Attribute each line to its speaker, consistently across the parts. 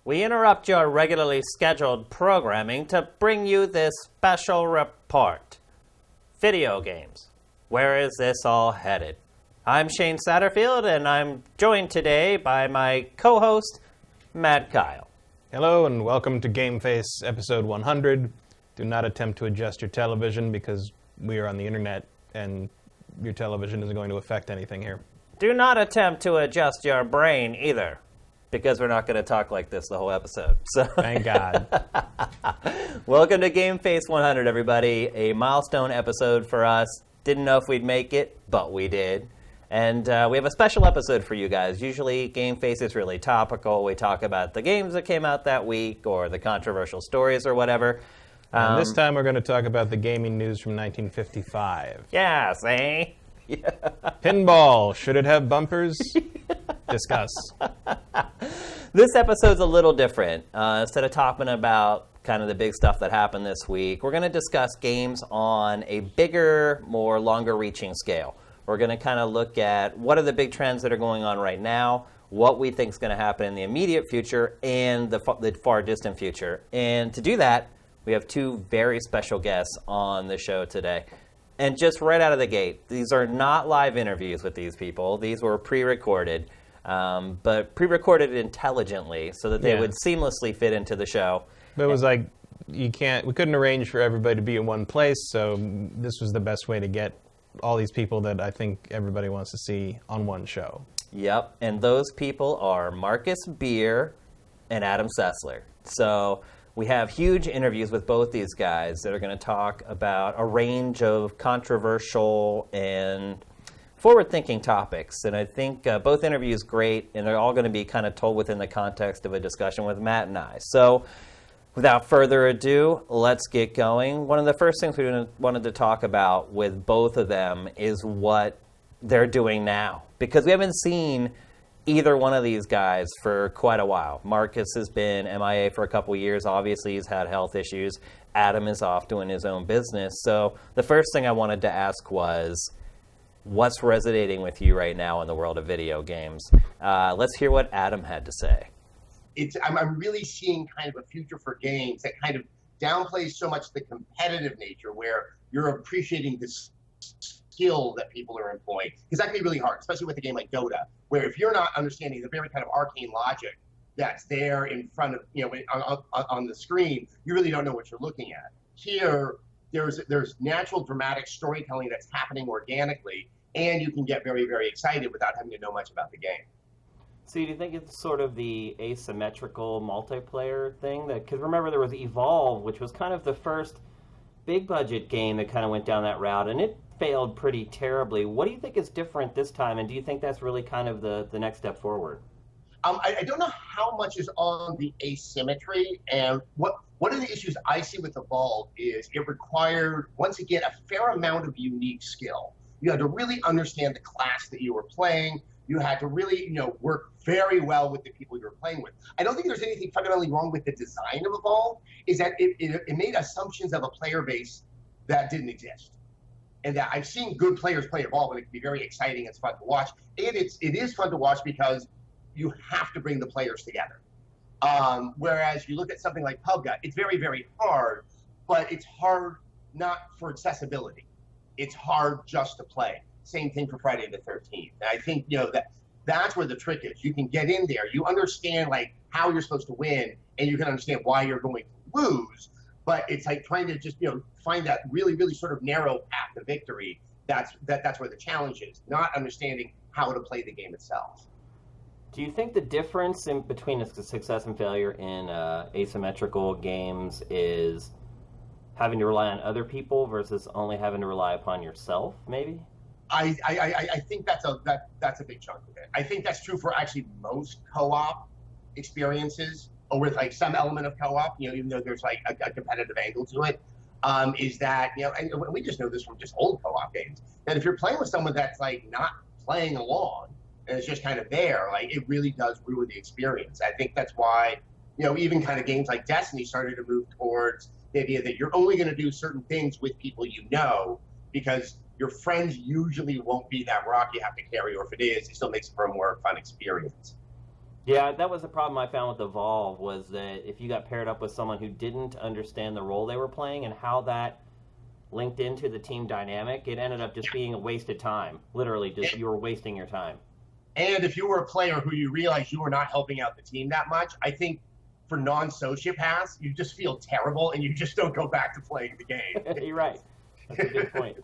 Speaker 1: We interrupt your regularly scheduled programming to bring you this special report. Video games. Where is this all headed? I'm Shane Satterfield, and I'm joined today by my co-host, Matt Kyle.
Speaker 2: Hello, and welcome to GameFace episode 100. Do not attempt to adjust your television because we are on the internet, and your television isn't going to affect anything here.
Speaker 1: Do not attempt to adjust your brain either, because we're not going to talk like this the whole episode. So,
Speaker 2: thank God.
Speaker 1: Welcome to GameFace 100, everybody. A milestone episode for us. Didn't know if we'd make it, but we did. And we have a special episode for you guys. Usually, GameFace is really topical. We talk about the games that came out that week or the controversial stories or whatever.
Speaker 2: And this time, we're going to talk about the gaming news from 1955.
Speaker 1: Yeah, see? Yeah.
Speaker 2: Pinball. Should it have bumpers? Discuss.
Speaker 1: This episode's a little different. Instead of talking about kind of the big stuff that happened this week, we're going to discuss games on a bigger, more longer-reaching scale. We're going to kind of look at what are the big trends that are going on right now, what we think is going to happen in the immediate future, and the far distant future. And to do that, we have two very special guests on the show today. And just right out of the gate, these are not live interviews with these people. These were pre-recorded, but pre-recorded intelligently so that they would seamlessly fit into the show.
Speaker 2: But it was like, we couldn't arrange for everybody to be in one place, so this was the best way to get all these people that I think everybody wants to see on one show.
Speaker 1: Yep, and those people are Marcus Beer and Adam Sessler. So we have huge interviews with both these guys that are going to talk about a range of controversial and forward-thinking topics. And I think both interviews great, and they're all going to be kind of told within the context of a discussion with Matt and I. So without further ado, let's get going. One of the first things we wanted to talk about with both of them is what they're doing now. Because we haven't seen either one of these guys for quite a while. Marcus has been MIA for a couple years. Obviously, he's had health issues. Adam is off doing his own business. So the first thing I wanted to ask was, what's resonating with you right now in the world of video games? Let's hear what Adam had to say.
Speaker 3: I'm really seeing kind of a future for games that kind of downplays so much the competitive nature, where you're appreciating the skill that people are employing. Because that can be really hard, especially with a game like Dota, where if you're not understanding the very kind of arcane logic that's there in front of, on the screen, you really don't know what you're looking at. Here, there's natural dramatic storytelling that's happening organically, and you can get very, very excited without having to know much about the game.
Speaker 1: So do you think it's sort of the asymmetrical multiplayer thing? Because remember, there was Evolve, which was kind of the first big-budget game that kind of went down that route, and it failed pretty terribly. What do you think is different this time, and do you think that's really kind of the next step forward?
Speaker 3: I don't know how much is on the asymmetry, and one of the issues I see with Evolve is it required, once again, a fair amount of unique skill. You had to really understand the class that you were playing. You had to really, work very well with the people you were playing with. I don't think there's anything fundamentally wrong with the design of Evolve, is that it made assumptions of a player base that didn't exist. And that I've seen good players play Evolve, and it can be very exciting. It's fun to watch. And it is fun to watch because you have to bring the players together. Whereas you look at something like PUBG, it's very, very hard, but it's hard not for accessibility. It's hard just to play. Same thing for Friday the 13th. And I think, that's where the trick is. You can get in there. You understand, how you're supposed to win, and you can understand why you're going to lose. But it's like trying to just, find that really, really sort of narrow path to victory. That's where the challenge is, not understanding how to play the game itself.
Speaker 1: Do you think the difference between success and failure in asymmetrical games is having to rely on other people versus only having to rely upon yourself, maybe?
Speaker 3: I think that's a big chunk of it. I think that's true for actually most co-op experiences, or with some element of co-op, even though there's a competitive angle to it, is that, and we just know this from just old co-op games, that if you're playing with someone that's not playing along and it's just kind of there, it really does ruin the experience. I think that's why, even kind of games like Destiny started to move towards the idea that you're only going to do certain things with people because your friends usually won't be that rock you have to carry, or if it is, it still makes it for a more fun experience.
Speaker 1: Yeah, that was the problem I found with Evolve, was that if you got paired up with someone who didn't understand the role they were playing and how that linked into the team dynamic, it ended up just being a wasted time. Literally, just you were wasting your time.
Speaker 3: And if you were a player who you realized you were not helping out the team that much, I think for non-sociopaths, you just feel terrible and you just don't go back to playing the game.
Speaker 1: You're right. That's a good point.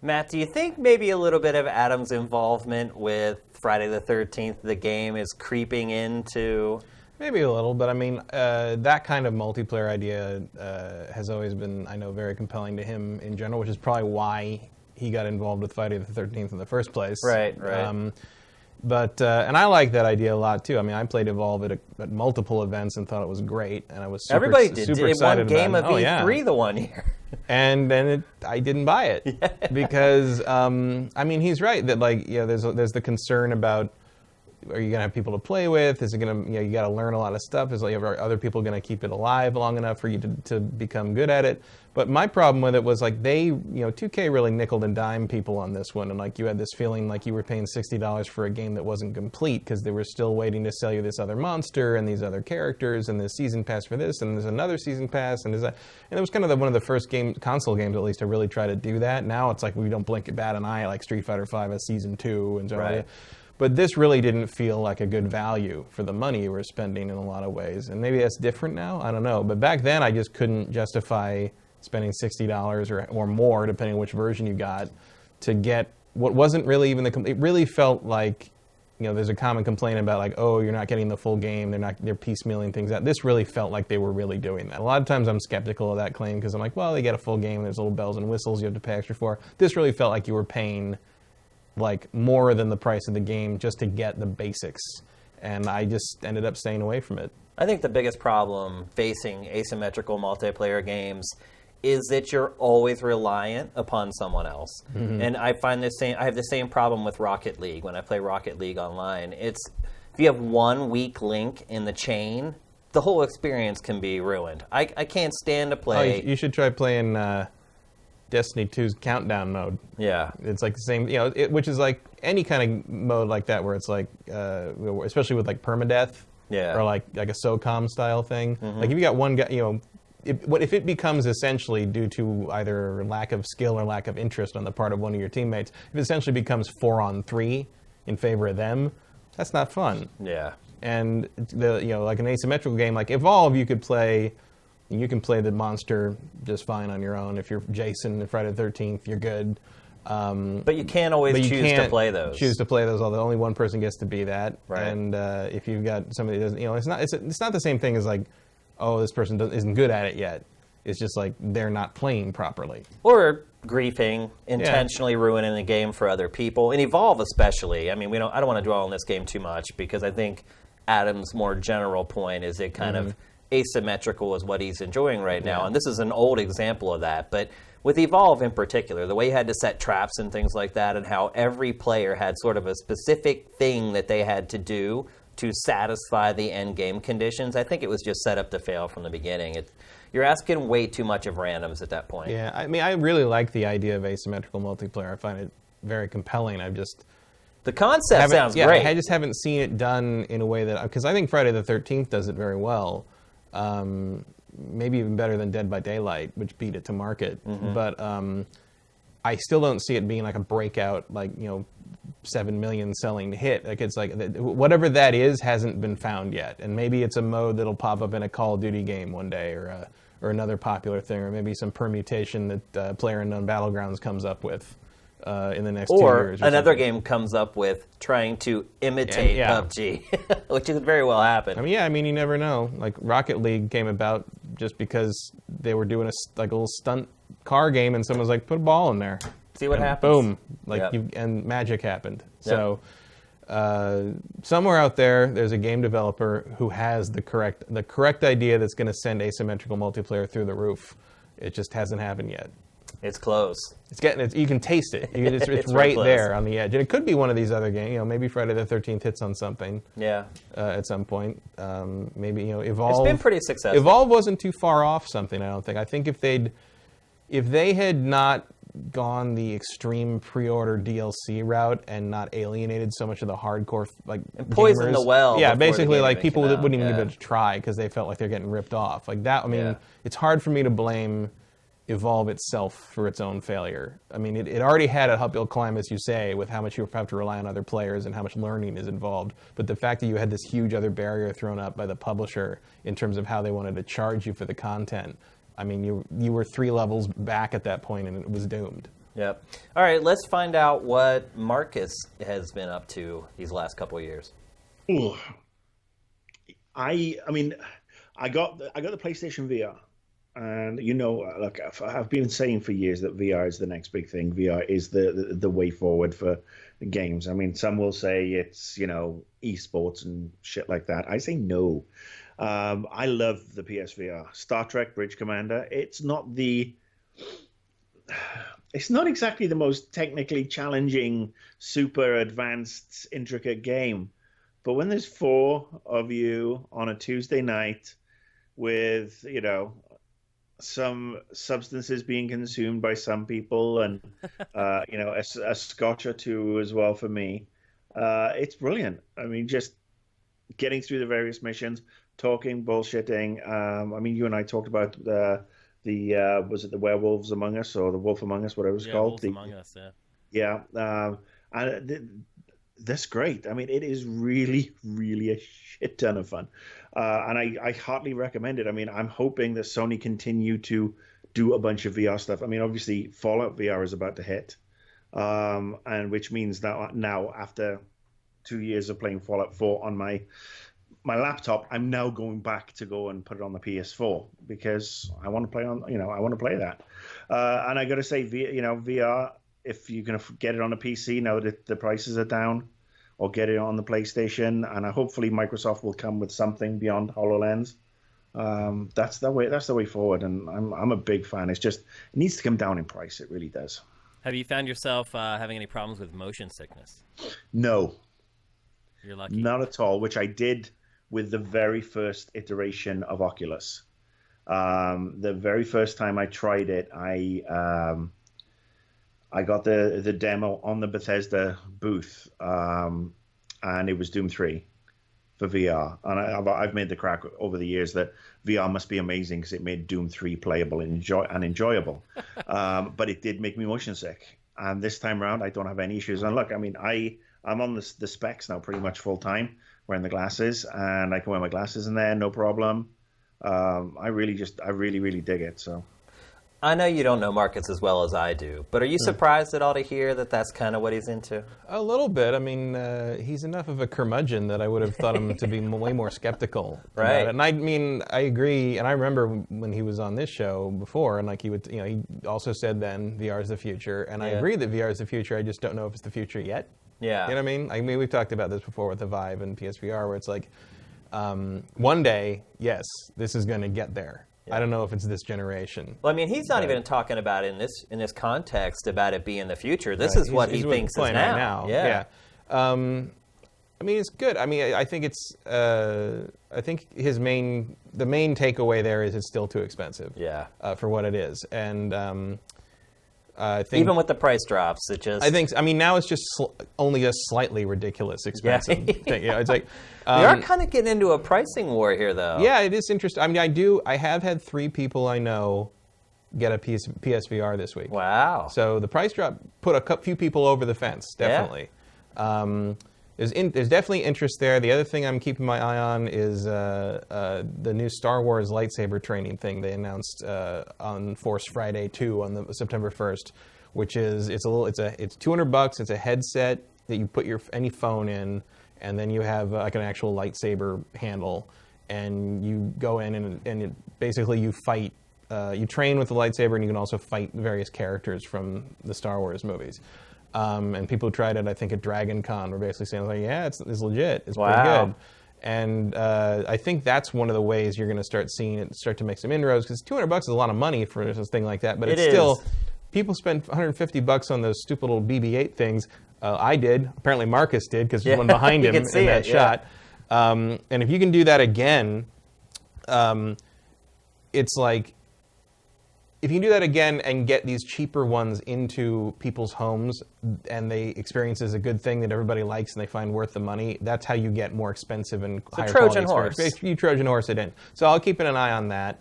Speaker 2: Matt, do you think maybe a little bit of Adam's involvement with Friday the 13th, the game, is creeping into...
Speaker 4: Maybe a little, but I mean, that kind of multiplayer idea has always been, I know, very compelling to him in general, which is probably why he got involved with Friday the 13th in the first place.
Speaker 2: Right.
Speaker 4: And I like that idea a lot too. I mean, I played Evolve at multiple events and thought it was great, and I was super,
Speaker 2: Everybody did.
Speaker 4: super
Speaker 2: It
Speaker 4: excited
Speaker 2: won game
Speaker 4: about
Speaker 2: of
Speaker 4: it.
Speaker 2: E3 the one year.
Speaker 4: And then I didn't buy it because I mean, he's right that, like, there's the concern about, are you gonna have people to play with? Is it gonna, you got to learn a lot of stuff? Is, like, are other people gonna keep it alive long enough for you to become good at it? But my problem with it was, like, 2K really nickel and dime people on this one, and, like, you had this feeling like you were paying $60 for a game that wasn't complete because they were still waiting to sell you this other monster and these other characters and this season pass for this and there's another season pass and it was kind of one of the first console games, at least, to really try to do that. Now it's like we don't blink and bat an eye, like Street Fighter V as Season 2 and so on.
Speaker 2: Right.
Speaker 4: But this really didn't feel like a good value for the money you were spending in a lot of ways. And maybe that's different now. I don't know. But back then, I just couldn't justify spending $60 or more, depending on which version you got, to get what wasn't really even it really felt like, there's a common complaint about, like, oh, you're not getting the full game. They're piecemealing things out. This really felt like they were really doing that. A lot of times I'm skeptical of that claim because I'm like, well, they get a full game. There's little bells and whistles you have to pay extra for. This really felt like you were paying, like, more than the price of the game just to get the basics. And I just ended up staying away from it.
Speaker 2: I think the biggest problem facing asymmetrical multiplayer games is that you're always reliant upon someone else. Mm-hmm. And I have the same problem with Rocket League when I play Rocket League online. It's, if you have one weak link in the chain, the whole experience can be ruined. I can't stand to play.
Speaker 4: Oh, you should try playing Destiny 2's countdown mode.
Speaker 2: Yeah.
Speaker 4: It's like the same, which is like any kind of mode like that where it's like, especially with, like, permadeath.
Speaker 2: Yeah.
Speaker 4: Or like a SOCOM style thing.
Speaker 2: Mm-hmm.
Speaker 4: Like, if you got one guy, if it becomes essentially due to either lack of skill or lack of interest on the part of one of your teammates, if it essentially becomes 4-on-3 in favor of them, that's not fun.
Speaker 2: Yeah.
Speaker 4: And like an asymmetrical game like Evolve, you can play the monster just fine on your own. If you're Jason in Friday the 13th, you're good.
Speaker 2: But you can't always choose to play those.
Speaker 4: Choose to play those, although only one person gets to be that.
Speaker 2: Right.
Speaker 4: And if you've got somebody that doesn't, it's not the same thing as, like, oh, this person isn't good at it yet. It's just like they're not playing properly.
Speaker 2: Or griefing, intentionally ruining the game for other people. And Evolve especially. I mean, I don't want to dwell on this game too much because I think Adam's more general point is it kind of asymmetrical is what he's enjoying right now. And this is an old example of that. But with Evolve in particular, the way you had to set traps and things like that, and how every player had sort of a specific thing that they had to do to satisfy the end game conditions, I think it was just set up to fail from the beginning. You're asking way too much of randoms at that point.
Speaker 4: Yeah, I mean, I really like the idea of asymmetrical multiplayer. I find it very compelling.
Speaker 2: The concept sounds great.
Speaker 4: I just haven't seen it done in a way that, because I think Friday the 13th does it very well. Maybe even better than Dead by Daylight, which beat it to market. Mm-hmm. But I still don't see it being like a breakout, like, 7 million selling hit. Like, it's like whatever that is hasn't been found yet, and maybe it's a mode that'll pop up in a Call of Duty game one day, or another popular thing, or maybe some permutation that PlayerUnknown Battlegrounds comes up with in the next 2 years.
Speaker 2: Or another game comes up with trying to imitate PUBG, which could very well happen.
Speaker 4: I mean, you never know. Like, Rocket League came about just because they were doing a little stunt car game, and someone was like, put a ball in there.
Speaker 2: See what happens.
Speaker 4: Boom. And magic happened. Yep. So somewhere out there's a game developer who has the correct idea that's going to send asymmetrical multiplayer through the roof. It just hasn't happened yet.
Speaker 2: It's close.
Speaker 4: You can taste it. It's right there on the edge. And it could be one of these other games. Maybe Friday the 13th hits on something.
Speaker 2: Yeah.
Speaker 4: At some point. Maybe, Evolve.
Speaker 2: It's been pretty successful.
Speaker 4: Evolve wasn't too far off something, I don't think. I think if they had not gone the extreme pre-order DLC route and not alienated so much of the hardcore
Speaker 1: and poisoned
Speaker 4: gamers.
Speaker 1: the well.
Speaker 4: Yeah,
Speaker 1: before the
Speaker 4: basically
Speaker 1: game
Speaker 4: like
Speaker 1: even
Speaker 4: people
Speaker 1: came out.
Speaker 4: wouldn't even give it a try because they felt like they're getting ripped off. Like that. I mean, it's hard for me to blame Evolve itself for its own failure. I mean, it already had a uphill climb, as you say, with how much you have to rely on other players and how much learning is involved. But the fact that you had this huge other barrier thrown up by the publisher in terms of how they wanted to charge you for the content, I mean, you were 3 levels back at that point, and it was doomed.
Speaker 1: Yep. All right, let's find out what Marcus has been up to these last couple of years.
Speaker 5: Ooh. I mean, I got the PlayStation VR. And look, I've been saying for years that VR is the next big thing. VR is the way forward for games. I mean, some will say it's esports and shit like that. I say no. I love the PSVR. Star Trek Bridge Commander. It's not exactly the most technically challenging, super advanced, intricate game. But when there's 4 of you on a Tuesday night with some substances being consumed by some people, and a scotch or 2 as well for me. It's brilliant. I mean, just getting through the various missions, talking, bullshitting. I mean, you and I talked about was it the Werewolves Among Us or the Wolf Among Us, whatever it was called?
Speaker 2: Wolf Among Us,
Speaker 5: yeah. And that's great. I mean, it is really, really a shit ton of fun. And I heartily recommend it. I mean, I'm hoping that Sony continue to do a bunch of VR stuff. I mean, obviously, Fallout VR is about to hit, and which means that now, after 2 years of playing Fallout 4 on my laptop, I'm now going back to go and put it on the PS4 because I want to play I want to play that. And I got to say, VR, if you're going to get it on a PC now that the prices are down, or get it on the PlayStation, and hopefully Microsoft will come with something beyond HoloLens. That's the way forward, and I'm a big fan. It needs to come down in price. It really does.
Speaker 2: Have you found yourself having any problems with motion sickness?
Speaker 5: No.
Speaker 2: You're lucky.
Speaker 5: Not at all, which I did with the very first iteration of Oculus. The very first time I tried it, I got the demo on the Bethesda booth, and it was Doom 3 for VR. And I've made the crack over the years that VR must be amazing because it made Doom 3 playable and enjoyable. But it did make me motion sick. And this time around, I don't have any issues. And look, I mean, I'm on the specs now pretty much full time, wearing the glasses, and I can wear my glasses in there, no problem. I really, really dig it. So.
Speaker 1: I know you don't know Marcus as well as I do, but are you surprised at all to hear that that's kind of what he's into?
Speaker 4: A little bit. I mean, he's enough of a curmudgeon that I would have thought him to be way more skeptical about it. And I mean, I agree. And I remember when he was on this show before, and like he would, he also said then VR is the future, and I agree that VR is the future. I just don't know if it's the future yet.
Speaker 1: Yeah.
Speaker 4: You know what I mean? I mean, we've talked about this before with the Vive and PSVR, where it's like, one day, yes, this is going to get there. I don't know if it's this generation.
Speaker 1: Well, I mean, he's not even talking about it in this context about it being the future. This is what he thinks is now.
Speaker 4: Right now. Yeah. I mean, it's good. I mean, I think it's. I think the main takeaway there is it's still too expensive.
Speaker 1: Yeah.
Speaker 4: For what it is, and I think
Speaker 1: even with the price drops, it just.
Speaker 4: I mean, now it's just only a slightly ridiculous expensive thing. Yeah, it's like.
Speaker 1: We are kind of getting into a pricing war here, though.
Speaker 4: Yeah, it is interesting. I mean, I have had 3 people I know get a PSVR this week.
Speaker 1: Wow.
Speaker 4: So the price drop put a few people over the fence, definitely. Yeah. There's definitely interest there. The other thing I'm keeping my eye on is the new Star Wars lightsaber training thing they announced on Force Friday 2 on September 1st, which is it's $200. It's a headset that you put any phone in. And then you have like an actual lightsaber handle, and you go in and basically you fight. You train with the lightsaber, and you can also fight various characters from the Star Wars movies. And people who tried it, I think, at Dragon Con were basically saying, like, yeah, it's legit. It's pretty good. And I think that's one of the ways you're going to start seeing it start to make some inroads, because $200 is a lot of money for a thing like that. But it's still, people spend $150 on those stupid little BB-8 things. I did. Apparently Marcus did, because there's one behind him in that shot. And if you can do that again, it's like, if you do that again and get these cheaper ones into people's homes and they experience it as a good thing that everybody likes and they find worth the money, that's how you get more expensive and higher
Speaker 2: Trojan
Speaker 4: quality experience.
Speaker 2: horse.
Speaker 4: You Trojan horse it in. So I'll keep an eye on that.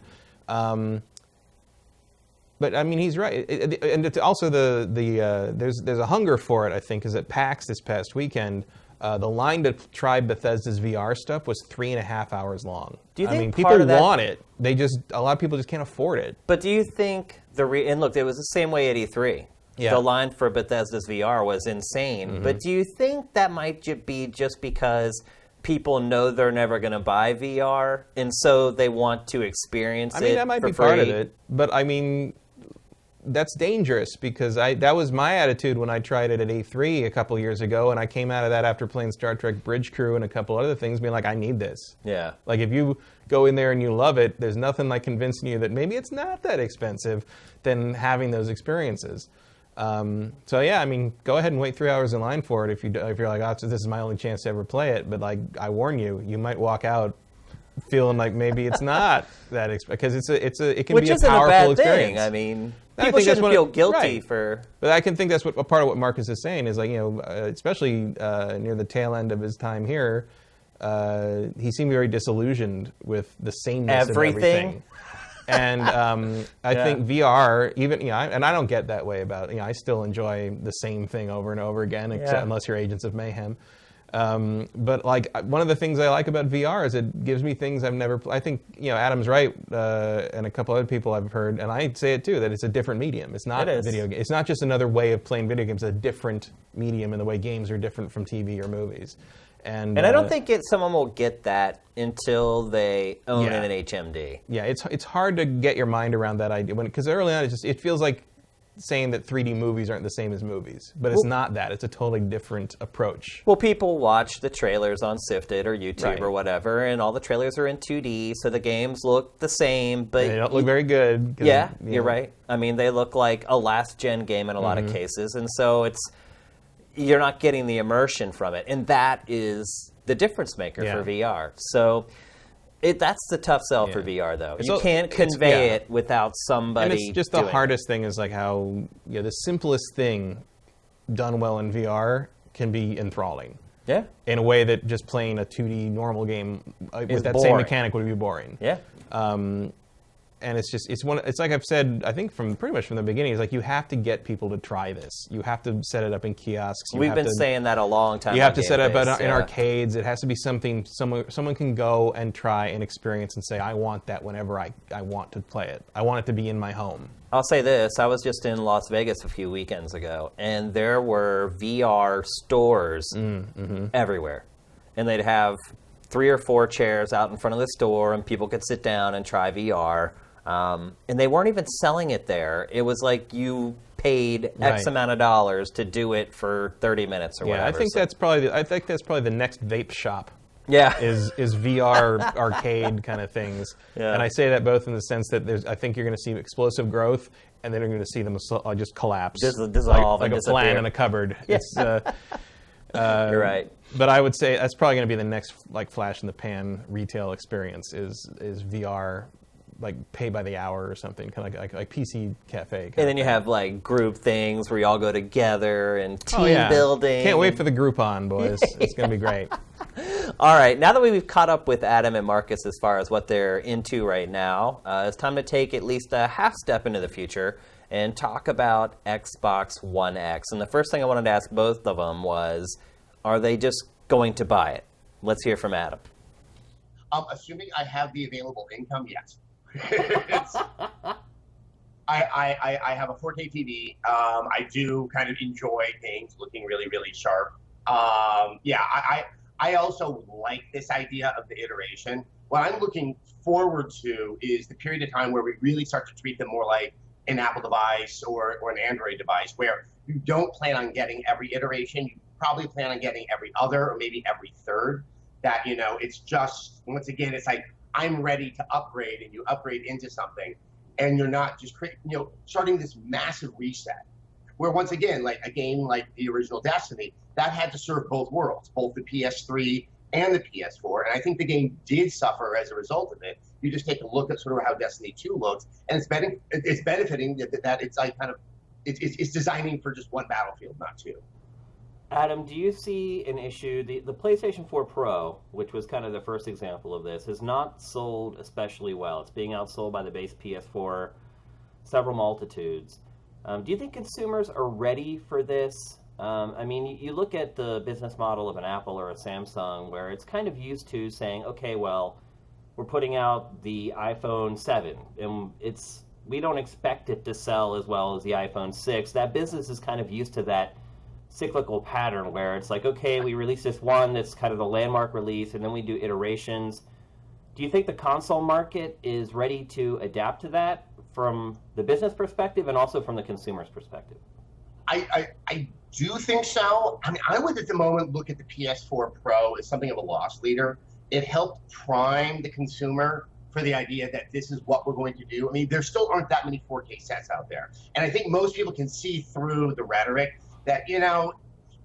Speaker 4: But I mean, he's right, and it's also there's a hunger for it. I think, because at PAX this past weekend, the line to try Bethesda's VR stuff was 3.5 hours long.
Speaker 2: Do you think
Speaker 4: I mean,
Speaker 2: part
Speaker 4: people
Speaker 2: of that,
Speaker 4: want it. A lot of people just can't afford it.
Speaker 2: But do you think and look, it was the same way at E3.
Speaker 4: Yeah.
Speaker 2: The line for Bethesda's VR was insane. But do you think that might be just because people know they're never going to buy VR, and so they want to experience it?
Speaker 4: I mean, that might be
Speaker 2: free?
Speaker 4: part of it. But I mean, that's dangerous, because that was my attitude when I tried it at E3 a couple years ago, and I came out of that after playing Star Trek Bridge Crew and a couple other things, being like, I need this.
Speaker 2: Yeah.
Speaker 4: Like, if you go in there and you love it, there's nothing like convincing you that maybe it's not that expensive than having those experiences. So yeah, I mean, go ahead and wait 3 hours in line for it if you're like, oh, so this is my only chance to ever play it. But like, I warn you, you might walk out feeling like maybe it's not that because it can
Speaker 2: Which
Speaker 4: be a
Speaker 2: isn't
Speaker 4: powerful
Speaker 2: a bad
Speaker 4: experience.
Speaker 2: thing. I mean,
Speaker 4: I
Speaker 2: people
Speaker 4: think that's
Speaker 2: shouldn't feel
Speaker 4: what
Speaker 2: guilty
Speaker 4: right.
Speaker 2: for.
Speaker 4: But I can think that's what a part of what Marcus is saying is, like, you know, especially near the tail end of his time here, he seemed very disillusioned with the sameness of everything. And I think VR, even, you know, and I don't get that way about, you know, I still enjoy the same thing over and over again, except unless you're Agents of Mayhem. But like, one of the things I like about VR is it gives me things I've never. I think, you know, Adam's right, and a couple other people I've heard, and I say it too, that it's a different medium. It's not a video game. It's not just another way of playing video games. It's a different medium in the way games are different from TV or movies. And
Speaker 2: I don't think someone will get that until they own an HMD.
Speaker 4: Yeah, it's hard to get your mind around that idea because early on it feels like saying that 3D movies aren't the same as movies, but it's not that. It's a totally different approach.
Speaker 2: Well, people watch the trailers on Sifted or YouTube or whatever, and all the trailers are in 2D, so the games look the same, but
Speaker 4: they don't look very good.
Speaker 2: Yeah, you're right. I mean, they look like a last-gen game in a lot of cases, and so you're not getting the immersion from it, and that is the difference maker for VR. So that's the tough sell for VR, though. You can't convey it without somebody.
Speaker 4: And it's just the hardest thing is like how the simplest thing done well in VR can be enthralling.
Speaker 2: Yeah.
Speaker 4: In a way that just playing a 2D normal game with that
Speaker 2: boring.
Speaker 4: same mechanic would be boring.
Speaker 2: Yeah.
Speaker 4: And it's like I've said, I think pretty much from the beginning, is like you have to get people to try this. You have to set it up in kiosks.
Speaker 2: We've been saying that a long time.
Speaker 4: You have to set it up in arcades. It has to be something someone can go and try and experience and say, I want that whenever I want to play it. I want it to be in my home.
Speaker 2: I'll say this. I was just in Las Vegas a few weekends ago, and there were VR stores everywhere. And they'd have 3 or 4 chairs out in front of the store, and people could sit down and try VR. And they weren't even selling it there. It was like you paid X amount of dollars to do it for 30 minutes or whatever.
Speaker 4: I think that's probably the next vape shop.
Speaker 2: Yeah,
Speaker 4: is VR arcade kind of things. Yeah. And I say that both in the sense that I think you're going to see explosive growth, and then you're going to see them just collapse,
Speaker 2: dissolve,
Speaker 4: like a plant in a cupboard.
Speaker 2: Yeah.
Speaker 4: It's,
Speaker 2: you're right.
Speaker 4: But I would say that's probably going to be the next like flash in the pan retail experience is VR. Like pay by the hour or something, kind of like PC Cafe.
Speaker 2: And then you have like group things where you all go together and team building.
Speaker 4: Can't wait for the Groupon, boys. It's going to be great.
Speaker 2: All right, now that we've caught up with Adam and Marcus as far as what they're into right now, it's time to take at least a half step into the future and talk about Xbox One X. And the first thing I wanted to ask both of them was, are they just going to buy it? Let's hear from Adam.
Speaker 3: Assuming I have the available income, yes. I have a 4K TV. I do kind of enjoy things looking really, really sharp. I also like this idea of the iteration. What I'm looking forward to is the period of time where we really start to treat them more like an Apple device or an Android device, where you don't plan on getting every iteration. You probably plan on getting every other or maybe every third. That, it's just, once again, it's like, I'm ready to upgrade, and you upgrade into something, and you're not just starting this massive reset. Where once again, like a game like the original Destiny, that had to serve both worlds, both the PS3 and the PS4, and I think the game did suffer as a result of it You just take a look at sort of how Destiny 2 looks, and it's benefiting that it's like kind of it's designing for just one battlefield, not two.
Speaker 2: Adam, do you see an issue? The PlayStation 4 Pro, which was kind of the first example of this, has not sold especially well. It's being outsold by the base PS4 several multitudes. Do you think consumers are ready for this? I mean, you look at the business model of an Apple or a Samsung, where it's kind of used to saying, okay, well, we're putting out the iPhone 7, and we don't expect it to sell as well as the iPhone 6. That business is kind of used to that cyclical pattern where it's like, okay, we release this one that's kind of the landmark release, and then we do iterations. Do you think the console market is ready to adapt to that from the business perspective and also from the consumer's perspective?
Speaker 3: I do think so. I mean, I would at the moment look at the PS4 Pro as something of a loss leader. It helped prime the consumer for the idea that this is what we're going to do. I mean, there still aren't that many 4K sets out there. And I think most people can see through the rhetoric that,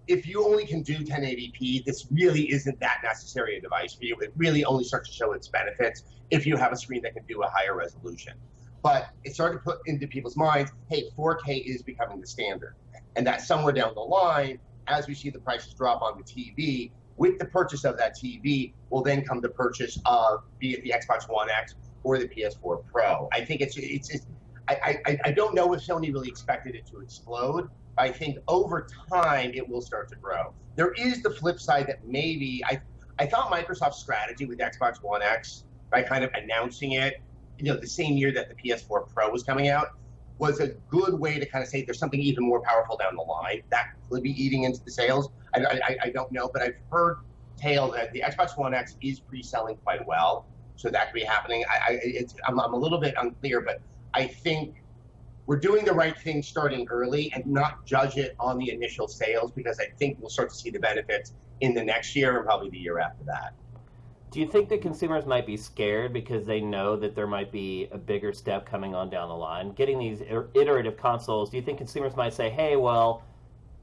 Speaker 3: if you only can do 1080p, this really isn't that necessary a device for you. It really only starts to show its benefits if you have a screen that can do a higher resolution. But it started to put into people's minds, hey, 4K is becoming the standard. And that somewhere down the line, as we see the prices drop on the TV, with the purchase of that TV will then come the purchase of, be it the Xbox One X or the PS4 Pro. I think I don't know if Sony really expected it to explode. I think over time it will start to grow. There is the flip side that maybe I thought Microsoft's strategy with Xbox One X by kind of announcing it, the same year that the PS4 Pro was coming out, was a good way to kind of say there's something even more powerful down the line that could be eating into the sales. I don't know, but I've heard tale that the Xbox One X is pre-selling quite well, so that could be happening. I'm a little bit unclear, but I think we're doing the right thing starting early and not judge it on the initial sales, because I think we'll start to see the benefits in the next year and probably the year after that.
Speaker 2: Do you think that consumers might be scared because they know that there might be a bigger step coming on down the line? Getting these iterative consoles, do you think consumers might say, hey, well,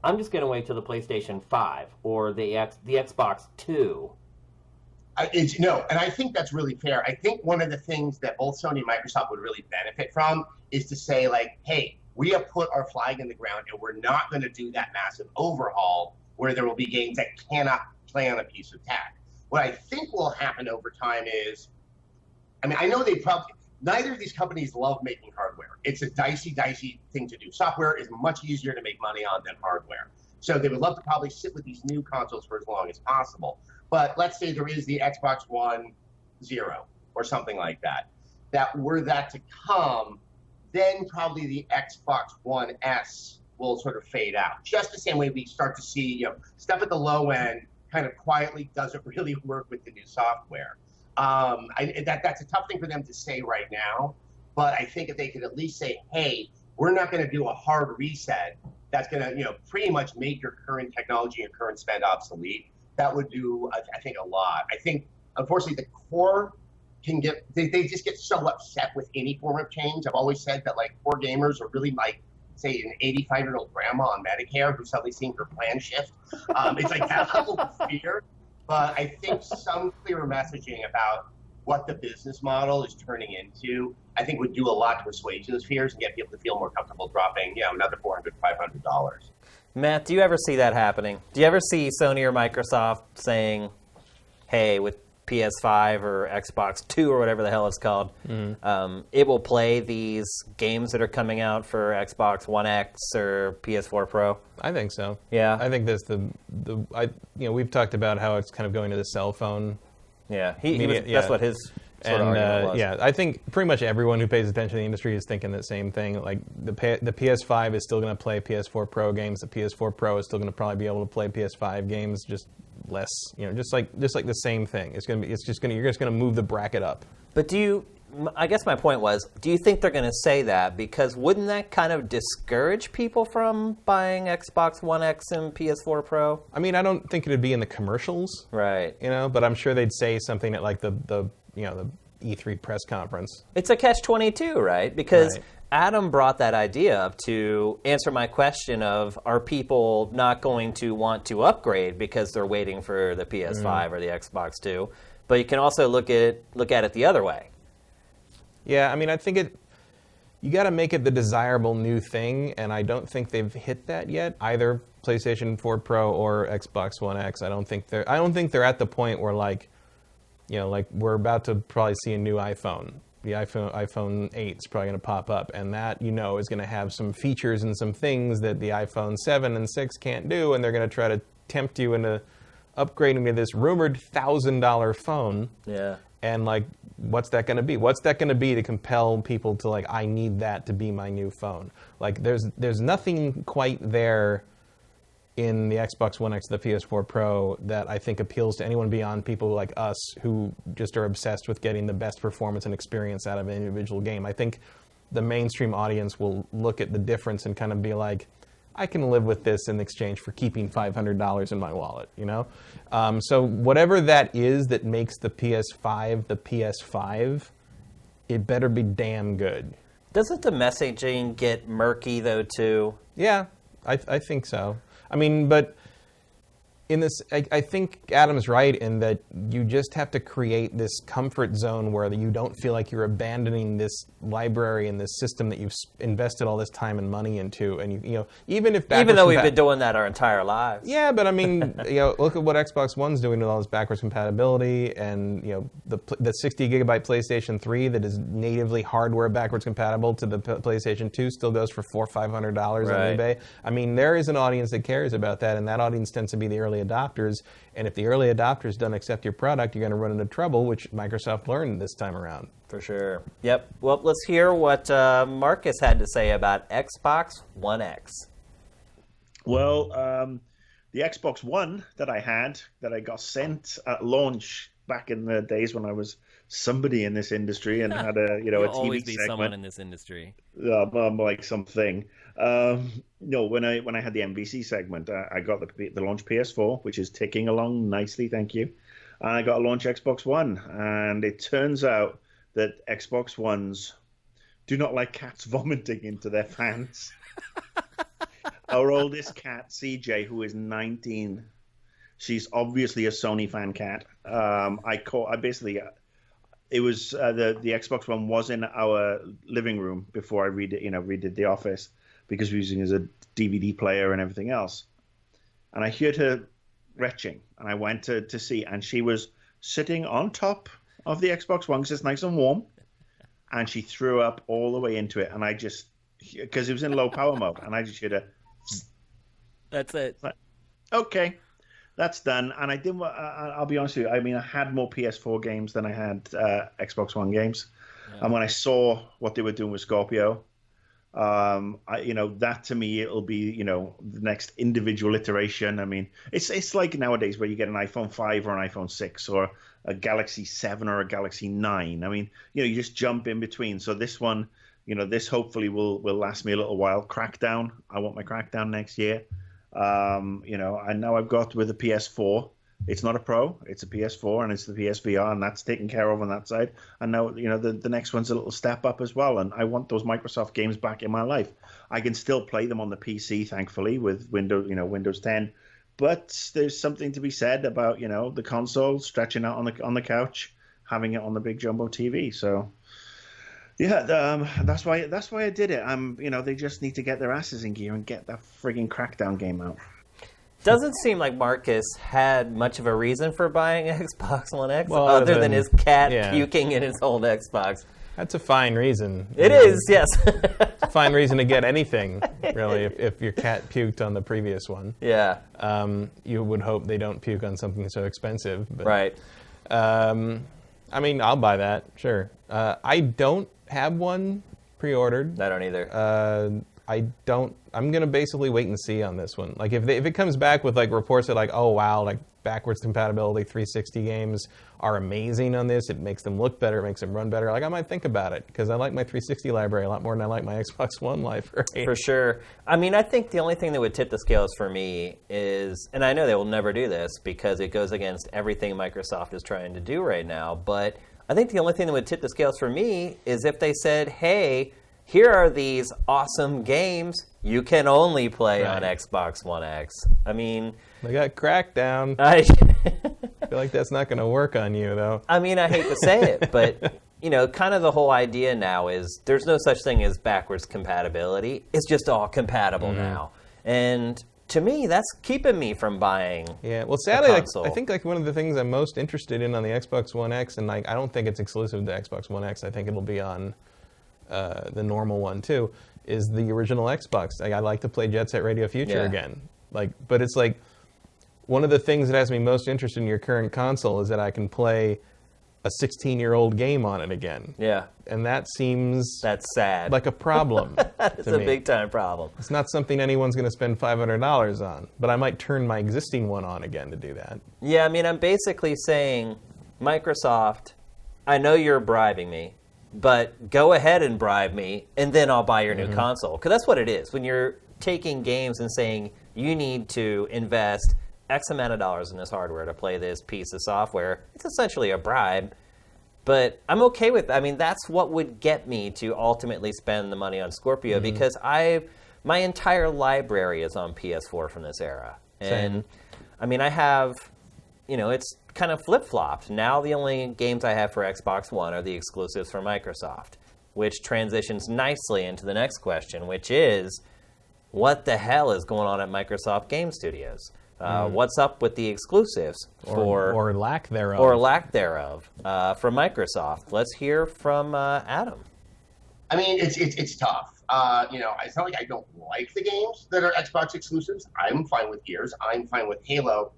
Speaker 2: I'm just going to wait till the PlayStation 5 or the Xbox 2?
Speaker 3: No, and I think that's really fair. I think one of the things that both Sony and Microsoft would really benefit from is to say, like, hey, we have put our flag in the ground and we're not going to do that massive overhaul where there will be games that cannot play on a piece of tech. What I think will happen over time is, I know neither of these companies love making hardware. It's a dicey thing to do. Software is much easier to make money on than hardware. So they would love to probably sit with these new consoles for as long as possible. But let's say there is the Xbox One 0 or something like that. Were that to come, then probably the Xbox One S will sort of fade out. Just the same way we start to see, stuff at the low end kind of quietly doesn't really work with the new software. That's a tough thing for them to say right now, but I think if they could at least say, hey, we're not going to do a hard reset that's going to, pretty much make your current technology and current spend obsolete, that would do, I think, a lot. I think, unfortunately, the core can they just get so upset with any form of change. I've always said that, like, core gamers are really like, say, an 85-year-old grandma on Medicare who's suddenly seeing her plan shift. It's like that level of fear. But I think some clearer messaging about what the business model is turning into, I think would do a lot to assuage those fears and get people to feel more comfortable dropping, another $400, $500.
Speaker 1: Matt, do you ever see that happening? Do you ever see Sony or Microsoft saying, hey, with PS5 or Xbox 2 or whatever the hell it's called, it will play these games that are coming out for Xbox One X or PS4 Pro?
Speaker 4: I think so.
Speaker 1: Yeah.
Speaker 4: I think that's we've talked about how it's kind of going to the cell phone.
Speaker 1: Yeah, that's what his sort of argument was.
Speaker 4: Yeah, I think pretty much everyone who pays attention to the industry is thinking the same thing. Like the PS5 is still going to play PS4 Pro games. The PS4 Pro is still going to probably be able to play PS5 games, just less. Just like the same thing. You're just going to move the bracket up.
Speaker 1: But I guess my point was, do you think they're going to say that? Because wouldn't that kind of discourage people from buying Xbox One X and PS4 Pro?
Speaker 4: I mean, I don't think it would be in the commercials,
Speaker 1: right?
Speaker 4: But I'm sure they'd say something at like the E3 press conference.
Speaker 1: It's a catch-22, right? Because Adam brought that idea up to answer my question of, are people not going to want to upgrade because they're waiting for the PS5 or the Xbox 2? But you can also look at it the other way.
Speaker 4: Yeah, I mean, I think you got to make it the desirable new thing, and I don't think they've hit that yet. Either PlayStation 4 Pro or Xbox One X. I don't think they're at the point where like we're about to probably see a new iPhone. The iPhone 8 is probably going to pop up, and that is going to have some features and some things that the iPhone 7 and 6 can't do, and they're going to try to tempt you into upgrading to this rumored $1,000 phone.
Speaker 2: Yeah.
Speaker 4: And like, what's that going to be? What's that going to be to compel people to like, I need that to be my new phone? Like, there's nothing quite there in the Xbox One X, the PS4 Pro, that I think appeals to anyone beyond people like us who just are obsessed with getting the best performance and experience out of an individual game. I think the mainstream audience will look at the difference and kind of be like, I can live with this in exchange for keeping $500 in my wallet, So whatever that is that makes the PS5, it better be damn good.
Speaker 2: Doesn't the messaging get murky, though, too?
Speaker 4: Yeah, I think so. I mean, but in this, I think Adam's right in that you just have to create this comfort zone where you don't feel like you're abandoning this library and this system that you've invested all this time and money into. And even
Speaker 2: though we've been doing that our entire lives.
Speaker 4: Yeah, but I mean, look at what Xbox One's doing with all this backwards compatibility, and the 60 gigabyte PlayStation 3 that is natively hardware backwards compatible to the PlayStation 2 still goes for $400 or $500
Speaker 2: right.
Speaker 4: on eBay. I mean, there is an audience that cares about that, and that audience tends to be the early adopters. And if the early adopters don't accept your product, you're going to run into trouble, which Microsoft learned this time around.
Speaker 2: For sure. Yep. Well, let's hear what Marcus had to say about Xbox One X.
Speaker 5: Well, the Xbox One that I got sent at launch back in the days when I was somebody in this industry and had a
Speaker 2: You'll
Speaker 5: a TV
Speaker 2: always be
Speaker 5: segment.
Speaker 2: someone in this industry.
Speaker 5: Like something. When I had the NBC segment, I got the launch PS4, which is ticking along nicely, thank you. And I got a launch Xbox One, and it turns out that Xbox Ones do not like cats vomiting into their fans. Our oldest cat, CJ, who is 19, she's obviously a Sony fan cat. It was the Xbox One was in our living room before I redid The Office, because we were using it as a DVD player and everything else. And I heard her retching, and I went to see, and she was sitting on top of the Xbox One because it's nice and warm, and she threw up all the way into it, and I just, because it was in low power mode, and I just heard her.
Speaker 2: That's it.
Speaker 5: Okay, that's done. And I didn't. I'll be honest with you. I mean, I had more PS4 games than I had Xbox One games, and when I saw what they were doing with Scorpio, that to me it'll be the next individual iteration. I mean, it's like nowadays where you get an iPhone 5 or an iPhone 6 or a Galaxy 7 or a Galaxy 9. I mean, you just jump in between. So this one, this hopefully will last me a little while. Crackdown, I want my Crackdown next year. And now I've got with the PS4. It's not a Pro, it's a PS4, and it's the PSVR, and that's taken care of on that side. And now, the next one's a little step up as well, and I want those Microsoft games back in my life. I can still play them on the PC, thankfully, with Windows 10. But there's something to be said about, the console stretching out on the couch, having it on the big jumbo TV. So, yeah, that's why I did it. They just need to get their asses in gear and get that frigging Crackdown game out.
Speaker 2: Doesn't seem like Marcus had much of a reason for buying Xbox One X, other than his cat puking in his old Xbox.
Speaker 4: That's a fine reason.
Speaker 2: It is, yes.
Speaker 4: It's a fine reason to get anything, really, if your cat puked on the previous one.
Speaker 2: Yeah.
Speaker 4: You would hope they don't puke on something so expensive. But,
Speaker 2: right.
Speaker 4: I mean, I'll buy that, sure. I don't have one pre-ordered.
Speaker 2: I don't either.
Speaker 4: I'm going to basically wait and see on this one. Like, if it comes back with, like, reports that, like, oh, wow, like, backwards compatibility 360 games are amazing on this. It makes them look better. It makes them run better. Like, I might think about it, because I like my 360 library a lot more than I like my Xbox One library.
Speaker 2: For sure. I mean, I think the only thing that would tip the scales for me is, and I know they will never do this because it goes against everything Microsoft is trying to do right now, but I think the only thing that would tip the scales for me is if they said, hey, here are these awesome games you can only play on Xbox One X. I mean,
Speaker 4: they got Crackdown.
Speaker 2: I
Speaker 4: feel like that's not going to work on you, though.
Speaker 2: I mean, I hate to say it, but kind of the whole idea now is there's no such thing as backwards compatibility. It's just all compatible now. And to me, that's keeping me from buying
Speaker 4: Well, sadly,
Speaker 2: a console.
Speaker 4: I think one of the things I'm most interested in on the Xbox One X, and I don't think it's exclusive to Xbox One X. I think it'll be on the normal one too. Is the original Xbox? I like to play Jet Set Radio Future again. But it's one of the things that has me most interested in your current console is that I can play a 16-year-old game on it again.
Speaker 2: Yeah.
Speaker 4: And that's
Speaker 2: sad.
Speaker 4: like a problem.
Speaker 2: It's a big-time problem.
Speaker 4: It's not something anyone's going to spend $500 on, but I might turn my existing one on again to do that.
Speaker 2: Yeah, I mean, I'm basically saying, Microsoft, I know you're bribing me, but go ahead and bribe me, and then I'll buy your new console. Because that's what it is. When you're taking games and saying you need to invest X amount of dollars in this hardware to play this piece of software, it's essentially a bribe. But I'm okay with that. I mean, that's what would get me to ultimately spend the money on Scorpio because my entire library is on PS4 from this era. And I mean, I have, it's kind of flip-flopped. Now the only games I have for Xbox One are the exclusives for Microsoft, which transitions nicely into the next question, which is, what the hell is going on at Microsoft Game Studios? What's up with the exclusives
Speaker 4: or lack thereof
Speaker 2: from Microsoft? Let's hear from Adam.
Speaker 3: I mean, it's tough. It's not like I don't like the games that are Xbox exclusives. I'm fine with Gears. I'm fine with Halo.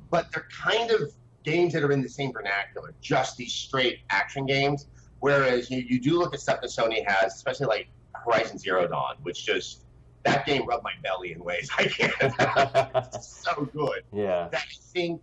Speaker 3: But they're kind of games that are in the same vernacular, just these straight action games. Whereas you do look at stuff that Sony has, especially like Horizon Zero Dawn, which just, that game rubbed my belly in ways I can't. It's so good.
Speaker 2: Yeah.
Speaker 3: That thing,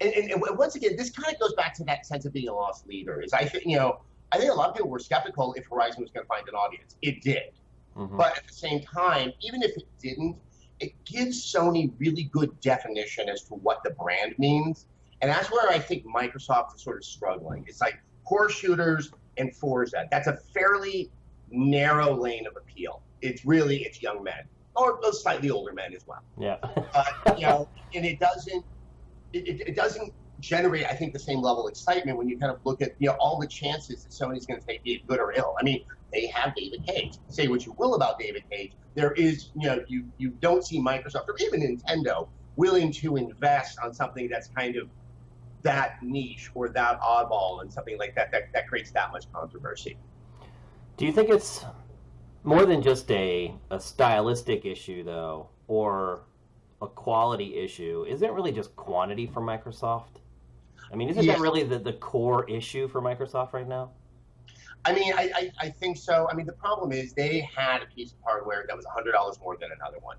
Speaker 3: and once again, this kind of goes back to that sense of being a lost leader. Is I think a lot of people were skeptical if Horizon was going to find an audience. It did, but at the same time, even if it didn't, it gives Sony really good definition as to what the brand means, and that's where I think Microsoft is sort of struggling. It's like core shooters and Forza. That's a fairly narrow lane of appeal. It's young men or slightly older men as well.
Speaker 2: Yeah.
Speaker 3: And it doesn't generate, I think, the same level of excitement when you kind of look at all the chances that Sony's going to take it, good or ill. I mean, they have David Cage. Say what you will about David Cage, there is you don't see Microsoft or even Nintendo willing to invest on something that's kind of that niche or that oddball and something like that creates that much controversy.
Speaker 2: Do you think it's more than just a stylistic issue, though, or a quality issue? Isn't it really just quantity for Microsoft? I mean, isn't that really the core issue for Microsoft right now?
Speaker 3: I mean, I think so. I mean, the problem is they had a piece of hardware that was $100 more than another one,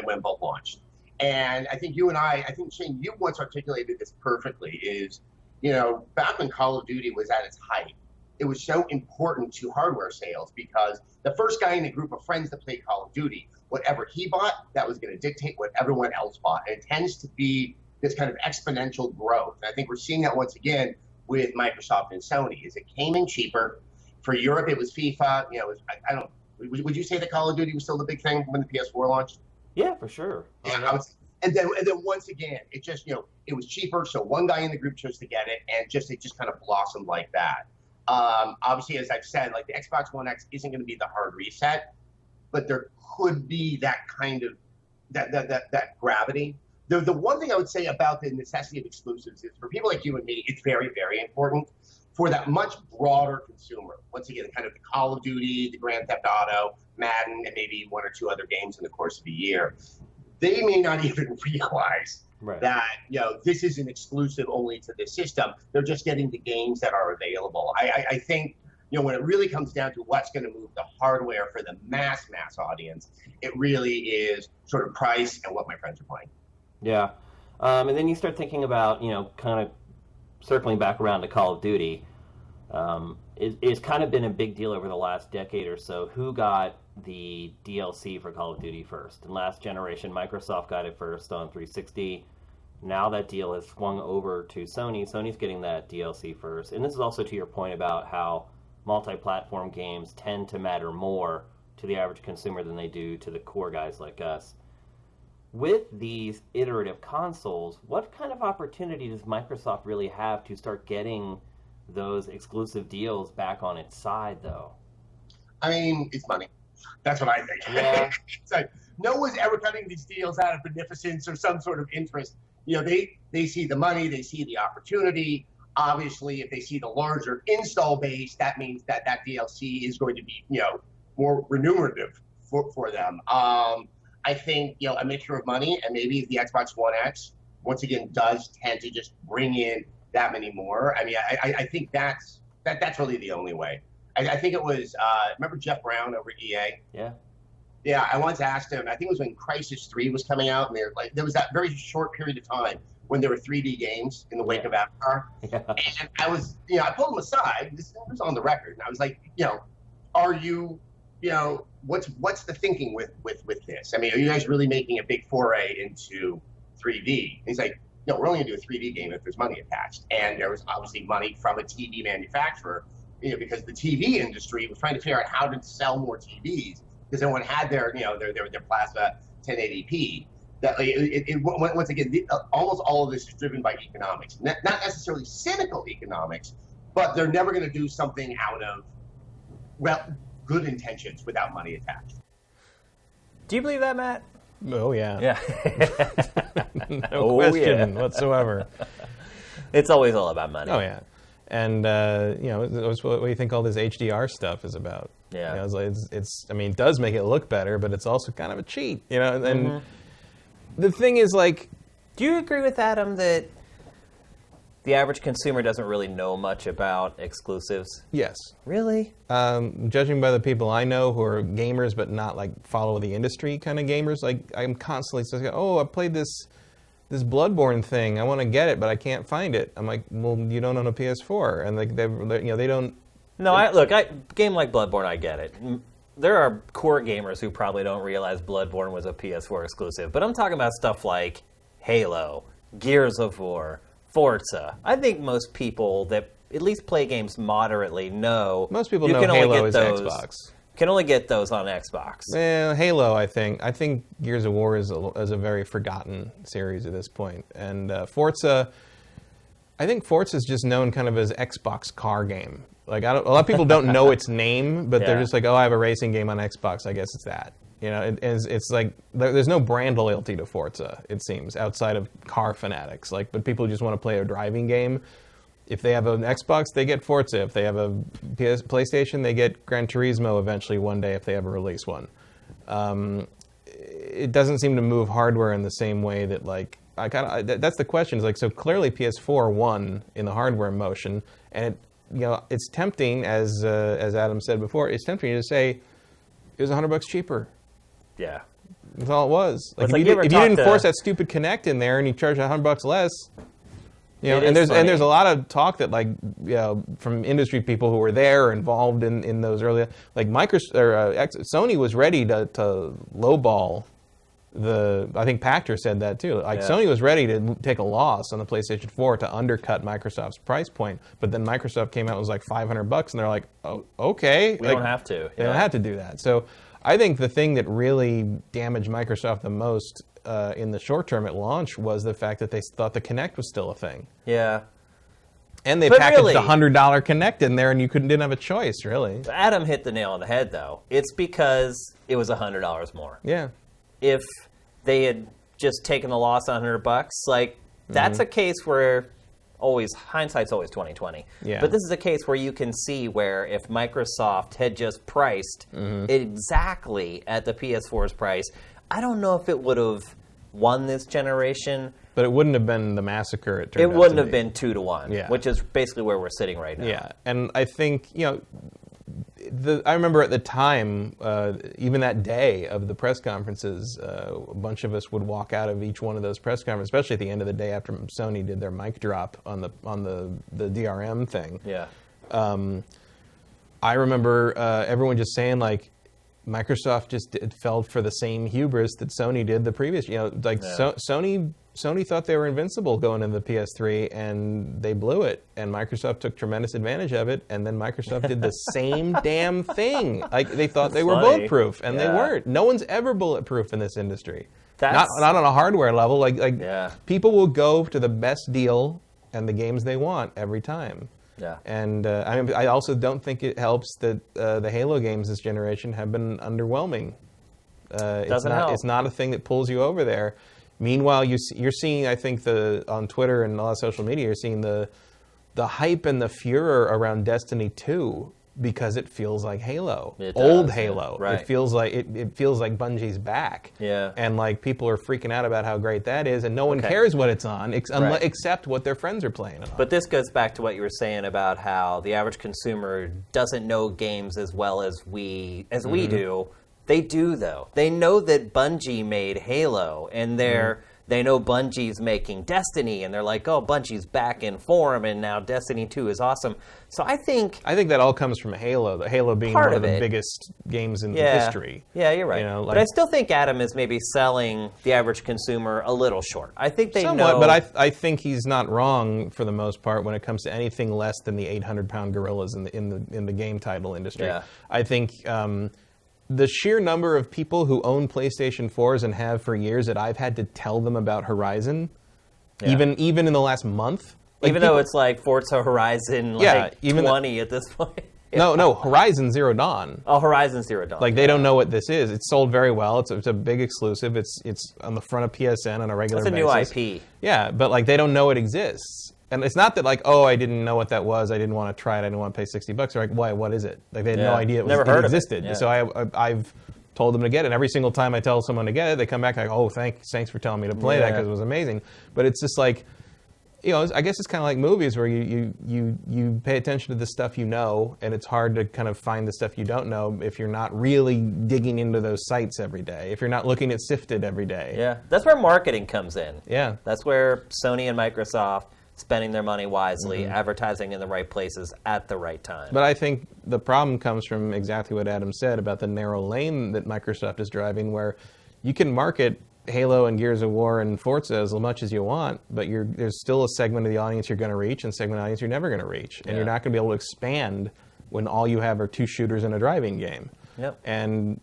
Speaker 3: when both launched. And I think Shane, you once articulated this perfectly, is, back when Call of Duty was at its height, it was so important to hardware sales because the first guy in a group of friends that played Call of Duty, whatever he bought, that was going to dictate what everyone else bought. And it tends to be this kind of exponential growth. And I think we're seeing that once again with Microsoft and Sony. Is it came in cheaper. For Europe, it was FIFA. Would you say that Call of Duty was still the big thing when the PS4 launched?
Speaker 2: Yeah, for sure.
Speaker 3: And then once again, it just, it was cheaper. So one guy in the group chose to get it, and it just kind of blossomed like that. Obviously, as I've said, like the Xbox One X isn't going to be the hard reset, but there could be that kind of that gravity. The one thing I would say about the necessity of exclusives is for people like you and me, it's very, very important. For that much broader consumer, once again, kind of the Call of Duty, the Grand Theft Auto, Madden, and maybe one or two other games in the course of a year, they may not even realize that this isn't exclusive only to the system. They're just getting the games that are available. I think when it really comes down to what's going to move the hardware for the mass audience, it really is sort of price and what my friends are playing.
Speaker 2: Yeah, and then you start thinking about kind of circling back around to Call of Duty. It's kind of been a big deal over the last decade or so. Who got the DLC for Call of Duty first? And last generation, Microsoft got it first on 360. Now that deal has swung over to Sony. Sony's getting that DLC first. And this is also to your point about how multi-platform games tend to matter more to the average consumer than they do to the core guys like us. With these iterative consoles, what kind of opportunity does Microsoft really have to start getting those exclusive deals back on its side, though?
Speaker 3: I mean, it's money. That's what I think.
Speaker 2: Yeah.
Speaker 3: It's like, no one's ever cutting these deals out of beneficence or some sort of interest. They see the money, they see the opportunity. Obviously, if they see the larger install base, that means that DLC is going to be, more remunerative for them. I think, a mixture of money and maybe the Xbox One X, once again, does tend to just bring in that many more. I mean, I think that's really the only way. I think it was, remember Jeff Brown over at EA?
Speaker 2: Yeah.
Speaker 3: Yeah, I once asked him, I think it was when Crysis 3 was coming out, and there was that very short period of time when there were 3D games in the wake of Avatar.
Speaker 2: Yeah.
Speaker 3: And I was, I pulled him aside, this was on the record, and I was like, are you, what's the thinking with this? I mean, are you guys really making a big foray into 3D? And he's like, no, we're only gonna do a 3D game if there's money attached. And there was obviously money from a TV manufacturer, because the TV industry was trying to figure out how to sell more TVs, because everyone had their plasma 1080p. That once again, almost all of this is driven by economics, not necessarily cynical economics, but they're never going to do something out of good intentions without money attached.
Speaker 2: Do you believe that, Matt?
Speaker 4: Oh yeah.
Speaker 2: Yeah.
Speaker 4: No question whatsoever.
Speaker 2: It's always all about money.
Speaker 4: Oh yeah. And it's what do you think all this HDR stuff is about?
Speaker 2: Yeah.
Speaker 4: It's I mean, it does make it look better, but it's also kind of a cheat, And the thing is, like,
Speaker 2: do you agree with Adam that the average consumer doesn't really know much about exclusives?
Speaker 4: yes.
Speaker 2: Really?
Speaker 4: Judging by the people I know who are gamers but not like follow the industry kind of gamers, like I'm constantly saying, "Oh, I played this Bloodborne thing. I want to get it, but I can't find it." I'm like, "Well, you don't own a PS4," and like they don't.
Speaker 2: No, game like Bloodborne, I get it. There are core gamers who probably don't realize Bloodborne was a PS4 exclusive, but I'm talking about stuff like Halo, Gears of War, Forza. I think most people that at least play games moderately know.
Speaker 4: Most people know Halo is Xbox.
Speaker 2: Can only get those on Xbox.
Speaker 4: Halo, I think Gears of War is a very forgotten series at this point, and Forza. I think Forza is just known kind of as Xbox car game. Like a lot of people don't know its name, but they're just like, "Oh, I have a racing game on Xbox. I guess it's that." It's like there's no brand loyalty to Forza. It seems outside of car fanatics. But people just want to play a driving game. If they have an Xbox, they get Forza. If they have a PlayStation, they get Gran Turismo eventually one day if they ever release one. It doesn't seem to move hardware in the same way that that's the question. Is like, so clearly PS4 won in the hardware motion, and it's tempting, as Adam said before, it's tempting to say it was $100 cheaper.
Speaker 3: Yeah.
Speaker 4: That's all it was. Like,
Speaker 2: Well,
Speaker 4: if you didn't force that stupid Kinect in there and you charge $100 less, and there's a lot of talk that from industry people who were there involved in those early, like Sony was ready to lowball I think Pachter said that too. Sony was ready to take a loss on the PlayStation 4 to undercut Microsoft's price point, but then Microsoft came out and was like $500, and they're like, "Oh, okay."
Speaker 2: We don't have to.
Speaker 4: They don't have to do that. So I think the thing that really damaged Microsoft the most in the short term at launch was the fact that they thought the Kinect was still a thing.
Speaker 2: Yeah.
Speaker 4: And they packaged a $100 Kinect in there, and you didn't have a choice, really.
Speaker 2: Adam hit the nail on the head, though. It's because it was $100 more.
Speaker 4: Yeah.
Speaker 2: If they had just taken the loss on $100, that's a case where hindsight's always 20/20.
Speaker 4: Yeah.
Speaker 2: But this is a case where you can see where if Microsoft had just priced exactly at the PS4's price, I don't know if it would have won this generation.
Speaker 4: But it wouldn't have been the massacre it turned out to be.
Speaker 2: It wouldn't have been 2-1,
Speaker 4: Yeah.
Speaker 2: which is basically where we're sitting right now.
Speaker 4: Yeah, and I think, I remember at the time, even that day of the press conferences, a bunch of us would walk out of each one of those press conferences, especially at the end of the day after Sony did their mic drop on the DRM thing.
Speaker 2: Yeah.
Speaker 4: I remember everyone just saying, Microsoft fell for the same hubris that Sony did the previous. Sony thought they were invincible going into the PS3, and they blew it. And Microsoft took tremendous advantage of it. And then Microsoft did the same damn thing. They thought they were bulletproof, and they weren't. No one's ever bulletproof in this industry. Not on a hardware level. People will go to the best deal and the games they want every time.
Speaker 2: Yeah.
Speaker 4: And I also don't think it helps that the Halo games this generation have been underwhelming.
Speaker 2: Doesn't help.
Speaker 4: It's not a thing that pulls you over there. Meanwhile, you're seeing, I think, on Twitter and a lot of social media, you're seeing the hype and the furor around Destiny 2 because it feels like Halo, old Halo.
Speaker 2: Right.
Speaker 4: It feels like Bungie's back.
Speaker 2: Yeah.
Speaker 4: And like people are freaking out about how great that is, and no one cares what it's on except what their friends are playing it on.
Speaker 2: But this goes back to what you were saying about how the average consumer doesn't know games as well as we do. They do, though. They know that Bungie made Halo, and they know Bungie's making Destiny, and they're like, oh, Bungie's back in form, and now Destiny 2 is awesome. So I think
Speaker 4: that all comes from Halo, the Halo being one of the biggest games in history.
Speaker 2: Yeah, you're right. But I still think Adam is maybe selling the average consumer a little short. I think they know.
Speaker 4: But I think he's not wrong for the most part when it comes to anything less than the 800-pound gorillas in the game title industry.
Speaker 2: Yeah.
Speaker 4: I think the sheer number of people who own PlayStation 4s and have for years that I've had to tell them about Horizon, even in the last month.
Speaker 2: Even though it's like Forza Horizon 20 at this point.
Speaker 4: No, Horizon Zero Dawn.
Speaker 2: Oh, Horizon Zero Dawn.
Speaker 4: Like, they don't know what this is. It's sold very well. It's a big exclusive. It's on the front of PSN on a regular basis.
Speaker 2: It's a new IP.
Speaker 4: Yeah, but like they don't know it exists. And it's not that like, oh, I didn't know what that was. I didn't want to try it. I didn't want to pay $60. They're like, why? What is it? Like they had no idea it existed.
Speaker 2: Yeah.
Speaker 4: So I've told them to get it. And every single time I tell someone to get it, they come back like, oh, thanks for telling me to play that because it was amazing. But it's just like, I guess it's kind of like movies where you pay attention to the stuff you know, and it's hard to kind of find the stuff you don't know if you're not really digging into those sites every day, if you're not looking at Sifted every day.
Speaker 2: Yeah, that's where marketing comes in.
Speaker 4: Yeah.
Speaker 2: That's where Sony and Microsoft spending their money wisely, advertising in the right places at the right time.
Speaker 4: But I think the problem comes from exactly what Adam said about the narrow lane that Microsoft is driving, where you can market Halo and Gears of War and Forza as much as you want, but there's still a segment of the audience you're going to reach and a segment of the audience you're never going to reach. And you're not going to be able to expand when all you have are 2 shooters and a driving game.
Speaker 2: Yep.
Speaker 4: And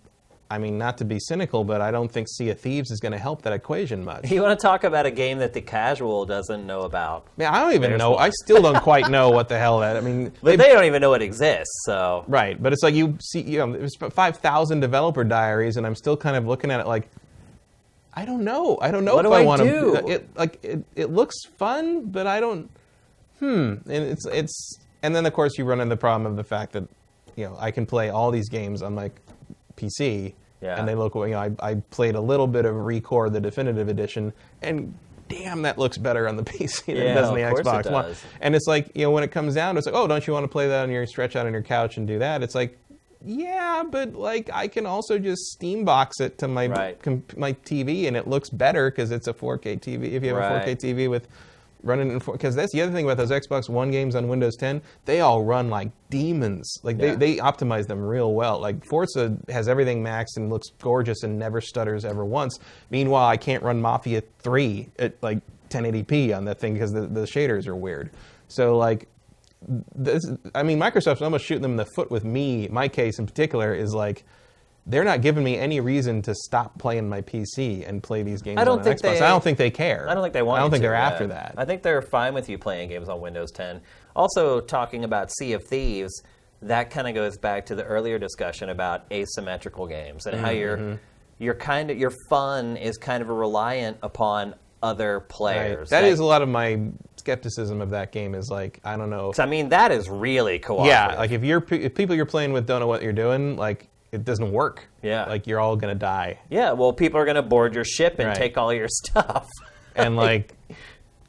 Speaker 4: I mean, not to be cynical, but I don't think Sea of Thieves is going to help that equation much.
Speaker 2: You want to talk about a game that the casual doesn't know about?
Speaker 4: Yeah, I don't even know. I still don't quite know what the hell that. I mean,
Speaker 2: but they don't even know it exists. So
Speaker 4: right, but it's like you see, there's 5,000 developer diaries, and I'm still kind of looking at it like, I don't know. I don't know
Speaker 2: what
Speaker 4: if
Speaker 2: do
Speaker 4: I
Speaker 2: I
Speaker 4: want
Speaker 2: do?
Speaker 4: to. It looks fun, but I don't. And it's and then of course you run into the problem of the fact that I can play all these games on my PC.
Speaker 2: Yeah.
Speaker 4: And they look, I played a little bit of ReCore, the definitive edition, and damn, that looks better on the PC than it does on the Xbox One. And it's like, when it comes down to it, it's like, oh, don't you want to play that on your stretch out on your couch and do that? It's like, yeah, but like I can also just Steam box it to my my TV, and it looks better because it's a 4K TV. If you have a 4K TV with running in 4K, because that's the other thing about those Xbox One games on Windows 10, they all run like demons. Like they optimize them real well. Like Forza has everything maxed and looks gorgeous and never stutters ever once. Meanwhile, I can't run Mafia 3 at like 1080p on that thing because the shaders are weird. So like, Microsoft's almost shooting them in the foot with me. My case in particular is like, they're not giving me any reason to stop playing my PC and play these games on Xbox. I don't think they care.
Speaker 2: I don't think they want.
Speaker 4: I don't think they're after that.
Speaker 2: I think they're fine with you playing games on Windows 10. Also, talking about Sea of Thieves, that kind of goes back to the earlier discussion about asymmetrical games and how your fun is kind of reliant upon other players.
Speaker 4: Right. That is a lot of my skepticism of that game. Is like, I don't know.
Speaker 2: That is really cooperative.
Speaker 4: Yeah, like if people you're playing with don't know what you're doing, like, it doesn't work.
Speaker 2: Yeah.
Speaker 4: Like, you're all going to die.
Speaker 2: Yeah, well, people are going to board your ship and take all your stuff.
Speaker 4: And, like,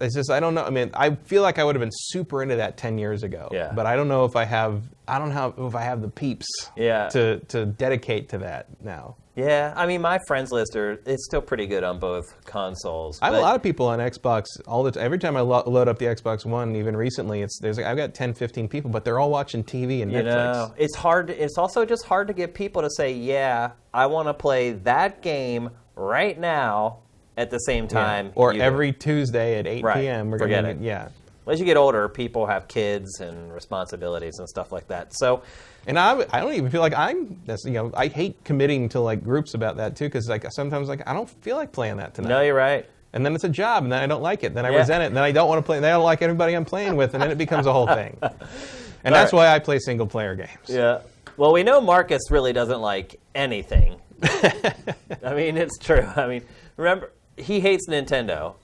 Speaker 4: it's just, I don't know. I mean, I feel like I would have been super into that 10 years ago.
Speaker 2: Yeah.
Speaker 4: But I don't know if I have the peeps to dedicate to that now.
Speaker 2: Yeah, I mean, my friends list it's still pretty good on both consoles.
Speaker 4: I have a lot of people on Xbox all the time. Every time I load up the Xbox One, even recently, I've got 10, 15 people, but they're all watching TV and Netflix.
Speaker 2: It's hard. It's also just hard to get people to say, yeah, I want to play that game right now at the same time.
Speaker 4: Yeah. Or every Tuesday at 8 p.m. We're
Speaker 2: Forget
Speaker 4: going to,
Speaker 2: it. As you get older, people have kids and responsibilities and stuff like that. So,
Speaker 4: and I don't even feel like I hate committing to like groups about that too, because like sometimes like I don't feel like playing that tonight.
Speaker 2: No, you're right.
Speaker 4: And then it's a job, and then I don't like it. Then I resent it, and then I don't want to play. And then I don't like everybody I'm playing with, and then it becomes a whole thing. And that's why I play single-player games.
Speaker 2: Yeah. Well, we know Marcus really doesn't like anything. I mean, it's true. I mean, remember, he hates Nintendo,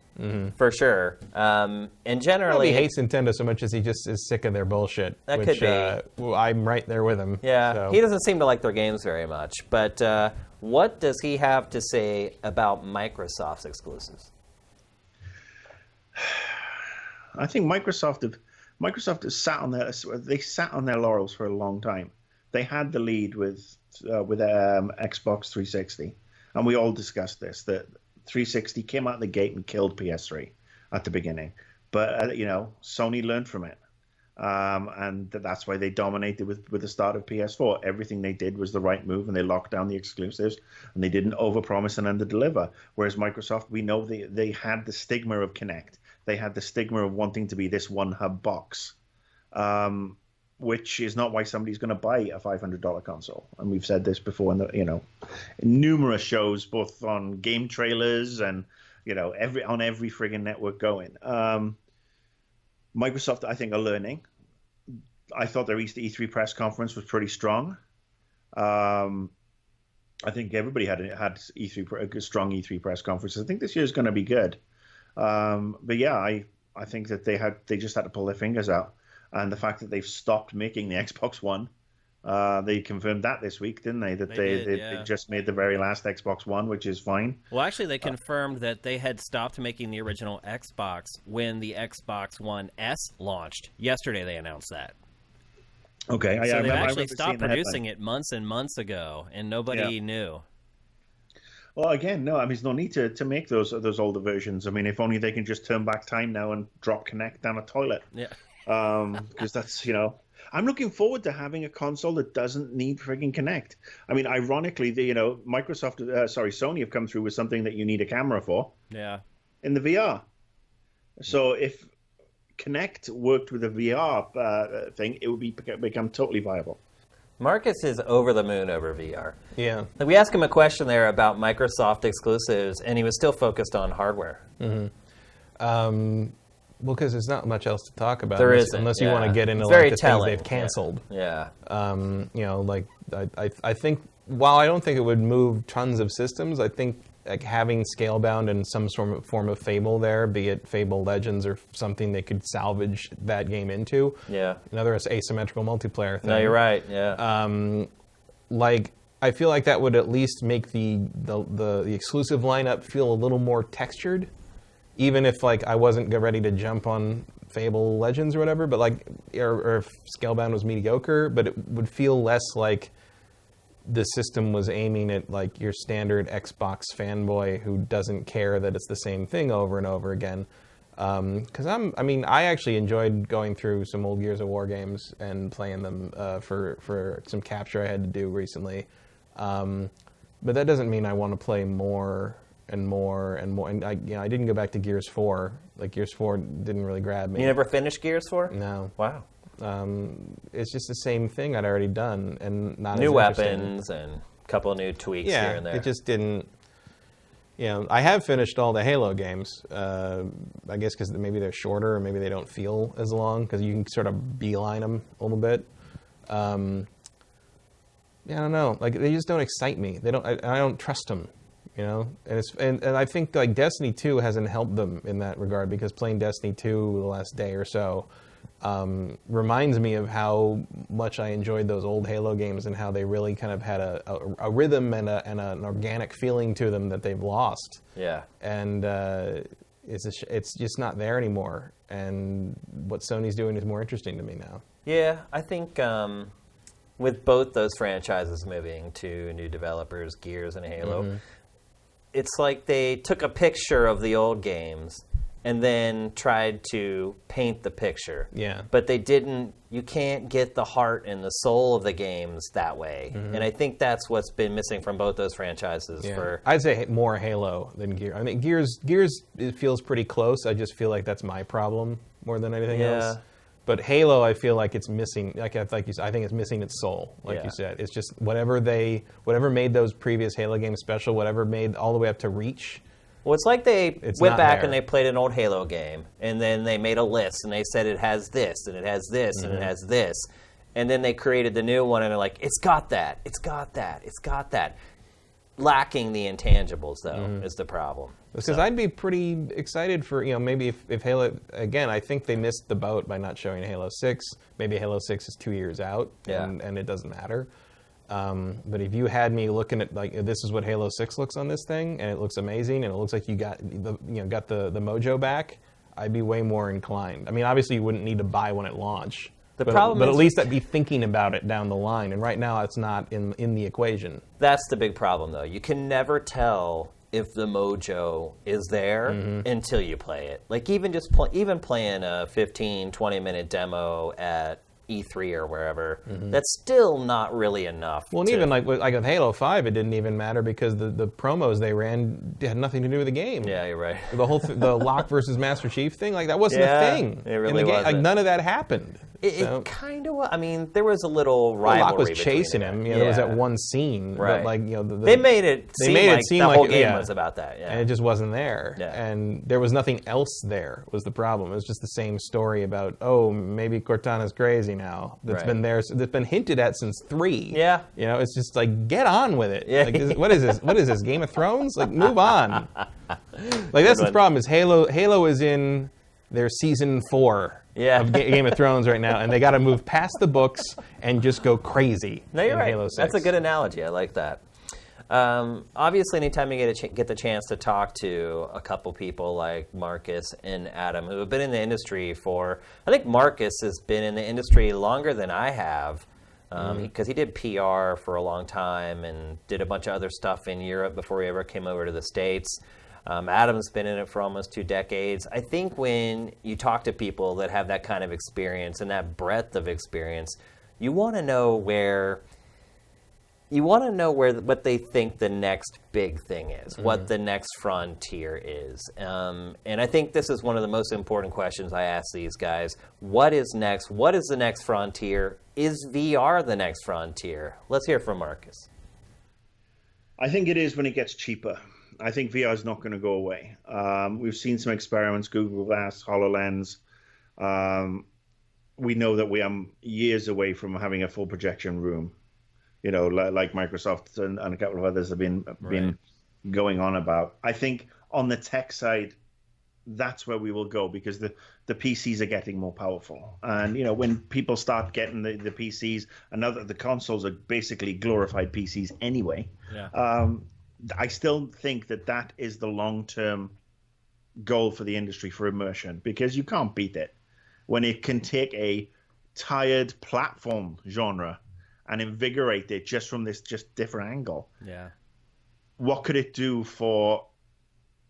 Speaker 2: for sure. And generally...
Speaker 4: He hates Nintendo so much as he just is sick of their bullshit.
Speaker 2: That could be.
Speaker 4: Well, I'm right there with him.
Speaker 2: Yeah,
Speaker 4: so.
Speaker 2: He doesn't seem to like their games very much. But what does he have to say about Microsoft's exclusives?
Speaker 5: I think Microsoft has sat on their laurels for a long time. They had the lead with Xbox 360, and we all discussed this. That 360 came out the gate and killed PS3 at the beginning, but Sony learned from it, and that's why they dominated with the start of PS4. Everything they did was the right move, and they locked down the exclusives, and they didn't overpromise and underdeliver. Whereas Microsoft, we know they had the stigma of Kinect. They had the stigma of wanting to be this one hub box. Which is not why somebody's going to buy a $500 console. And we've said this before in numerous shows, both on game trailers and on every friggin' network going. Microsoft, I think, are learning. I thought their E3 press conference was pretty strong. I think everybody had a strong E3 press conference. I think this year is going to be good. But yeah, I think that they just had to pull their fingers out. And the fact that they've stopped making the Xbox One, they confirmed that this week, didn't they? That they just made the very last Xbox One, which is fine.
Speaker 2: Well, actually, they confirmed that they had stopped making the original Xbox when the Xbox One S launched. Yesterday, they announced that.
Speaker 5: Okay.
Speaker 2: So they've actually stopped producing it months and months ago, and nobody knew.
Speaker 5: Well, again, no. I mean, there's no need to make those older versions. I mean, if only they can just turn back time now and drop Kinect down a toilet.
Speaker 2: Yeah.
Speaker 5: Because that's, I'm looking forward to having a console that doesn't need frigging Kinect. I mean, ironically, Sony have come through with something that you need a camera for.
Speaker 2: Yeah.
Speaker 5: In the VR. So if Kinect worked with a VR thing, it would become totally viable.
Speaker 2: Marcus is over the moon over VR.
Speaker 4: Yeah.
Speaker 2: We asked him a question there about Microsoft exclusives, and he was still focused on hardware.
Speaker 4: Mm-hmm. Well, because there's not much else to talk about unless you want to get into the things they've canceled.
Speaker 2: Yeah.
Speaker 4: I think while I don't think it would move tons of systems, I think having Scalebound and some form of Fable there, be it Fable Legends or something they could salvage that game into.
Speaker 2: Yeah.
Speaker 4: Another asymmetrical multiplayer thing.
Speaker 2: No, you're right. Yeah.
Speaker 4: I feel like that would at least make the exclusive lineup feel a little more textured. Even if I wasn't ready to jump on Fable Legends or whatever, but or if Scalebound was mediocre, but it would feel less like the system was aiming at your standard Xbox fanboy who doesn't care that it's the same thing over and over again. Because I actually enjoyed going through some old Gears of War games and playing them for some capture I had to do recently. But that doesn't mean I want to play more and more and more. And I didn't go back to Gears 4. Gears 4 didn't really grab me.
Speaker 2: You never finished Gears 4?
Speaker 4: No.
Speaker 2: Wow.
Speaker 4: It's just the same thing I'd already done, and not
Speaker 2: new
Speaker 4: as
Speaker 2: weapons and a couple of new tweaks here and there.
Speaker 4: It just didn't. I have finished all the Halo games. I guess because maybe they're shorter, or maybe they don't feel as long because you can sort of beeline them a little bit. I don't know. They just don't excite me. They don't. I don't trust them. And I think Destiny 2 hasn't helped them in that regard, because playing Destiny 2 the last day or so reminds me of how much I enjoyed those old Halo games and how they really kind of had a rhythm and an organic feeling to them that they've lost.
Speaker 2: Yeah.
Speaker 4: And it's just not there anymore. And what Sony's doing is more interesting to me now.
Speaker 2: Yeah, I think with both those franchises moving to new developers, Gears and Halo, it's like they took a picture of the old games and then tried to paint the picture.
Speaker 4: Yeah.
Speaker 2: But they didn't. You can't get the heart and the soul of the games that way. And I think that's what's been missing from both those franchises.
Speaker 4: Yeah. I'd say more Halo than Gears. I mean, Gears it feels pretty close. I just feel like that's my problem more than anything else. But Halo, I feel like it's missing. Like you said, I think it's missing its soul. You said, it's just whatever made those previous Halo games special. Whatever made all the way up to Reach.
Speaker 2: Well, it's like they
Speaker 4: It's
Speaker 2: went
Speaker 4: not
Speaker 2: back
Speaker 4: there.
Speaker 2: and they played an old Halo game, and then they made a list, and they said it has this, and it has this, and it has this. And then they created the new one, and they're like, it's got that, it's got that, it's got that. Lacking the intangibles, though, is the problem.
Speaker 4: Because I'd be pretty excited for, maybe if Halo, again, I think they missed the boat by not showing Halo 6. Maybe Halo 6 is 2 years out,
Speaker 2: Yeah.
Speaker 4: and it doesn't matter. But if you had me looking at, like, this is what Halo 6 looks on this thing, and it looks amazing, and it looks like you got the mojo back, I'd be way more inclined. I mean, obviously you wouldn't need to buy one at launch. But at least I'd be thinking about it down the line, and right now it's not in the equation.
Speaker 2: That's the big problem, though. You can never tell if the mojo is there until you play it. Like, even just playing a 15, 20-minute demo at E3 or wherever, that's still not really enough.
Speaker 4: Well, and even like with Halo 5, it didn't even matter because the promos they ran had nothing to do with the game.
Speaker 2: Yeah, you're right.
Speaker 4: The whole the Locke versus Master Chief thing, like, that wasn't
Speaker 2: Yeah,
Speaker 4: a thing.
Speaker 2: it really
Speaker 4: in the game. Like,
Speaker 2: wasn't.
Speaker 4: none of that happened.
Speaker 2: It kind of was. I mean, there was a little rivalry.
Speaker 4: Locke was
Speaker 2: between
Speaker 4: chasing
Speaker 2: them.
Speaker 4: him. There was that one scene,
Speaker 2: Right.
Speaker 4: but like
Speaker 2: they made it seem like the whole game
Speaker 4: yeah.
Speaker 2: was about that. Yeah.
Speaker 4: And it just wasn't there.
Speaker 2: Yeah.
Speaker 4: And there was nothing else there was the problem. It was just the same story about, maybe Cortana's crazy now. That's
Speaker 2: Right.
Speaker 4: been there. That's been hinted at since 3.
Speaker 2: Yeah.
Speaker 4: It's just like, get on with it.
Speaker 2: Yeah.
Speaker 4: Like, what is this? What is this? Game of Thrones? Like, move on. Like, that's the problem. Is Halo is in their season 4 of Game of Thrones right now, and they got to move past the books and just go crazy.
Speaker 2: No, you're
Speaker 4: in
Speaker 2: right.
Speaker 4: Halo 6.
Speaker 2: That's a good analogy. I like that. Obviously, anytime you get the chance to talk to a couple people like Marcus and Adam, who have been in the industry for, I think Marcus has been in the industry longer than I have, because he did PR for a long time and did a bunch of other stuff in Europe before he ever came over to the States. Adam's been in it for almost 2 decades. I think when you talk to people that have that kind of experience and that breadth of experience, you want to know what they think the next big thing is, what the next frontier is. And I think this is one of the most important questions I ask these guys. What is next? What is the next frontier? Is VR the next frontier? Let's hear from Marcus.
Speaker 5: I think it is when it gets cheaper. I think VR is not going to go away. We've seen some experiments, Google Glass, HoloLens. We know that we are years away from having a full projection room. Like Microsoft and a couple of others have been going on about. I think on the tech side, that's where we will go because the PCs are getting more powerful. And, when people start getting the PCs, and now that the consoles are basically glorified PCs anyway, I still think that is the long-term goal for the industry for immersion because you can't beat it when it can take a tired platform genre and invigorate it just from this different angle. Yeah. What could it do for,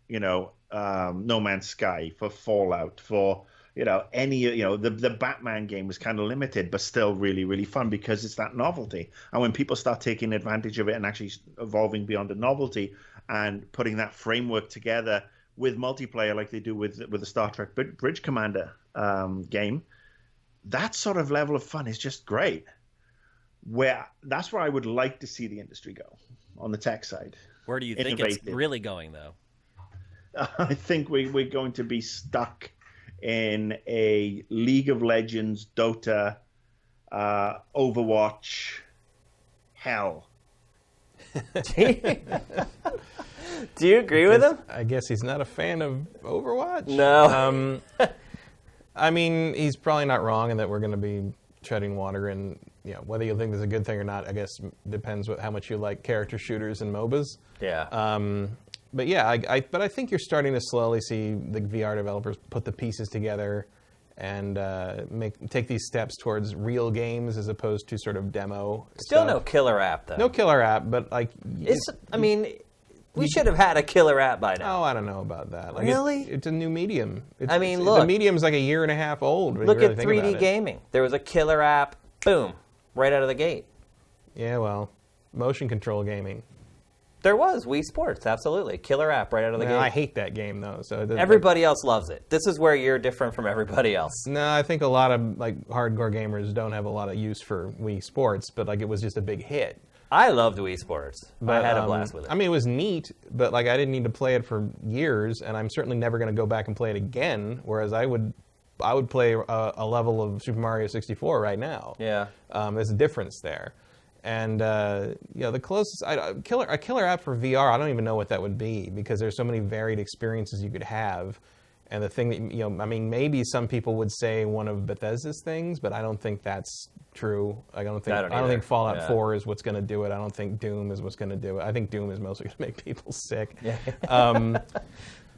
Speaker 5: No Man's Sky, for Fallout, for, the Batman game was kind of limited, but still really, really fun because it's that novelty. And when people start taking advantage of it and actually evolving beyond the novelty and putting that framework together with multiplayer like they do with the Star Trek Bridge Commander game, that sort of level of fun is just great. That's where I would like to see the industry go on the tech side.
Speaker 2: Where do you think it's really going, though?
Speaker 5: I think we're going to be stuck in a League of Legends, Dota, Overwatch hell.
Speaker 2: Do you agree with him?
Speaker 4: I guess he's not a fan of Overwatch.
Speaker 2: No.
Speaker 4: I mean, he's probably not wrong in that we're going to be treading water, and whether you think this is a good thing or not, I guess depends how much you like character shooters and MOBAs.
Speaker 2: Yeah.
Speaker 4: But yeah, I think you're starting to slowly see the VR developers put the pieces together and take these steps towards real games as opposed to sort of demo.
Speaker 2: Still
Speaker 4: stuff.
Speaker 2: no killer app, though.
Speaker 4: No killer app, but like
Speaker 2: we should have had a killer app by now.
Speaker 4: Oh, I don't know about that. Like,
Speaker 2: really?
Speaker 4: It's a new medium.
Speaker 2: Look.
Speaker 4: The medium's like a year and a half old. When
Speaker 2: Look
Speaker 4: you really
Speaker 2: at
Speaker 4: think
Speaker 2: 3D
Speaker 4: about it.
Speaker 2: gaming. There was a killer app, boom, right out of the gate.
Speaker 4: Yeah, well, motion control gaming.
Speaker 2: There was Wii Sports, absolutely. Killer app right out of the gate.
Speaker 4: I hate that game, though. So
Speaker 2: everybody else loves it. This is where you're different from everybody else.
Speaker 4: No, I think a lot of hardcore gamers don't have a lot of use for Wii Sports, but it was just a big hit.
Speaker 2: I loved Wii Sports.
Speaker 4: But,
Speaker 2: I had a blast with it.
Speaker 4: I mean, it was neat, but like I didn't need to play it for years, and I'm certainly never going to go back and play it again. Whereas I would play a level of Super Mario 64 right now.
Speaker 2: Yeah.
Speaker 4: There's a difference there, and the closest a killer app for VR, I don't even know what that would be because there's so many varied experiences you could have. And the thing that, I mean, maybe some people would say one of Bethesda's things, but I don't think that's true. I don't think Fallout 4 is what's going to do it. I don't think Doom is what's going to do it. I think Doom is mostly going to make people sick.
Speaker 2: Yeah.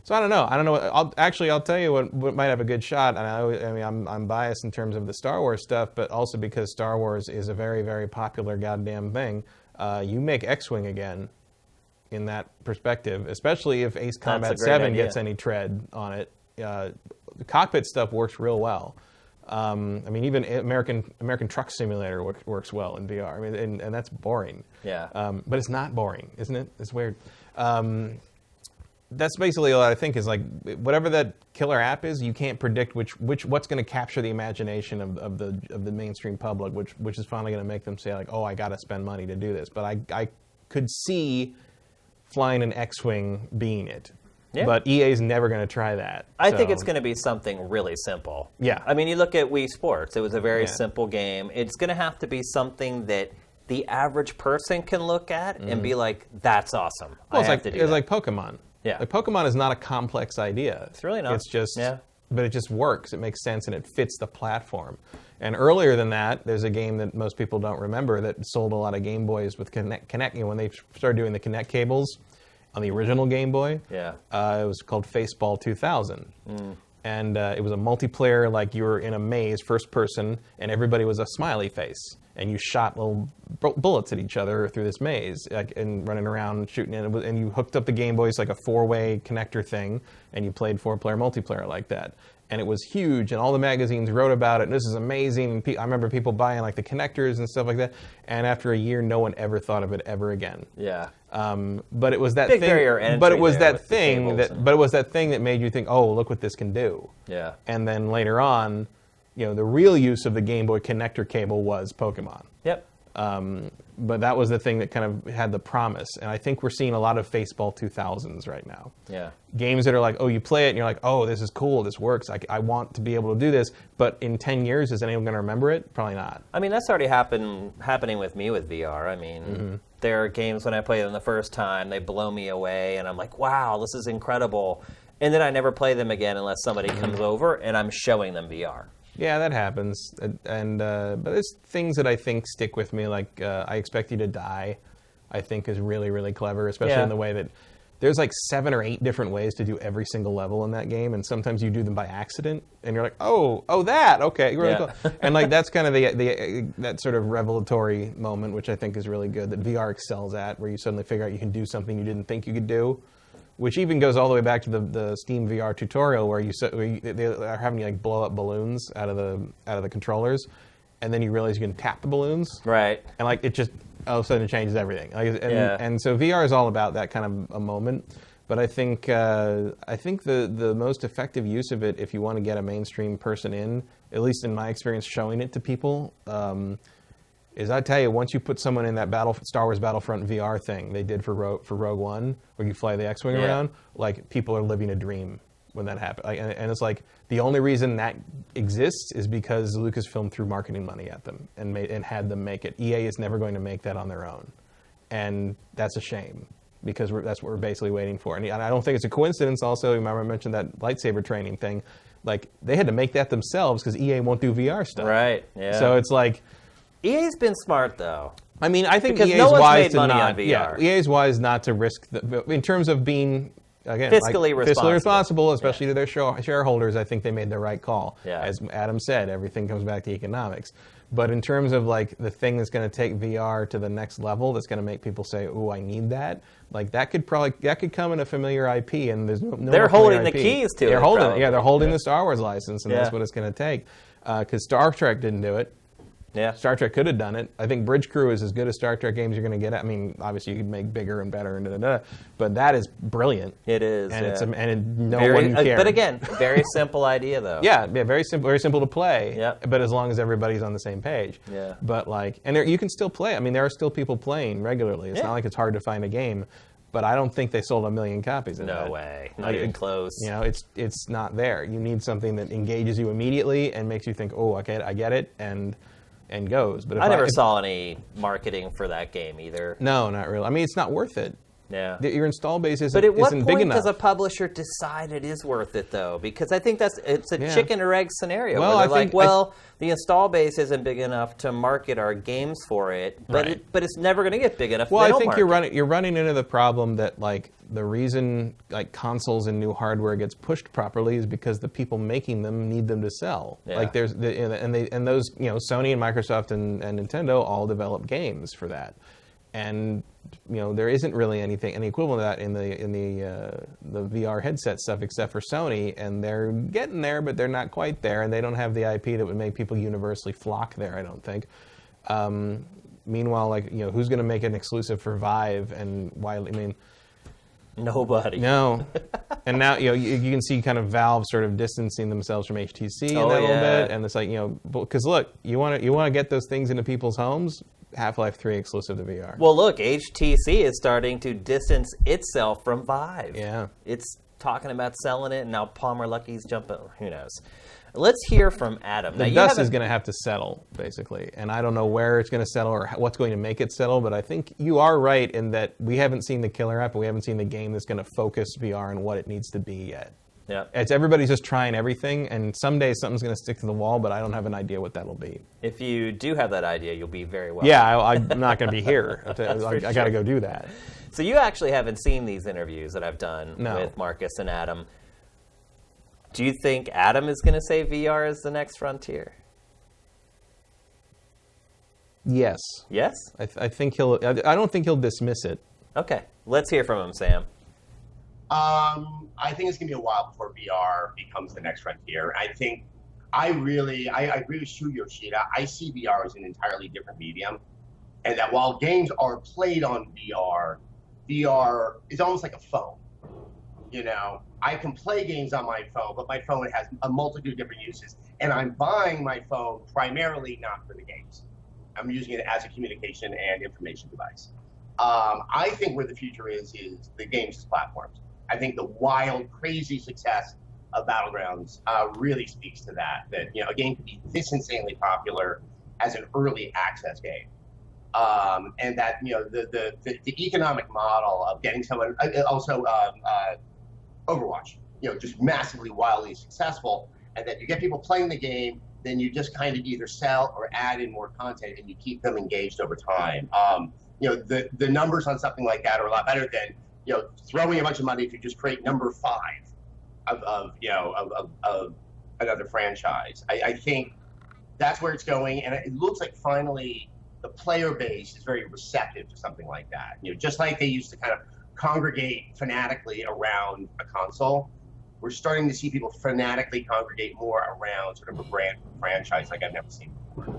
Speaker 4: So I don't know. I'll tell you what might have a good shot. And I'm biased in terms of the Star Wars stuff, but also because Star Wars is a very, very popular goddamn thing. You make X-Wing again. In that perspective, especially if Ace Combat 7 gets any tread on it. The cockpit stuff works real well. I mean, even American Truck Simulator works well in VR. I mean, and that's boring.
Speaker 2: Yeah.
Speaker 4: But it's not boring, isn't it? It's weird. That's basically what I think is like whatever that killer app is, you can't predict what's going to capture the imagination of the mainstream public, which is finally going to make them say like, oh, I got to spend money to do this. But I could see flying an X-Wing being it. Yeah. But EA's never going to try that.
Speaker 2: I think it's going to be something really simple.
Speaker 4: Yeah.
Speaker 2: I mean, you look at Wii Sports. It was a very simple game. It's going to have to be something that the average person can look at and be like, that's awesome.
Speaker 4: Well, it's like Pokemon.
Speaker 2: Yeah.
Speaker 4: Like Pokemon is not a complex idea.
Speaker 2: It's really not.
Speaker 4: It's just, but it just works. It makes sense and it fits the platform. And earlier than that, there's a game that most people don't remember that sold a lot of Game Boys with Connect. When they started doing the Connect cables on the original Game Boy, it was called Faceball 2000. And it was a multiplayer, like you were in a maze, first person, and everybody was a smiley face. And you shot little bullets at each other through this maze, and running around shooting. And you hooked up the Game Boys like a 4-way connector thing, and you played 4-player multiplayer like that. And it was huge, and all the magazines wrote about it, and this is amazing. And I remember people buying like the connectors and stuff like that. And after a year, no one ever thought of it ever again.
Speaker 2: Yeah.
Speaker 4: But it was that
Speaker 2: big
Speaker 4: thing.
Speaker 2: Barrier entry
Speaker 4: but it was
Speaker 2: there
Speaker 4: that thing that. But it was that thing that made you think, oh, look what this can do.
Speaker 2: Yeah.
Speaker 4: And then later on, the real use of the Game Boy connector cable was Pokemon.
Speaker 2: Yep.
Speaker 4: But that was the thing that kind of had the promise. And I think we're seeing a lot of Faceball 2000s right now.
Speaker 2: Yeah.
Speaker 4: Games that are like, oh, you play it and you're like, oh, this is cool, this works. I want to be able to do this. But in 10 years, is anyone going to remember it? Probably not.
Speaker 2: I mean, that's already happening with me with VR. I mean, there are games when I play them the first time, they blow me away. And I'm like, wow, this is incredible. And then I never play them again unless somebody comes over and I'm showing them VR.
Speaker 4: Yeah, that happens, but there's things that I think stick with me, like I Expect You to Die, I think is really, really clever, especially in the way that there's like 7 or 8 different ways to do every single level in that game, and sometimes you do them by accident, and you're like, oh, that, okay, really cool. And like that's kind of that sort of revelatory moment, which I think is really good, that VR excels at, where you suddenly figure out you can do something you didn't think you could do. Which even goes all the way back to the Steam VR tutorial where they are having you like blow up balloons out of the controllers, and then you realize you can tap the balloons.
Speaker 2: Right.
Speaker 4: And like it just all of a sudden it changes everything. And so VR is all about that kind of a moment. But I think the most effective use of it, if you want to get a mainstream person in, at least in my experience showing it to people, is I tell you, once you put someone in that Star Wars Battlefront VR thing they did for Rogue One, where you fly the X-Wing around, like people are living a dream when that happened. Like, and it's like the only reason that exists is because Lucasfilm threw marketing money at them and had them make it. EA is never going to make that on their own, and that's a shame because that's what we're basically waiting for. And I don't think it's a coincidence. Also, you remember I mentioned that lightsaber training thing. Like they had to make that themselves because EA won't do VR stuff.
Speaker 2: Right. Yeah.
Speaker 4: So it's like.
Speaker 2: EA's been smart, though.
Speaker 4: I mean, I think
Speaker 2: because
Speaker 4: EA's
Speaker 2: no one's
Speaker 4: wise
Speaker 2: made
Speaker 4: to
Speaker 2: money
Speaker 4: not.
Speaker 2: on VR.
Speaker 4: Yeah, EA's wise not to risk in terms of being again
Speaker 2: fiscally
Speaker 4: responsible, especially to their shareholders. I think they made the right call.
Speaker 2: Yeah.
Speaker 4: As Adam said, everything comes back to economics. But in terms of like the thing that's going to take VR to the next level, that's going to make people say, "Oh, I need that." Like that could come in a familiar IP, and there's no.
Speaker 2: They're holding the keys to it.
Speaker 4: They're holding the Star Wars license, and that's what it's going to take. Because Star Trek didn't do it.
Speaker 2: Yeah.
Speaker 4: Star Trek could have done it. I think Bridge Crew is as good as Star Trek games you're going to get. I mean, obviously you could make bigger and better and but that is brilliant.
Speaker 2: It is,
Speaker 4: and
Speaker 2: yeah.
Speaker 4: No one cares.
Speaker 2: But again, very simple idea though.
Speaker 4: Yeah, very simple to play.
Speaker 2: Yep.
Speaker 4: But as long as everybody's on the same page.
Speaker 2: Yeah.
Speaker 4: But you can still play. I mean, there are still people playing regularly. It's not like it's hard to find a game. But I don't think they sold 1 million copies of that.
Speaker 2: No way. Not even close.
Speaker 4: It's not there. You need something that engages you immediately and makes you think, oh, okay, I get it, and goes. But
Speaker 2: I never saw any marketing for that game either.
Speaker 4: No, not really. I mean, it's not worth it.
Speaker 2: Yeah.
Speaker 4: Your install base isn't,
Speaker 2: but at what
Speaker 4: isn't big
Speaker 2: point
Speaker 4: enough.
Speaker 2: does a publisher decide it is worth it, though? Because I think it's a chicken or egg scenario.
Speaker 4: Well,
Speaker 2: where they're the install base isn't big enough to market our games for it, but
Speaker 4: Right.
Speaker 2: but it's never going to get big enough.
Speaker 4: Well,
Speaker 2: if they
Speaker 4: I
Speaker 2: don't
Speaker 4: think
Speaker 2: market.
Speaker 4: you're running into the problem that the reason consoles and new hardware gets pushed properly is because the people making them need them to sell.
Speaker 2: Yeah.
Speaker 4: Like those Sony and Microsoft and Nintendo all develop games for that, and there isn't really any equivalent of that in the VR headset stuff except for Sony, and they're getting there, but they're not quite there, and they don't have the IP that would make people universally flock there. I don't think. Meanwhile, who's going to make an exclusive for Vive, and why? I mean,
Speaker 2: Nobody.
Speaker 4: no. And now you can see kind of Valve sort of distancing themselves from HTC in that little bit, and it's because look, you want to get those things into people's homes. Half-Life 3 exclusive to VR.
Speaker 2: Well, look, HTC is starting to distance itself from Vive.
Speaker 4: Yeah.
Speaker 2: It's talking about selling it, and now Palmer Lucky's jumping. Who knows? Let's hear from Adam.
Speaker 4: The dust is going to have to settle, basically. And I don't know where it's going to settle or what's going to make it settle, but I think you are right in that we haven't seen the killer app, and we haven't seen the game that's going to focus VR on what it needs to be yet.
Speaker 2: Yeah.
Speaker 4: Everybody's just trying everything, and someday something's going to stick to the wall, but I don't have an idea what that'll be.
Speaker 2: If you do have that idea, you'll be very well.
Speaker 4: Yeah, I'm not going to be here. I got to go do that.
Speaker 2: So you actually haven't seen these interviews that I've done
Speaker 4: No.
Speaker 2: with Marcus and Adam. Do you think Adam is going to say VR is the next frontier?
Speaker 4: Yes.
Speaker 2: Yes?
Speaker 4: I think he'll. I don't think he'll dismiss it.
Speaker 2: Okay. Let's hear from him, Sam.
Speaker 3: I think it's going to be a while before VR becomes the next frontier. I agree with Shu Yoshida. I see VR as an entirely different medium. And that while games are played on VR, VR is almost like a phone. I can play games on my phone, but my phone has a multitude of different uses. And I'm buying my phone primarily not for the games. I'm using it as a communication and information device. I think where the future is the games as platforms. I think the wild, crazy success of Battlegrounds really speaks to that a game could be this insanely popular as an early access game. And that, the economic model of getting someone, also Overwatch, just massively, wildly successful, and that you get people playing the game, then you just kind of either sell or add in more content and you keep them engaged over time. The numbers on something like that are a lot better than, throwing a bunch of money to just create number 5 of another franchise. I think that's where it's going, and it looks like finally the player base is very receptive to something like that. Just like they used to kind of congregate fanatically around a console, we're starting to see people fanatically congregate more around sort of a brand franchise like I've never seen before.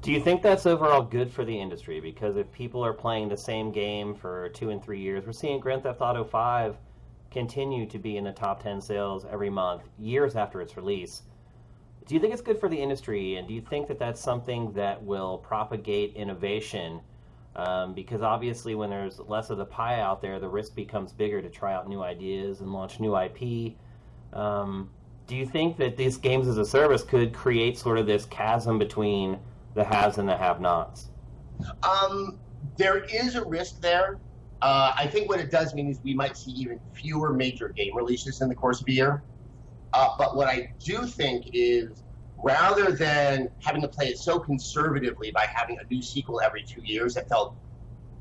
Speaker 2: Do you think that's overall good for the industry? Because if people are playing the same game for 2 and 3 years, we're seeing Grand Theft Auto 5 continue to be in the top 10 sales every month, years after its release. Do you think it's good for the industry, and do you think that that's something that will propagate innovation? Because obviously when there's less of the pie out there, the risk becomes bigger to try out new ideas and launch new IP. Do you think that these games as a service could create sort of this chasm between the haves and the have-nots?
Speaker 3: There is a risk there. I think what it does mean is we might see even fewer major game releases in the course of a year. But what I do think is, rather than having to play it so conservatively by having a new sequel every 2 years that felt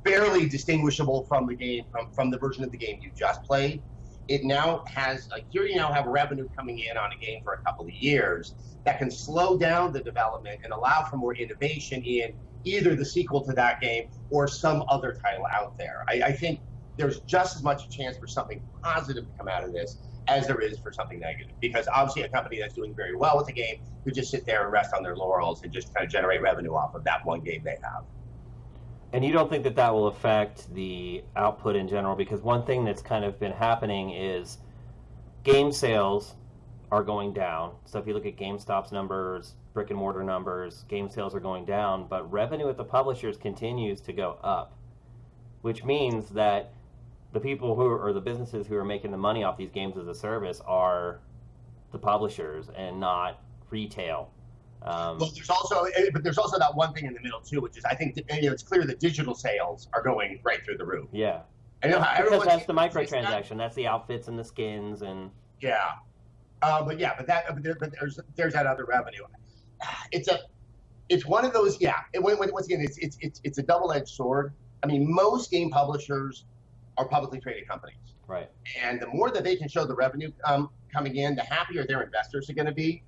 Speaker 3: barely distinguishable from the game, from the version of the game you just played, it now has, here you now have revenue coming in on a game for a couple of years that can slow down the development and allow for more innovation in either the sequel to that game or some other title out there. I think there's just as much a chance for something positive to come out of this as there is for something negative. Because obviously a company that's doing very well with a game could just sit there and rest on their laurels and just kind of generate revenue off of that one game they have.
Speaker 2: And you don't think that that will affect the output in general? Because one thing that's kind of been happening is game sales are going down. So if you look at GameStop's numbers, brick and mortar numbers, game sales are going down, but revenue at the publishers continues to go up, which means that the people who are, or the businesses who are making the money off these games as a service are the publishers and not retail.
Speaker 3: Well, there's also that one thing in the middle too, which is I think it's clear that digital sales are going right through the roof.
Speaker 2: Yeah,
Speaker 3: and
Speaker 2: because that's the microtransaction. That's the outfits and the skins and
Speaker 3: yeah. But there's that other revenue. It's one of those. Yeah. Once again, it's a double-edged sword. I mean, most game publishers are publicly traded companies,
Speaker 2: right?
Speaker 3: And the more that they can show the revenue coming in, the happier their investors are going to be.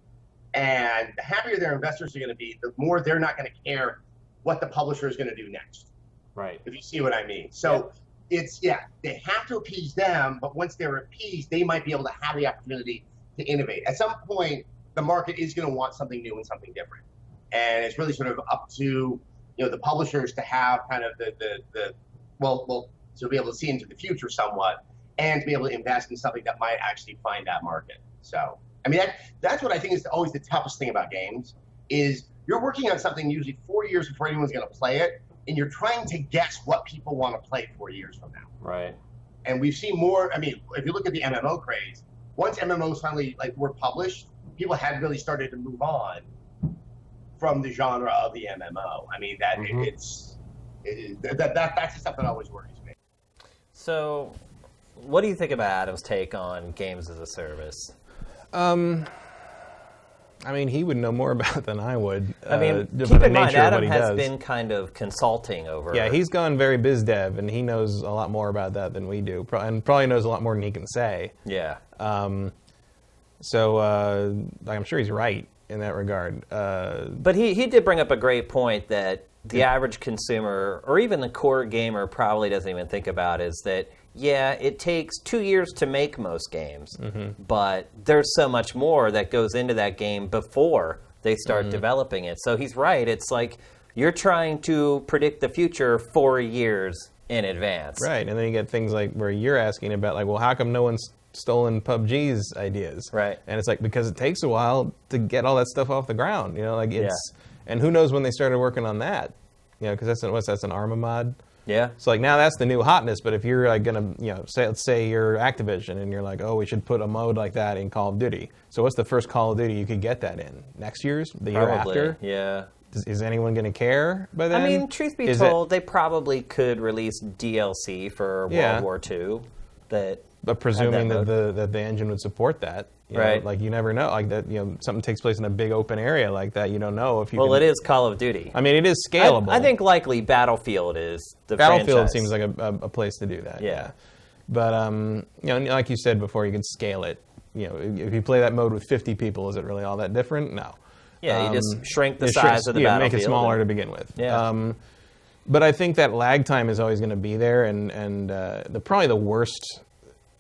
Speaker 3: And the happier their investors are going to be, the more they're not going to care what the publisher is going to do next.
Speaker 2: Right.
Speaker 3: If you see what I mean. So they have to appease them, but once they're appeased, they might be able to have the opportunity to innovate. At some point, the market is going to want something new and something different. And it's really sort of up to the publishers to have kind of to be able to see into the future somewhat and to be able to invest in something that might actually find that market. So, I mean, that's what I think is always the toughest thing about games is you're working on something usually 4 years before anyone's going to play it, and you're trying to guess what people want to play 4 years from now.
Speaker 2: Right.
Speaker 3: And we've seen more. I mean, if you look at the MMO craze, once MMOs finally were published, people had really started to move on from the genre of the MMO. I mean, that's the stuff that always worries me.
Speaker 1: So, what do you think about Adam's take on games as a service?
Speaker 4: I mean, he would know more about it than I would.
Speaker 1: I mean, keep in mind, Adam has been kind of consulting over.
Speaker 4: Yeah, he's gone very biz dev, and he knows a lot more about that than we do, and probably knows a lot more than he can say.
Speaker 1: Yeah.
Speaker 4: So I'm sure he's right in that regard.
Speaker 1: But he did bring up a great point that the average consumer, or even the core gamer, probably doesn't even think about is that, yeah, it takes 2 years to make most games, but there's so much more that goes into that game before they start developing it. So he's right. It's like you're trying to predict the future 4 years in advance.
Speaker 4: Right, and then you get things like where you're asking about, like, well, how come no one's stolen PUBG's ideas?
Speaker 1: Right.
Speaker 4: And it's like, because it takes a while to get all that stuff off the ground, and who knows when they started working on that, because that's an Arma mod.
Speaker 1: Yeah.
Speaker 4: So like now that's the new hotness, but if you're like gonna, let's say you're Activision and you're like, oh, we should put a mode like that in Call of Duty. So what's the first Call of Duty you could get that in? Next year's? The year after?
Speaker 1: Yeah.
Speaker 4: Is anyone going to care by then?
Speaker 1: I mean, truth be told, they probably could release DLC for World War II.
Speaker 4: But presuming that the engine would support that,
Speaker 1: right?
Speaker 4: Like you never know, like that. Something takes place in a big open area like that. You don't know if you.
Speaker 1: Well, it is Call of Duty.
Speaker 4: I mean, it is scalable.
Speaker 1: I think likely Battlefield is the
Speaker 4: Battlefield
Speaker 1: franchise.
Speaker 4: seems like a place to do that.
Speaker 1: Yeah.
Speaker 4: But like you said before, you can scale it. If you play that mode with 50 people, is it really all that different? No.
Speaker 1: Yeah, you just shrink the size of the battlefield.
Speaker 4: Make it smaller to begin with.
Speaker 1: Yeah.
Speaker 4: But I think that lag time is always going to be there, and probably the worst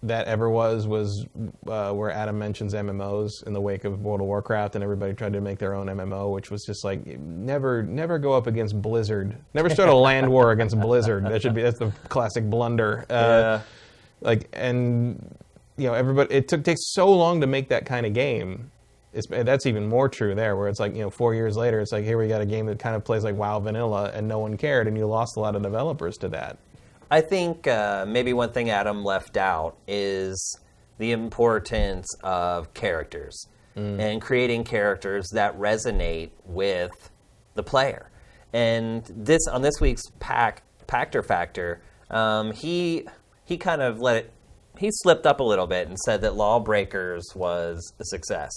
Speaker 4: that ever was where Adam mentions MMOs in the wake of World of Warcraft, and everybody tried to make their own MMO, which was just like never go up against Blizzard. Never start a land war against Blizzard. That's the classic blunder. Everybody. It takes so long to make that kind of game. That's even more true there, where it's like 4 years later, it's like here we got a game that kind of plays like WoW vanilla, and no one cared, and you lost a lot of developers to that.
Speaker 1: I think maybe one thing Adam left out is the importance of characters and creating characters that resonate with the player. And on this week's Pactor Factor, he kind of he slipped up a little bit and said that Lawbreakers was a success,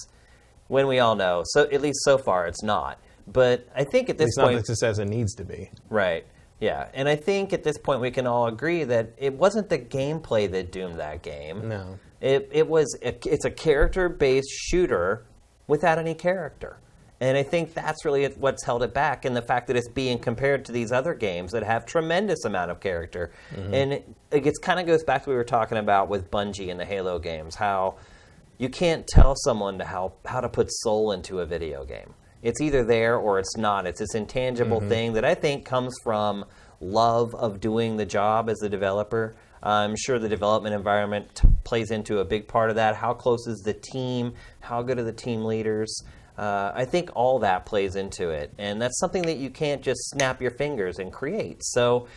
Speaker 1: when we all know, so at least so far it's not. But I think at this point,
Speaker 4: it's not the success it needs to be.
Speaker 1: Right. Yeah, and I think at this point we can all agree that it wasn't the gameplay that doomed that game.
Speaker 4: No.
Speaker 1: It's a character-based shooter without any character. And I think that's really what's held it back, and the fact that it's being compared to these other games that have tremendous amount of character. And it kind of goes back to what we were talking about with Bungie and the Halo games, how you can't tell someone how to put soul into a video game. It's either there or it's not. It's this intangible thing that I think comes from love of doing the job as a developer. I'm sure the development environment plays into a big part of that. How close is the team? How good are the team leaders? I think all that plays into it, and that's something that you can't just snap your fingers and create. So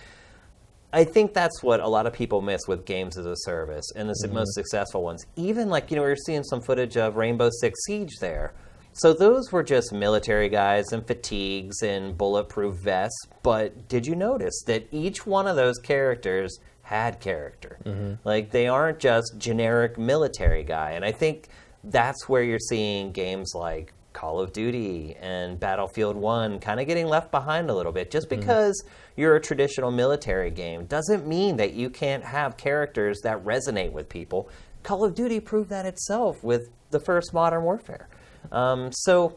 Speaker 1: I think that's what a lot of people miss with games as a service, and the most successful ones. Even like, we were seeing some footage of Rainbow Six Siege there. So those were just military guys in fatigues and bulletproof vests, but did you notice that each one of those characters had character? Like, they aren't just generic military guy, and I think that's where you're seeing games like Call of Duty and Battlefield 1 kind of getting left behind a little bit. Just because you're a traditional military game doesn't mean that you can't have characters that resonate with people. Call of Duty proved that itself with the first Modern Warfare. So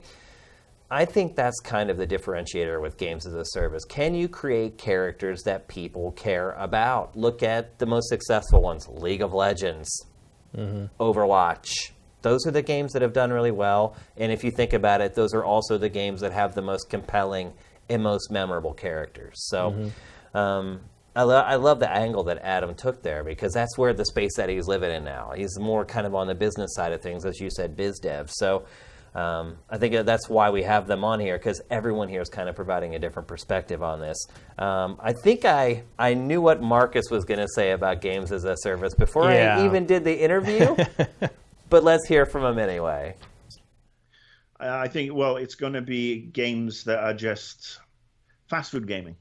Speaker 1: I think that's kind of the differentiator with games as a service. Can you create characters that people care about? Look at the most successful ones: League of Legends, Overwatch. Those are the games that have done really well. And if you think about it, those are also the games that have the most compelling and most memorable characters. So I love the angle that Adam took there, because that's where the space that he's living in now. He's more kind of on the business side of things, as you said, biz dev. So I think that's why we have them on here, because everyone here is kind of providing a different perspective on this. I think I knew what Marcus was going to say about games as a service before I even did the interview. But let's hear from him anyway.
Speaker 5: I think, well, it's going to be games that are just fast food gaming.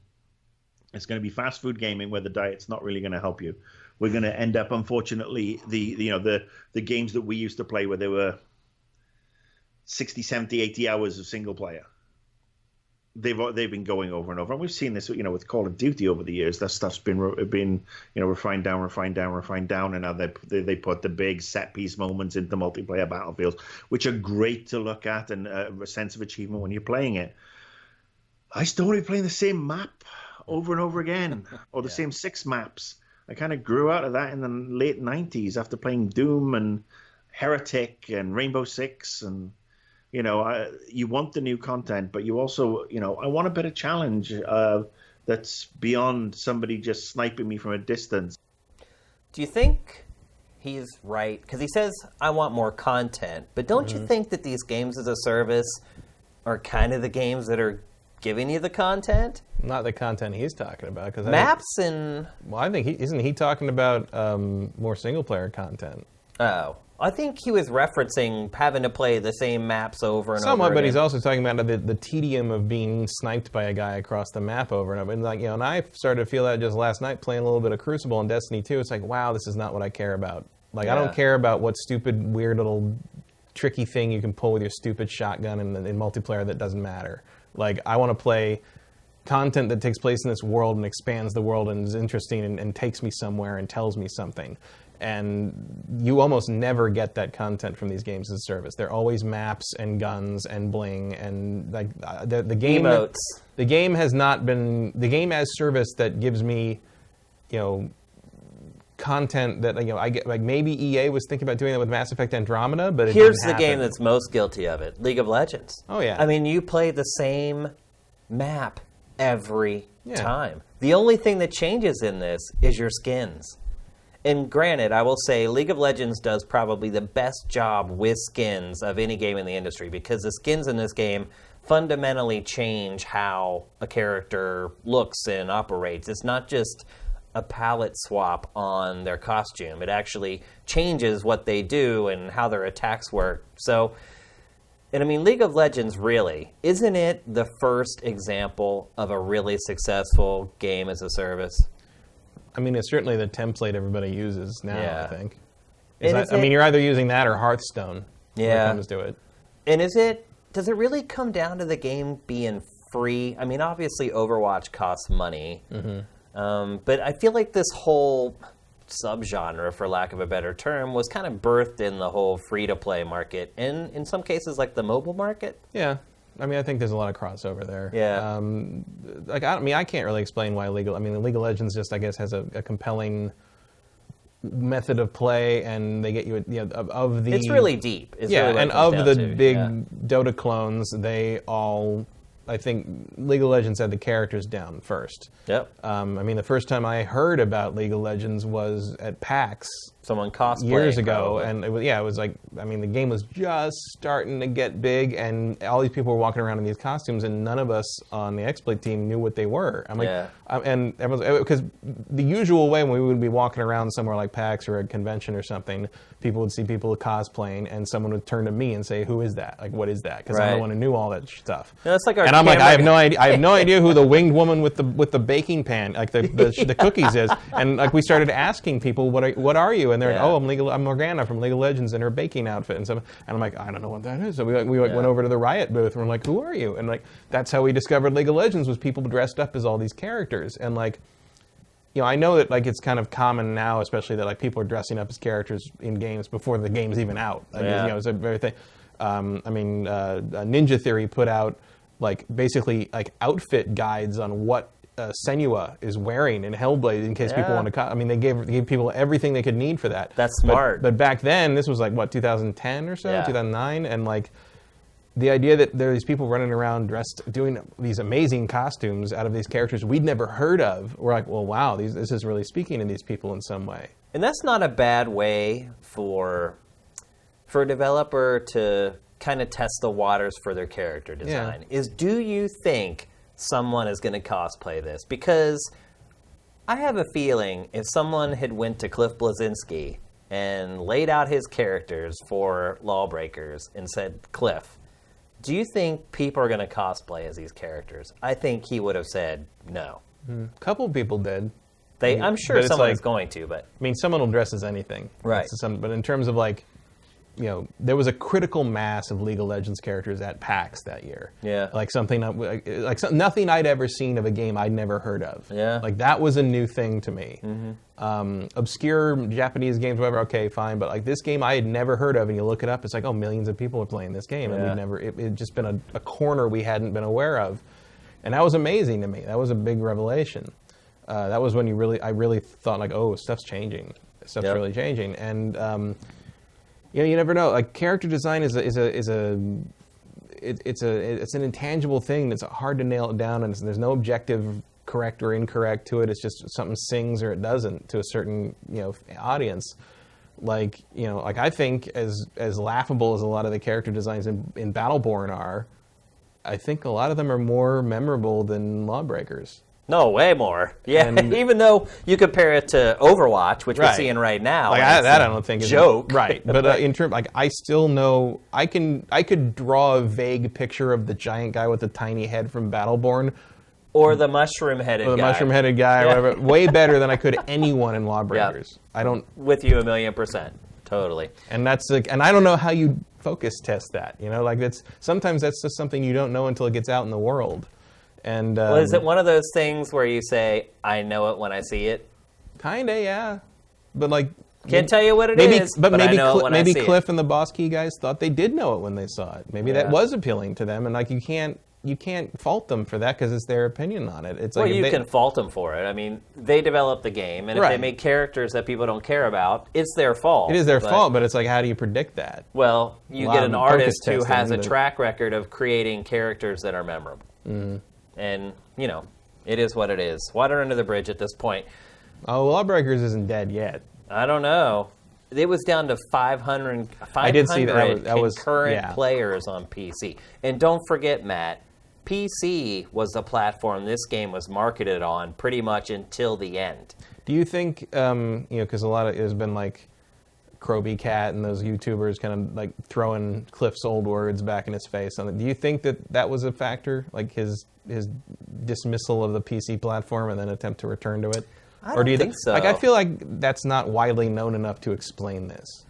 Speaker 5: It's going to be fast food gaming where the diet's not really going to help you. We're going to end up, unfortunately, the games that we used to play where there were 60, 70, 80 hours of single player. They've been going over and over, and we've seen this, with Call of Duty over the years. That stuff's been refined down, and now they put the big set piece moments into multiplayer battlefields, which are great to look at and a sense of achievement when you're playing it. I still want to be playing the same map over and over again, or the same 6 maps. I kind of grew out of that in the late 90s after playing Doom and Heretic and Rainbow Six and. You want the new content, but you also, I want a bit of challenge that's beyond somebody just sniping me from a distance.
Speaker 1: Do you think he's right? Because he says, I want more content. But don't you think that these games as a service are kind of the games that are giving you the content?
Speaker 4: Not the content he's talking about. Cause
Speaker 1: Maps and...
Speaker 4: Well, I think isn't he talking about more single-player content?
Speaker 1: Oh. I think he was referencing having to play the same maps over and over
Speaker 4: Somewhat,
Speaker 1: again.
Speaker 4: but he's also talking about the tedium of being sniped by a guy across the map over and over. And and I started to feel that just last night playing a little bit of Crucible and Destiny 2. It's like, wow, this is not what I care about. I don't care about what stupid, weird little tricky thing you can pull with your stupid shotgun in multiplayer that doesn't matter. I want to play content that takes place in this world and expands the world and is interesting and takes me somewhere and tells me something. And you almost never get that content from these games as a service. They're always maps and guns and bling and the game.
Speaker 1: Emotes.
Speaker 4: The game has not been the game as service that gives me, content that I get. Maybe EA was thinking about doing that with Mass Effect Andromeda, but
Speaker 1: here's the
Speaker 4: didn't
Speaker 1: game
Speaker 4: happen.
Speaker 1: that's most guilty of it: League of Legends.
Speaker 4: Oh yeah.
Speaker 1: I mean, you play the same map every time. The only thing that changes in this is your skins. And granted, I will say League of Legends does probably the best job with skins of any game in the industry, because the skins in this game fundamentally change how a character looks and operates. It's not just a palette swap on their costume. It actually changes what they do and how their attacks work. So, and I mean, League of Legends really, isn't it the first example of a really successful game as a service?
Speaker 4: I mean, it's certainly the template everybody uses now,
Speaker 1: Yeah.
Speaker 4: I think.
Speaker 1: And
Speaker 4: you're either using that or Hearthstone when it comes to it.
Speaker 1: And does it really come down to the game being free? I mean, obviously Overwatch costs money. But I feel like this whole subgenre, for lack of a better term, was kind of birthed in the whole free-to-play market. And in some cases, like the mobile market.
Speaker 4: Yeah. I mean, I think there's a lot of crossover there.
Speaker 1: Yeah.
Speaker 4: I can't really explain why League of Legends just, I guess, has a compelling method of play, and they get you, of the...
Speaker 1: It's really deep. It's
Speaker 4: yeah,
Speaker 1: really what
Speaker 4: and
Speaker 1: it comes
Speaker 4: of
Speaker 1: down
Speaker 4: the
Speaker 1: to.
Speaker 4: big
Speaker 1: Yeah.
Speaker 4: Dota clones, they all... I think League of Legends had the characters down first.
Speaker 1: Yep.
Speaker 4: I mean, the first time I heard about League of Legends was at PAX
Speaker 1: Someone cosplaying
Speaker 4: years ago,
Speaker 1: probably.
Speaker 4: and it was like, I mean, the game was just starting to get big, and all these people were walking around in these costumes, and none of us on the XSplit team knew what they were. I'm like,
Speaker 1: Yeah.
Speaker 4: and everyone's, because the usual way when we would be walking around somewhere like PAX or a convention or something, people would see people cosplaying, and someone would turn to me and say, "Who is that? Like, what is that?" Because I'm
Speaker 1: Right.
Speaker 4: the one who knew all that stuff.
Speaker 1: No, that's like our
Speaker 4: And I'm like,
Speaker 1: camera-
Speaker 4: I have no idea. I have no idea who the winged woman with the baking pan, like the cookies is. And like we started asking people, what are you? And they're
Speaker 1: Yeah.
Speaker 4: like, oh, I'm Morgana from League of Legends in her baking outfit and stuff. And I'm like, I don't know what that is. So we went over to the Riot booth and we're like, who are you? And like that's how we discovered League of Legends, was people dressed up as all these characters. And like, I know that like it's kind of common now, especially that like people are dressing up as characters in games before the game's even out. Like,
Speaker 1: Yeah.
Speaker 4: it's a very thing. Ninja Theory put out like basically like outfit guides on what Senua is wearing in Hellblade in case people
Speaker 1: Yeah.
Speaker 4: want to. They gave people everything they could need for that.
Speaker 1: That's smart.
Speaker 4: But back then, this was like what, 2010 or so,
Speaker 1: Yeah.
Speaker 4: 2009, and like the idea that there are these people running around dressed, doing these amazing costumes out of these characters we'd never heard of. We're like, well, wow, this is really speaking to these people in some way.
Speaker 1: And that's not a bad way for a developer to kind of test the waters for their character design. Is, do you think someone is going to cosplay this? Because I have a feeling if someone had went to Cliff Bleszinski and laid out his characters for Lawbreakers and said, Cliff, do you think people are going to cosplay as these characters? I think he would have said no.
Speaker 4: A couple people did.
Speaker 1: I'm sure
Speaker 4: But it's
Speaker 1: someone
Speaker 4: like-
Speaker 1: is going to, but
Speaker 4: I mean, someone will dress as anything.
Speaker 1: Right.
Speaker 4: But in terms of like, there was a critical mass of League of Legends characters at PAX that year.
Speaker 1: Yeah.
Speaker 4: Like nothing I'd ever seen of a game I'd never heard of.
Speaker 1: Yeah.
Speaker 4: Like that was a new thing to me. Mm-hmm. Obscure Japanese games, whatever, okay, fine. But like this game I had never heard of, and you look it up, it's like, oh, millions of people are playing this game, and it had just been a corner we hadn't been aware of. And that was amazing to me. That was a big revelation. That was when I really thought like, oh, stuff's changing. Stuff's
Speaker 1: Yep.
Speaker 4: really changing. And you never know. Like character design is an intangible thing that's hard to nail it down, and there's no objective correct or incorrect to it. It's just something sings or it doesn't to a certain audience. Like I think as laughable as a lot of the character designs in Battleborn are, I think a lot of them are more memorable than Lawbreakers.
Speaker 1: no, way more. Yeah,
Speaker 4: And-
Speaker 1: even though you compare it to Overwatch, which we're
Speaker 4: Right.
Speaker 1: seeing right now.
Speaker 4: Like
Speaker 1: and it's
Speaker 4: that,
Speaker 1: a
Speaker 4: I don't think is
Speaker 1: joke.
Speaker 4: right. But in terms, like I still know I could draw a vague picture of the giant guy with the tiny head from Battleborn,
Speaker 1: Or the mushroom-headed
Speaker 4: or the
Speaker 1: guy.
Speaker 4: mushroom-headed guy, or whatever, way better than I could anyone in Lawbreakers. I don't,
Speaker 1: With you 1,000,000%. Totally.
Speaker 4: and that's like, and I don't know how you focus test that. Like sometimes that's just something you don't know until it gets out in the world. And
Speaker 1: Well, is it one of those things where you say, I know it when I see it?
Speaker 4: Kinda, yeah, but like.
Speaker 1: Can't tell you what it
Speaker 4: Maybe,
Speaker 1: is,
Speaker 4: but
Speaker 1: I
Speaker 4: maybe
Speaker 1: know it when I see
Speaker 4: Cliff
Speaker 1: it.
Speaker 4: and the Boss Key guys thought they did know it when they saw it. Maybe that
Speaker 1: Yeah.
Speaker 4: was appealing to them, and like you can't fault them for that because it's their opinion on it. It's
Speaker 1: Well,
Speaker 4: like if
Speaker 1: you
Speaker 4: they-
Speaker 1: can fault them for it. I mean, they developed the game, and if they
Speaker 4: Right.
Speaker 1: make characters that people don't care about, it's their fault.
Speaker 4: It is their
Speaker 1: But-
Speaker 4: fault, but it's like, how do you predict that?
Speaker 1: Well, you
Speaker 4: lot
Speaker 1: get
Speaker 4: of
Speaker 1: an
Speaker 4: focus
Speaker 1: artist who
Speaker 4: testing,
Speaker 1: has a
Speaker 4: but-
Speaker 1: track record of creating characters that are memorable. Mm-hmm. And, it is what it is. Water under the bridge at this point.
Speaker 4: Oh, Lawbreakers isn't dead yet.
Speaker 1: I don't know. It was down to 500
Speaker 4: I did see that. That was
Speaker 1: concurrent
Speaker 4: yeah.
Speaker 1: players on PC. And don't forget, Matt, PC was the platform this game was marketed on pretty much until the end.
Speaker 4: Do you think, because a lot of there's been like Kroby Cat and those YouTubers kind of like throwing Cliff's old words back in his face on it. Do you think that was a factor, like his dismissal of the PC platform and then attempt to return to it?
Speaker 1: I
Speaker 4: Or do you
Speaker 1: don't think so.
Speaker 4: Like I feel like that's not widely known enough to explain this.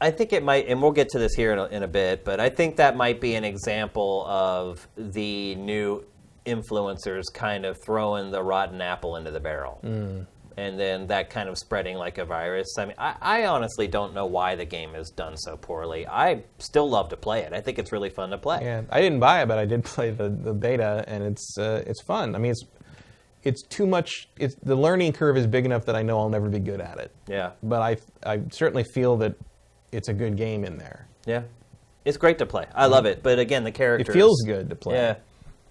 Speaker 1: I think it might, and we'll get to this here in a bit, but I think that might be an example of the new influencers kind of throwing the rotten apple into the barrel.
Speaker 2: and then that kind of spreading like a virus. I mean, I honestly don't know why the game is done so poorly. I still love to play it. I think it's really fun to play.
Speaker 4: Yeah, I didn't buy it, but I did play the beta, and it's fun. I mean, it's too much. The learning curve is big enough that I know I'll never be good at it.
Speaker 2: Yeah.
Speaker 4: But I certainly feel that it's a good game in there.
Speaker 2: Yeah. It's great to play. I love it. But again, the characters.
Speaker 4: It feels good to play.
Speaker 2: Yeah.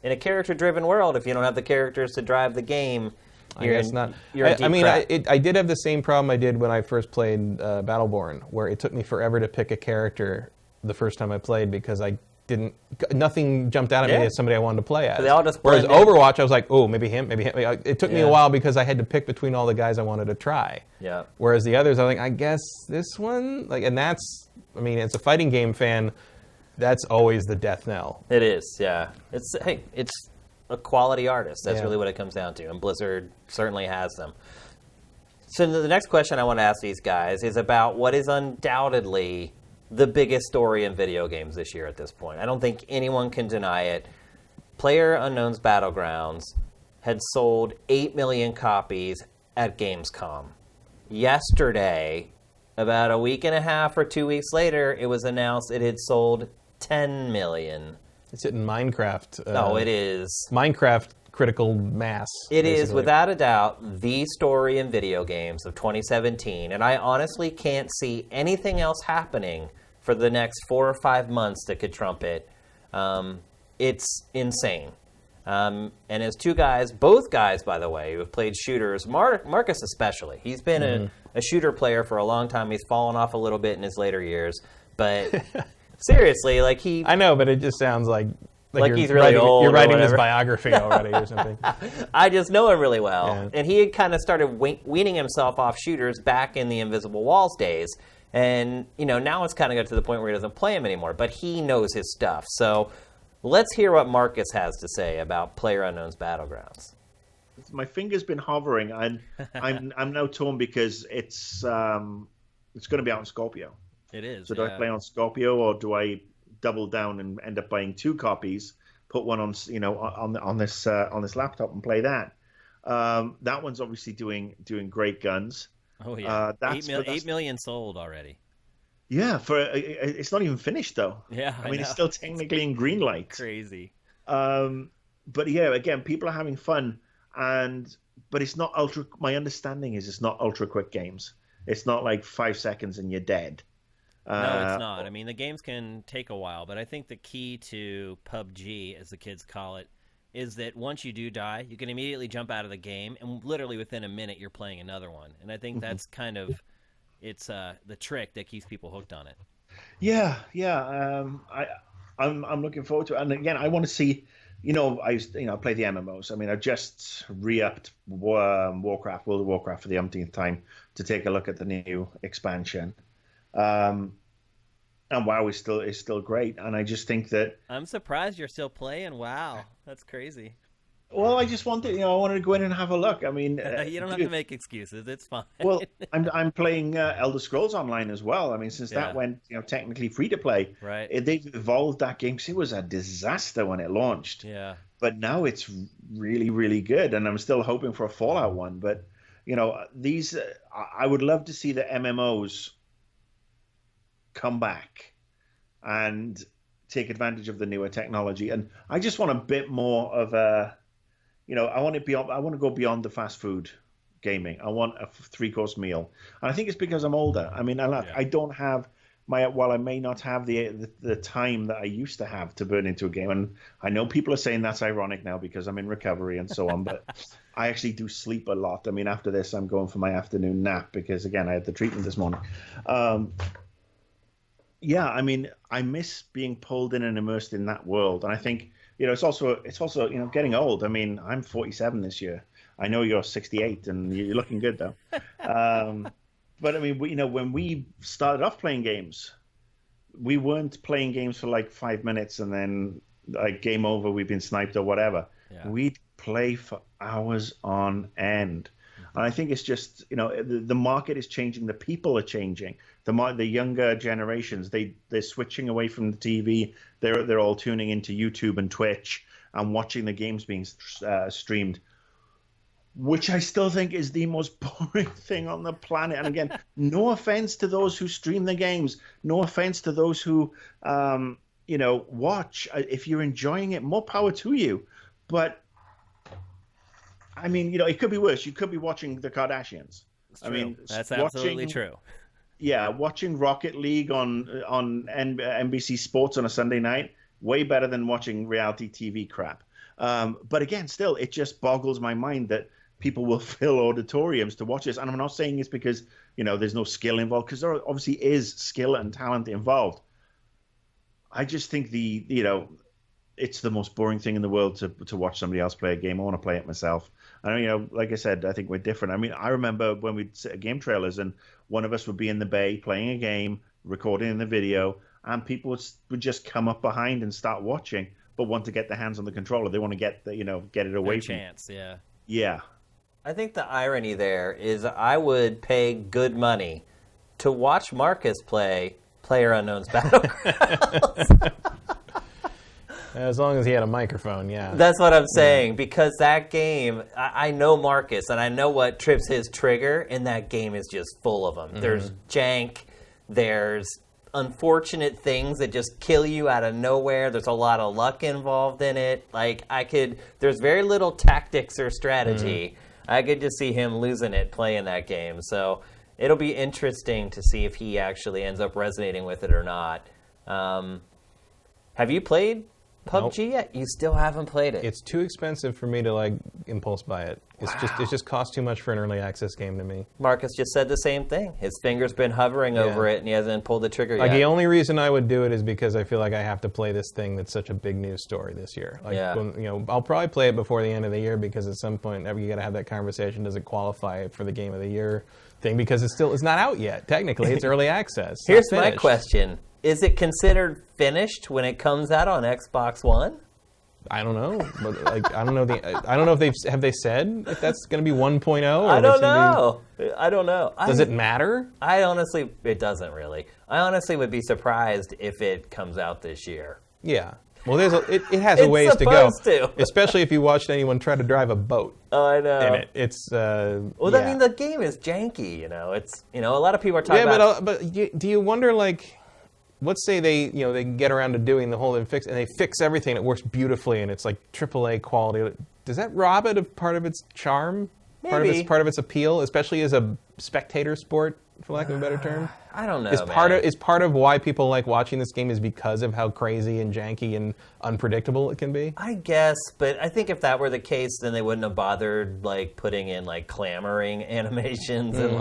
Speaker 2: In a character-driven world, if you don't have the characters to drive the game,
Speaker 4: I guess not.
Speaker 2: You're in deep
Speaker 4: I mean,
Speaker 2: crap.
Speaker 4: I did have the same problem I did when I first played Battleborn, where it took me forever to pick a character the first time I played because nothing jumped out at me as somebody I wanted to play as.
Speaker 2: So they all just
Speaker 4: Whereas
Speaker 2: blend in.
Speaker 4: Overwatch, I was like, oh, maybe him, maybe him. It took me a while because I had to pick between all the guys I wanted to try.
Speaker 2: Yeah.
Speaker 4: Whereas the others, I was like, I guess this one, and that's, I mean, as a fighting game fan, that's always the death knell.
Speaker 2: It is, yeah. It's a quality artist. That's
Speaker 4: Yeah.
Speaker 2: really what it comes down to, and Blizzard certainly has them. So the next question I want to ask these guys is about what is undoubtedly the biggest story in video games this year at this point. I don't think anyone can deny it. PlayerUnknown's Battlegrounds had sold 8 million copies at Gamescom. Yesterday, about a week and a half or 2 weeks later, it was announced it had sold 10 million.
Speaker 4: It's hitting Minecraft.
Speaker 2: No, it is.
Speaker 4: Minecraft critical mass.
Speaker 2: It is,
Speaker 4: basically.
Speaker 2: without a doubt, the story in video games of 2017, and I honestly can't see anything else happening for the next 4 or 5 months that could trump it. It's insane. And as two guys, both guys, by the way, who have played shooters, Marcus especially, he's been a shooter player for a long time. He's fallen off a little bit in his later years, but seriously, like
Speaker 4: I know, but it just sounds like you're
Speaker 2: he's really old
Speaker 4: You're
Speaker 2: or
Speaker 4: writing his
Speaker 2: whatever.
Speaker 4: biography already or something.
Speaker 2: I just know him really well.
Speaker 4: Yeah.
Speaker 2: And he had kind of started weaning himself off shooters back in the Invisible Walls days. And, now it's kind of got to the point where he doesn't play them anymore. But he knows his stuff. So let's hear what Marcus has to say about PlayerUnknown's Battlegrounds.
Speaker 5: My finger's been hovering, and I'm now torn because it's going to be out on Scorpio.
Speaker 2: It is.
Speaker 5: So do I play on Scorpio, or do I double down and end up buying 2 copies, put one on on this laptop and play that? That one's obviously doing great guns.
Speaker 2: Oh yeah,
Speaker 5: that's
Speaker 2: 8 million sold already.
Speaker 5: Yeah, it's not even finished though.
Speaker 2: Yeah,
Speaker 5: I mean it's still technically in green light.
Speaker 2: Crazy.
Speaker 5: But yeah, again, people are having fun, but it's not ultra. My understanding is it's not ultra quick games. It's not like 5 seconds and you're dead.
Speaker 2: No, it's not. I mean, the games can take a while, but I think the key to PUBG, as the kids call it, is that once you do die, you can immediately jump out of the game, and literally within a minute, you're playing another one. And I think that's kind of it's the trick that keeps people hooked on it.
Speaker 5: Yeah. I'm looking forward to it. And again, I want to see. I play the MMOs. I mean, I just re-upped World of Warcraft for the umpteenth time to take a look at the new expansion. And WoW is still great, and I just think that
Speaker 2: I'm surprised you're still playing WoW. That's crazy.
Speaker 5: Well, I just wanted, I wanted to go in and have a look. I mean,
Speaker 2: you don't have to make excuses. It's fine.
Speaker 5: Well, I'm playing Elder Scrolls Online as well. I mean, since that went, technically free to play,
Speaker 2: right?
Speaker 5: They've evolved that game. It was a disaster when it launched.
Speaker 2: Yeah.
Speaker 5: But now it's really, really good, and I'm still hoping for a Fallout one. But these, I would love to see the MMOs come back and take advantage of the newer technology. And I just want a bit more of a, I want to go beyond the fast food gaming. I want a 3-course meal. And I think it's because I'm older. I mean, I don't have while I may not have the time that I used to have to burn into a game. And I know people are saying that's ironic now because I'm in recovery and so on, but I actually do sleep a lot. I mean, after this, I'm going for my afternoon nap because, again, I had the treatment this morning. Yeah, I mean, I miss being pulled in and immersed in that world. And I think, it's also getting old. I mean, I'm 47 this year. I know you're 68 and you're looking good though. But I mean, when we started off playing games, we weren't playing games for like 5 minutes and then like game over, we've been sniped or whatever. Yeah. We'd play for hours on end. And I think it's just, the market is changing. The people are changing. The younger generations, they're switching away from the TV. They're all tuning into YouTube and Twitch and watching the games being streamed. which I still think is the most boring thing on the planet. And again, no offense to those who stream the games, no offense to those who, watch. If you're enjoying it, more power to you. But I mean, it could be worse. You could be watching the Kardashians.
Speaker 2: I mean, that's absolutely true.
Speaker 5: Yeah, watching Rocket League on NBC Sports on a Sunday night, way better than watching reality TV crap. But again, still, it just boggles my mind that people will fill auditoriums to watch this. And I'm not saying it's because, there's no skill involved, because there obviously is skill and talent involved. I just think it's the most boring thing in the world to watch somebody else play a game. I want to play it myself. And, like I said, I think we're different. I mean, I remember when we'd sit at game trailers and one of us would be in the bay playing a game, recording the video, and people would just come up behind and start watching, but want to get their hands on the controller. They want to get it away from
Speaker 2: chance, yeah.
Speaker 5: Yeah.
Speaker 1: I think the irony there is I would pay good money to watch Marcus play PlayerUnknown's Battlegrounds.
Speaker 4: As long as he had a microphone, yeah.
Speaker 1: That's what I'm saying, because that game, I know Marcus, and I know what trips his trigger, and that game is just full of them. Mm-hmm. There's jank, there's unfortunate things that just kill you out of nowhere. There's a lot of luck involved in it. There's very little tactics or strategy. Mm-hmm. I could just see him losing it playing that game. So it'll be interesting to see if he actually ends up resonating with it or not. Have you played PUBG yet? You still haven't played it.
Speaker 4: It's too expensive for me to impulse buy it. It just costs too much for an early access game to me.
Speaker 1: Marcus just said the same thing. His finger's been hovering over it, and he hasn't pulled the trigger yet.
Speaker 4: The only reason I would do it is because I feel like I have to play this thing that's such a big news story this year. I'll probably play it before the end of the year, because at some point you got to have that conversation. Does it qualify for the Game of the Year thing? Because it's not out yet. Technically, it's early access.
Speaker 1: Here's my question. Is it considered finished when it comes out on Xbox One?
Speaker 4: I don't know, but I don't know I don't know if they said if that's going to be 1.0. Or
Speaker 1: I don't know. I don't know.
Speaker 4: Does it matter?
Speaker 1: It doesn't really. I honestly would be surprised if it comes out this year.
Speaker 4: Yeah. Well, it has a ways to go, especially if you watched anyone try to drive a boat.
Speaker 1: Oh, I know.
Speaker 4: In it, it's
Speaker 1: I mean, the game is janky. It's a lot of people are talking about.
Speaker 4: But do you wonder let's say they get around to doing the whole fix, and they fix everything. It works beautifully, and it's like AAA quality. Does that rob it of part of its charm?
Speaker 1: Maybe.
Speaker 4: Part of its appeal, especially as a spectator sport, for lack of a better term?
Speaker 1: I don't know.
Speaker 4: Is part of why people like watching this game is because of how crazy and janky and unpredictable it can be?
Speaker 1: I guess, but I think if that were the case, then they wouldn't have bothered putting in clamoring animations and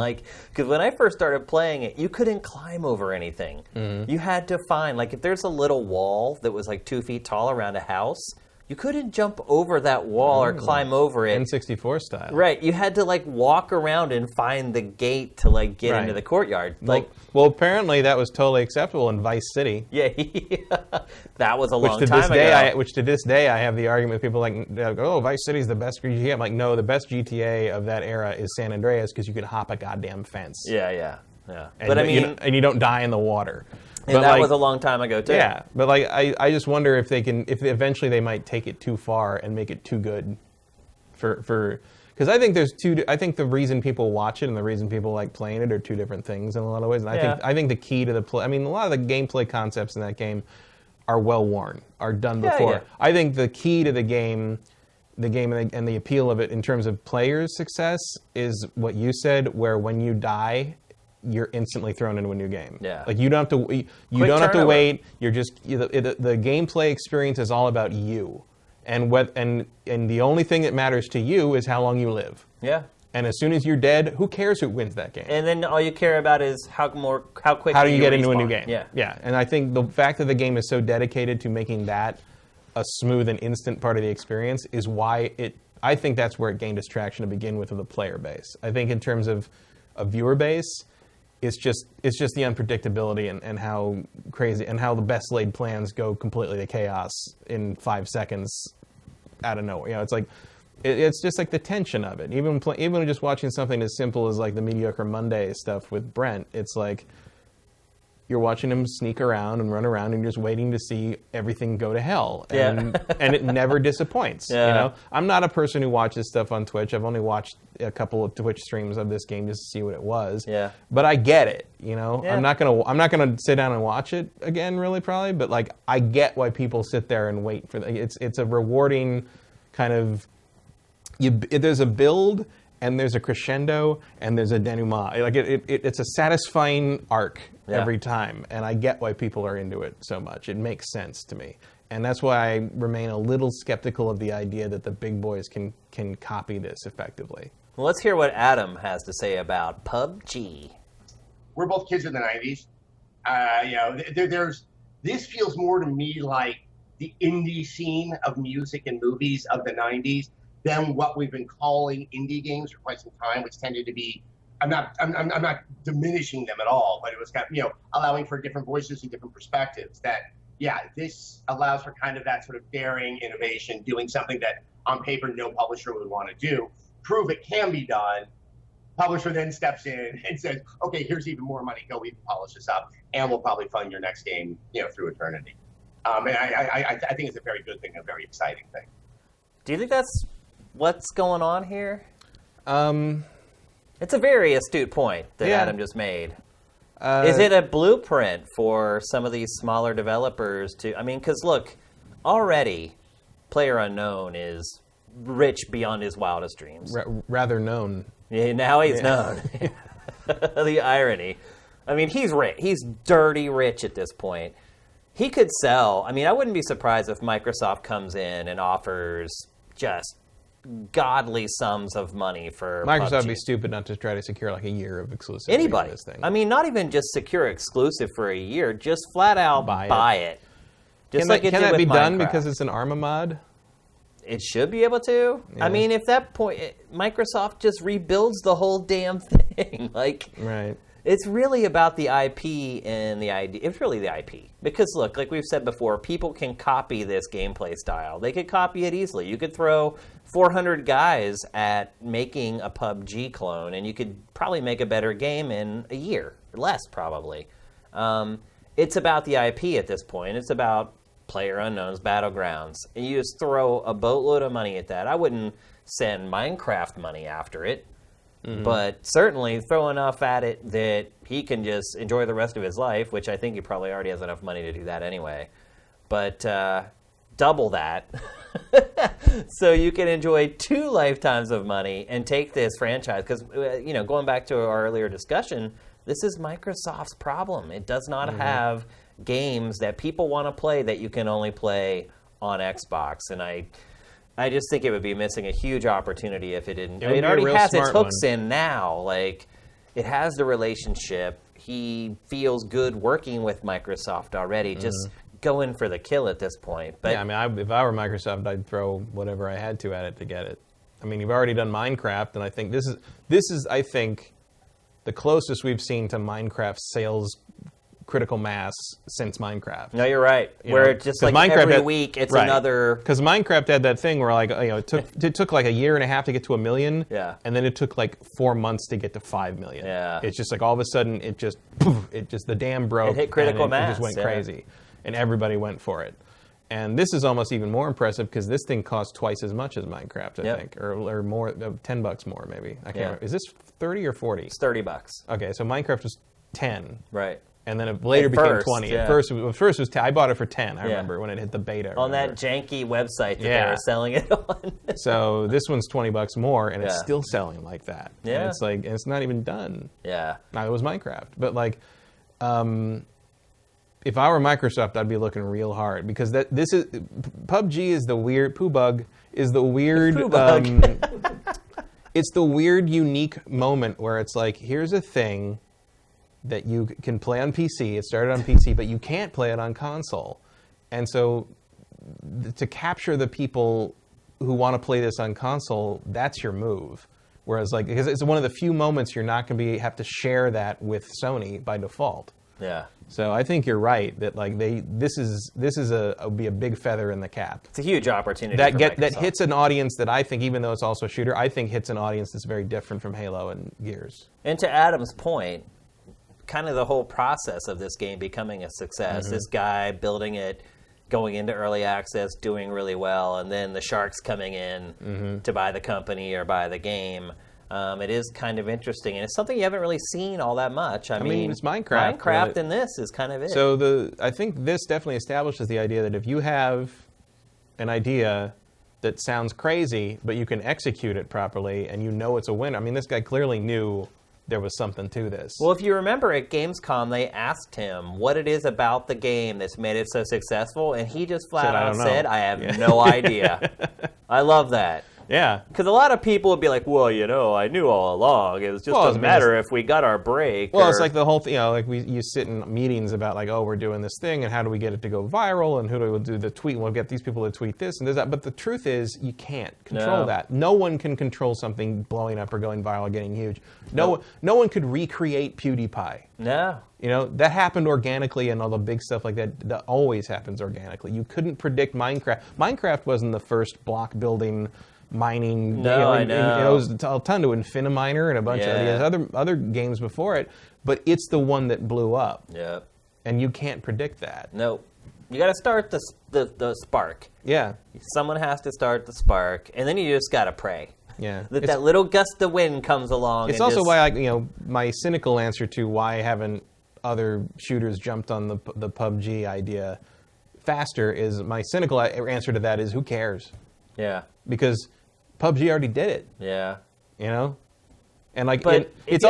Speaker 1: because when I first started playing it, you couldn't climb over anything. Mm. You had to find if there's a little wall that was 2 feet tall around a house. You couldn't jump over that wall or climb over it.
Speaker 4: N64 style.
Speaker 1: Right. You had to walk around and find the gate to get into the courtyard.
Speaker 4: Well, apparently that was totally acceptable in Vice City.
Speaker 1: Yeah. That was a long time ago.
Speaker 4: Which to this day I have the argument with people Vice City's the best GTA. I'm like, no, the best GTA of that era is San Andreas, because you could hop a goddamn fence.
Speaker 1: Yeah.
Speaker 4: But you don't die in the water.
Speaker 1: And that was a long time ago too.
Speaker 4: Yeah, but I just wonder if if eventually they might take it too far and make it too good, because I think I think the reason people watch it and the reason people like playing it are two different things in a lot of ways. And I think the key to the play, a lot of the gameplay concepts in that game are well worn, are done before.
Speaker 1: Yeah.
Speaker 4: I think the key to the game and the appeal of it in terms of players' success is what you said, where when you die, you're instantly thrown into a new game.
Speaker 1: Yeah.
Speaker 4: You don't have to wait. You're just the gameplay experience is all about you, and the only thing that matters to you is how long you live.
Speaker 1: Yeah.
Speaker 4: And as soon as you're dead, who cares who wins that game?
Speaker 1: And then all you care about is how quickly
Speaker 4: how do you get
Speaker 1: respawn.
Speaker 4: into a new game?
Speaker 1: Yeah.
Speaker 4: Yeah. And I think the fact that the game is so dedicated to making that a smooth and instant part of the experience is why I think that's where it gained its traction to begin with the player base. I think in terms of a viewer base, it's just the unpredictability and how crazy and how the best laid plans go completely to chaos in 5 seconds out of nowhere. It's just the tension of it. Even just watching something as simple as the Mediocre Monday stuff with Brent, it's you're watching him sneak around and run around, and you're just waiting to see everything go to hell. And it never disappoints.
Speaker 2: Yeah.
Speaker 4: You know, I'm not a person who watches stuff on Twitch. I've only watched a couple of Twitch streams of this game just to see what it was.
Speaker 2: Yeah.
Speaker 4: But I get it. You know,
Speaker 2: Yeah.
Speaker 4: I'm not gonna sit down and watch it again, really, probably. But like, I get why people sit there and wait for it's a rewarding kind of. There's a build, and there's a crescendo, and there's a denouement. Like it's a satisfying arc every time, and I get why people are into it so much. It makes sense to me, and that's why I remain a little skeptical of the idea that the big boys can copy this effectively.
Speaker 2: Well, let's hear what Adam has to say about PUBG.
Speaker 3: We're both kids in the 90s. This feels more to me like the indie scene of music and movies of the 90s than what we've been calling indie games for quite some time, which tended to be, I'm not diminishing them at all, but it was kind of, allowing for different voices and different perspectives. This allows for kind of that sort of daring innovation, doing something that on paper no publisher would want to do. Prove it can be done. Publisher then steps in and says, okay, here's even more money. Go even polish this up, and we'll probably fund your next game, through eternity. And I think it's a very good thing, a very exciting thing.
Speaker 2: Do you think that's what's going on here?
Speaker 1: It's a very astute point that
Speaker 4: Yeah.
Speaker 1: Adam just made. Is it a blueprint for some of these smaller developers to... I mean, because look, already PlayerUnknown is rich beyond his wildest dreams.
Speaker 4: Rather known.
Speaker 1: Yeah, now he's known. The irony. I mean, he's rich. He's dirty rich at this point. He could sell... I mean, I wouldn't be surprised if Microsoft comes in and offers just godly sums of money for
Speaker 4: Microsoft
Speaker 1: PUBG.
Speaker 4: would be stupid not to try to secure like a year of exclusivity.
Speaker 1: Anybody.
Speaker 4: For this thing.
Speaker 1: I mean, not even just secure exclusive for a year, just flat out buy it. Just
Speaker 4: Can
Speaker 1: like
Speaker 4: that be done
Speaker 1: Minecraft.
Speaker 4: because it's an Arma mod?
Speaker 1: It should be able to.
Speaker 4: Yeah.
Speaker 1: I mean, if that point, Microsoft just rebuilds the whole damn thing. Like,
Speaker 4: Right.
Speaker 1: it's really about the IP and the idea. It's really the IP. Because look, like we've said before, people can copy this gameplay style. They could copy it easily. You could throw 400 guys at making a PUBG clone, and you could probably make a better game in a year. Less, probably. It's about the IP at this point. It's about PlayerUnknown's Battlegrounds. And you just throw a boatload of money at that. I wouldn't send Minecraft money after it. But certainly throw enough at it that he can just enjoy the rest of his life, which I think he probably already has enough money to do that anyway. But double that so you can enjoy 2 lifetimes of money and take this franchise. Because, going back to our earlier discussion, this is Microsoft's problem. It does not have games that people want to play that you can only play on Xbox. And I just think it would be missing a huge opportunity if it didn't.
Speaker 4: It would
Speaker 1: It
Speaker 4: be a
Speaker 1: already
Speaker 4: real
Speaker 1: has its
Speaker 4: smart
Speaker 1: hooks
Speaker 4: one.
Speaker 1: in now. Like, it has the relationship. He feels good working with Microsoft already. Just go in for the kill at this point. But
Speaker 4: Yeah, I mean, if I were Microsoft, I'd throw whatever I had to at it to get it. I mean, you've already done Minecraft, and I think this is I think the closest we've seen to Minecraft sales critical mass since Minecraft.
Speaker 1: no, you're right.
Speaker 4: You
Speaker 1: Where
Speaker 4: know,
Speaker 1: it's just
Speaker 4: 'cause
Speaker 1: like
Speaker 4: Minecraft
Speaker 1: every
Speaker 4: had-
Speaker 1: week, it's
Speaker 4: right.
Speaker 1: another.
Speaker 4: Because Minecraft had that thing where, like, it took like a year and a half to get to 1 million.
Speaker 1: Yeah.
Speaker 4: And then it took like 4 months to get to 5 million.
Speaker 1: Yeah.
Speaker 4: It's just like all of a sudden the dam broke.
Speaker 1: It hit critical
Speaker 4: and it
Speaker 1: mass,
Speaker 4: just went
Speaker 1: yeah.
Speaker 4: crazy, and everybody went for it. And this is almost even more impressive because this thing costs twice as much as Minecraft, I
Speaker 1: Yep.
Speaker 4: think, or more, $10 more maybe. I can't
Speaker 1: Yeah.
Speaker 4: remember. Is this 30 or 40?
Speaker 1: It's $30.
Speaker 4: Okay, so Minecraft was 10.
Speaker 1: Right.
Speaker 4: And then it later
Speaker 1: At
Speaker 4: became
Speaker 1: first,
Speaker 4: 20.
Speaker 1: yeah.
Speaker 4: At first it was 10. I bought it for 10. I
Speaker 1: Yeah.
Speaker 4: remember when it hit the beta.
Speaker 1: On that janky website that they
Speaker 4: Yeah.
Speaker 1: were selling it on.
Speaker 4: So this one's $20 more, and it's
Speaker 1: Yeah.
Speaker 4: still selling like that.
Speaker 1: Yeah.
Speaker 4: And it's like, and it's not even done.
Speaker 1: Yeah.
Speaker 4: Now it was Minecraft, but like, if I were Microsoft, I'd be looking real hard because PUBG is the weird PUBG is the weird. It's the weird, unique moment where it's like, here's a thing that you can play on PC. It started on PC, but you can't play it on console. And so to capture the people who want to play this on console, that's your move. Whereas, like, because it's one of the few moments you're not going to have to share that with Sony by default.
Speaker 1: Yeah.
Speaker 4: So I think you're right that like this would be a big feather in the cap.
Speaker 1: It's a huge opportunity
Speaker 4: That
Speaker 1: for
Speaker 4: that
Speaker 1: Microsoft.
Speaker 4: hits an audience that I think, even though it's also a shooter, I think hits an audience that's very different from Halo and Gears.
Speaker 1: And to Adam's point,
Speaker 2: kind of the whole process of this game becoming a success. This guy building it, going into early access, doing really well, and then the sharks coming in to buy the company or buy the game. It is kind of interesting, and it's something you haven't really seen all that much. I mean,
Speaker 4: it's Minecraft.
Speaker 2: Minecraft and this is kind of it.
Speaker 4: So I think this definitely establishes the idea that if you have an idea that sounds crazy, but you can execute it properly, and you know it's a winner. I mean, this guy clearly knew there was something to this.
Speaker 2: Well, if you remember at Gamescom, they asked him what it is about the game that's made it so successful, and he just flat out said, I have no idea. I love that.
Speaker 4: Yeah.
Speaker 2: Because a lot of people would be like, well, I knew all along. It was just doesn't matter if we got our break.
Speaker 4: Well, it's like the whole thing, like you sit in meetings about like, oh, we're doing this thing, and how do we get it to go viral, and who do we do the tweet, and we'll get these people to tweet this and that. But the truth is, you can't control that. No one can control something blowing up or going viral or getting huge. No one could recreate PewDiePie.
Speaker 2: No.
Speaker 4: That happened organically, and all the big stuff like that always happens organically. You couldn't predict Minecraft. Minecraft wasn't the first block building mining.
Speaker 2: I know.
Speaker 4: It was a ton to Infiniminer and a bunch of other games before it, but it's the one that blew up.
Speaker 2: Yeah.
Speaker 4: And you can't predict that.
Speaker 2: No. You got to start the spark.
Speaker 4: Yeah.
Speaker 2: Someone has to start the spark, and then you just got to pray.
Speaker 4: Yeah.
Speaker 2: That little gust of wind comes along.
Speaker 4: It's also why my cynical answer to why haven't other shooters jumped on the PUBG idea faster is my cynical answer to that is who cares?
Speaker 2: Yeah.
Speaker 4: Because PUBG already did it.
Speaker 2: Yeah.
Speaker 4: And like
Speaker 2: but
Speaker 4: there's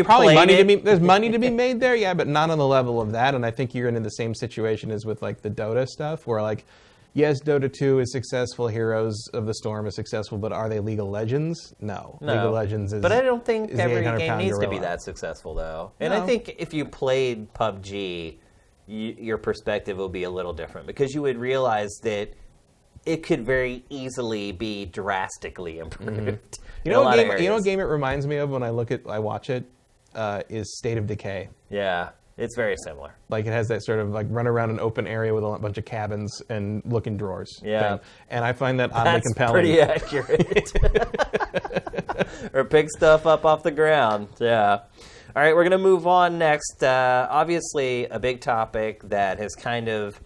Speaker 4: probably money to be made there, yeah, but not on the level of that. And I think you're in the same situation as with like the Dota stuff, where like, yes, Dota 2 is successful, Heroes of the Storm is successful, but are they League of Legends? No. League of Legends is.
Speaker 2: But I don't think every game needs
Speaker 4: gorilla.
Speaker 2: to be that successful, though. And I think if you played PUBG, your perspective will be a little different, because you would realize that it could very easily be drastically improved.
Speaker 4: You know what game it reminds me of when I watch it is State of Decay.
Speaker 2: Yeah, it's very similar.
Speaker 4: Like it has that sort of like run around an open area with a bunch of cabins and look in drawers.
Speaker 2: Yeah,
Speaker 4: thing. And I find that oddly compelling.
Speaker 2: That's pretty accurate. Or pick stuff up off the ground. Yeah. All right, we're gonna move on next. Obviously, a big topic that has kind of,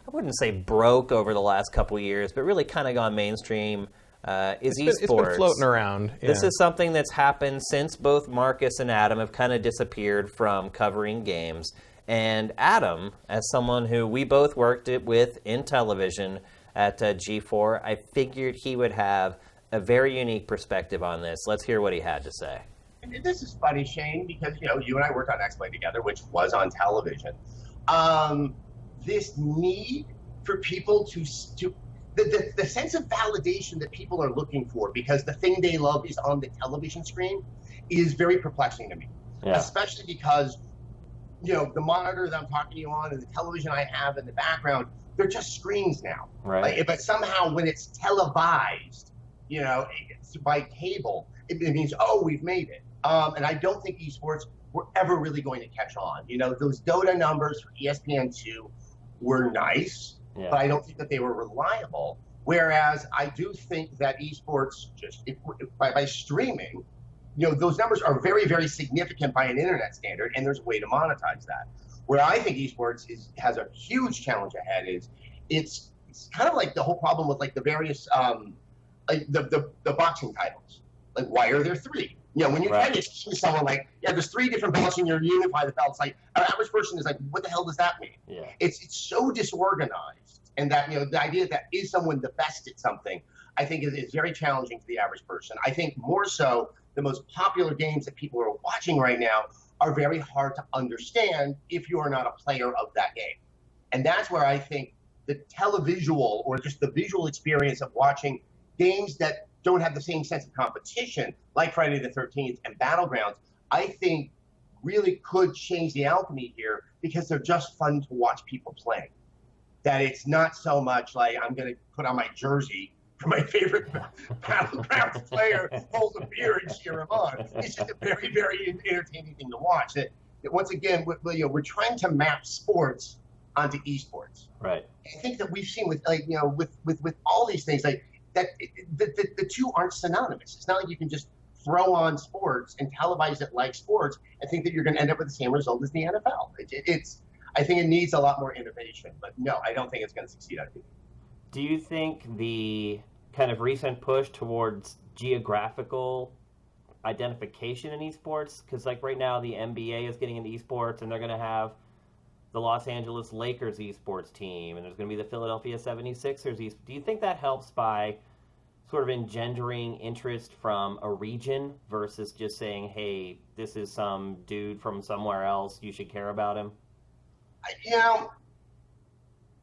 Speaker 2: I wouldn't say broke over the last couple of years, but really kind of gone mainstream, is esports.
Speaker 4: It's been floating around. Yeah.
Speaker 2: This is something that's happened since both Marcus and Adam have kind of disappeared from covering games. And Adam, as someone who we both worked with in television at G4, I figured he would have a very unique perspective on this. Let's hear what he had to say.
Speaker 3: And this is funny, Shane, because you and I worked on X-Play together, which was on television. This need for people to the sense of validation that people are looking for because the thing they love is on the television screen is very perplexing to me. Yeah. Especially because the monitor that I'm talking to you on and the television I have in the background, they're just screens now.
Speaker 2: Right.
Speaker 3: But somehow when it's televised, by cable, it means, oh, we've made it. And I don't think esports were ever really going to catch on. Those Dota numbers for ESPN2 were nice, but I don't think that they were reliable. Whereas I do think that esports, by streaming, those numbers are very, very significant by an internet standard, and there's a way to monetize that. Where I think esports has a huge challenge ahead is it's kind of like the whole problem with like the various like the boxing titles. Like, why are there three? When you try to see someone like, there's three different belts and you're unify the belts, like an average person is like, what the hell does that mean? Yeah. It's so disorganized, and that the idea that is someone the best at something, I think is very challenging to the average person. I think more so the most popular games that people are watching right now are very hard to understand if you are not a player of that game. And that's where I think the televisual or just the visual experience of watching games that don't have the same sense of competition, like Friday the 13th and Battlegrounds, I think really could change the alchemy here because they're just fun to watch people play. That it's not so much like I'm going to put on my jersey for my favorite Battlegrounds player, hold a beer and cheer him on. It's just a very, very entertaining thing to watch. That once again, we're trying to map sports onto esports.
Speaker 2: Right.
Speaker 3: I think that we've seen with with all these things like that the two aren't synonymous. It's not like you can just throw on sports and televise it like sports and think that you're going to end up with the same result as the NFL. I think it needs a lot more innovation, but no, I don't think it's going to succeed on TV.
Speaker 2: Do you think the kind of recent push towards geographical identification in esports, because like right now the NBA is getting into esports and they're going to have the Los Angeles Lakers esports team and there's going to be the Philadelphia 76ers do you think that helps by sort of engendering interest from a region versus just saying, hey, this is some dude from somewhere else, you should care about him?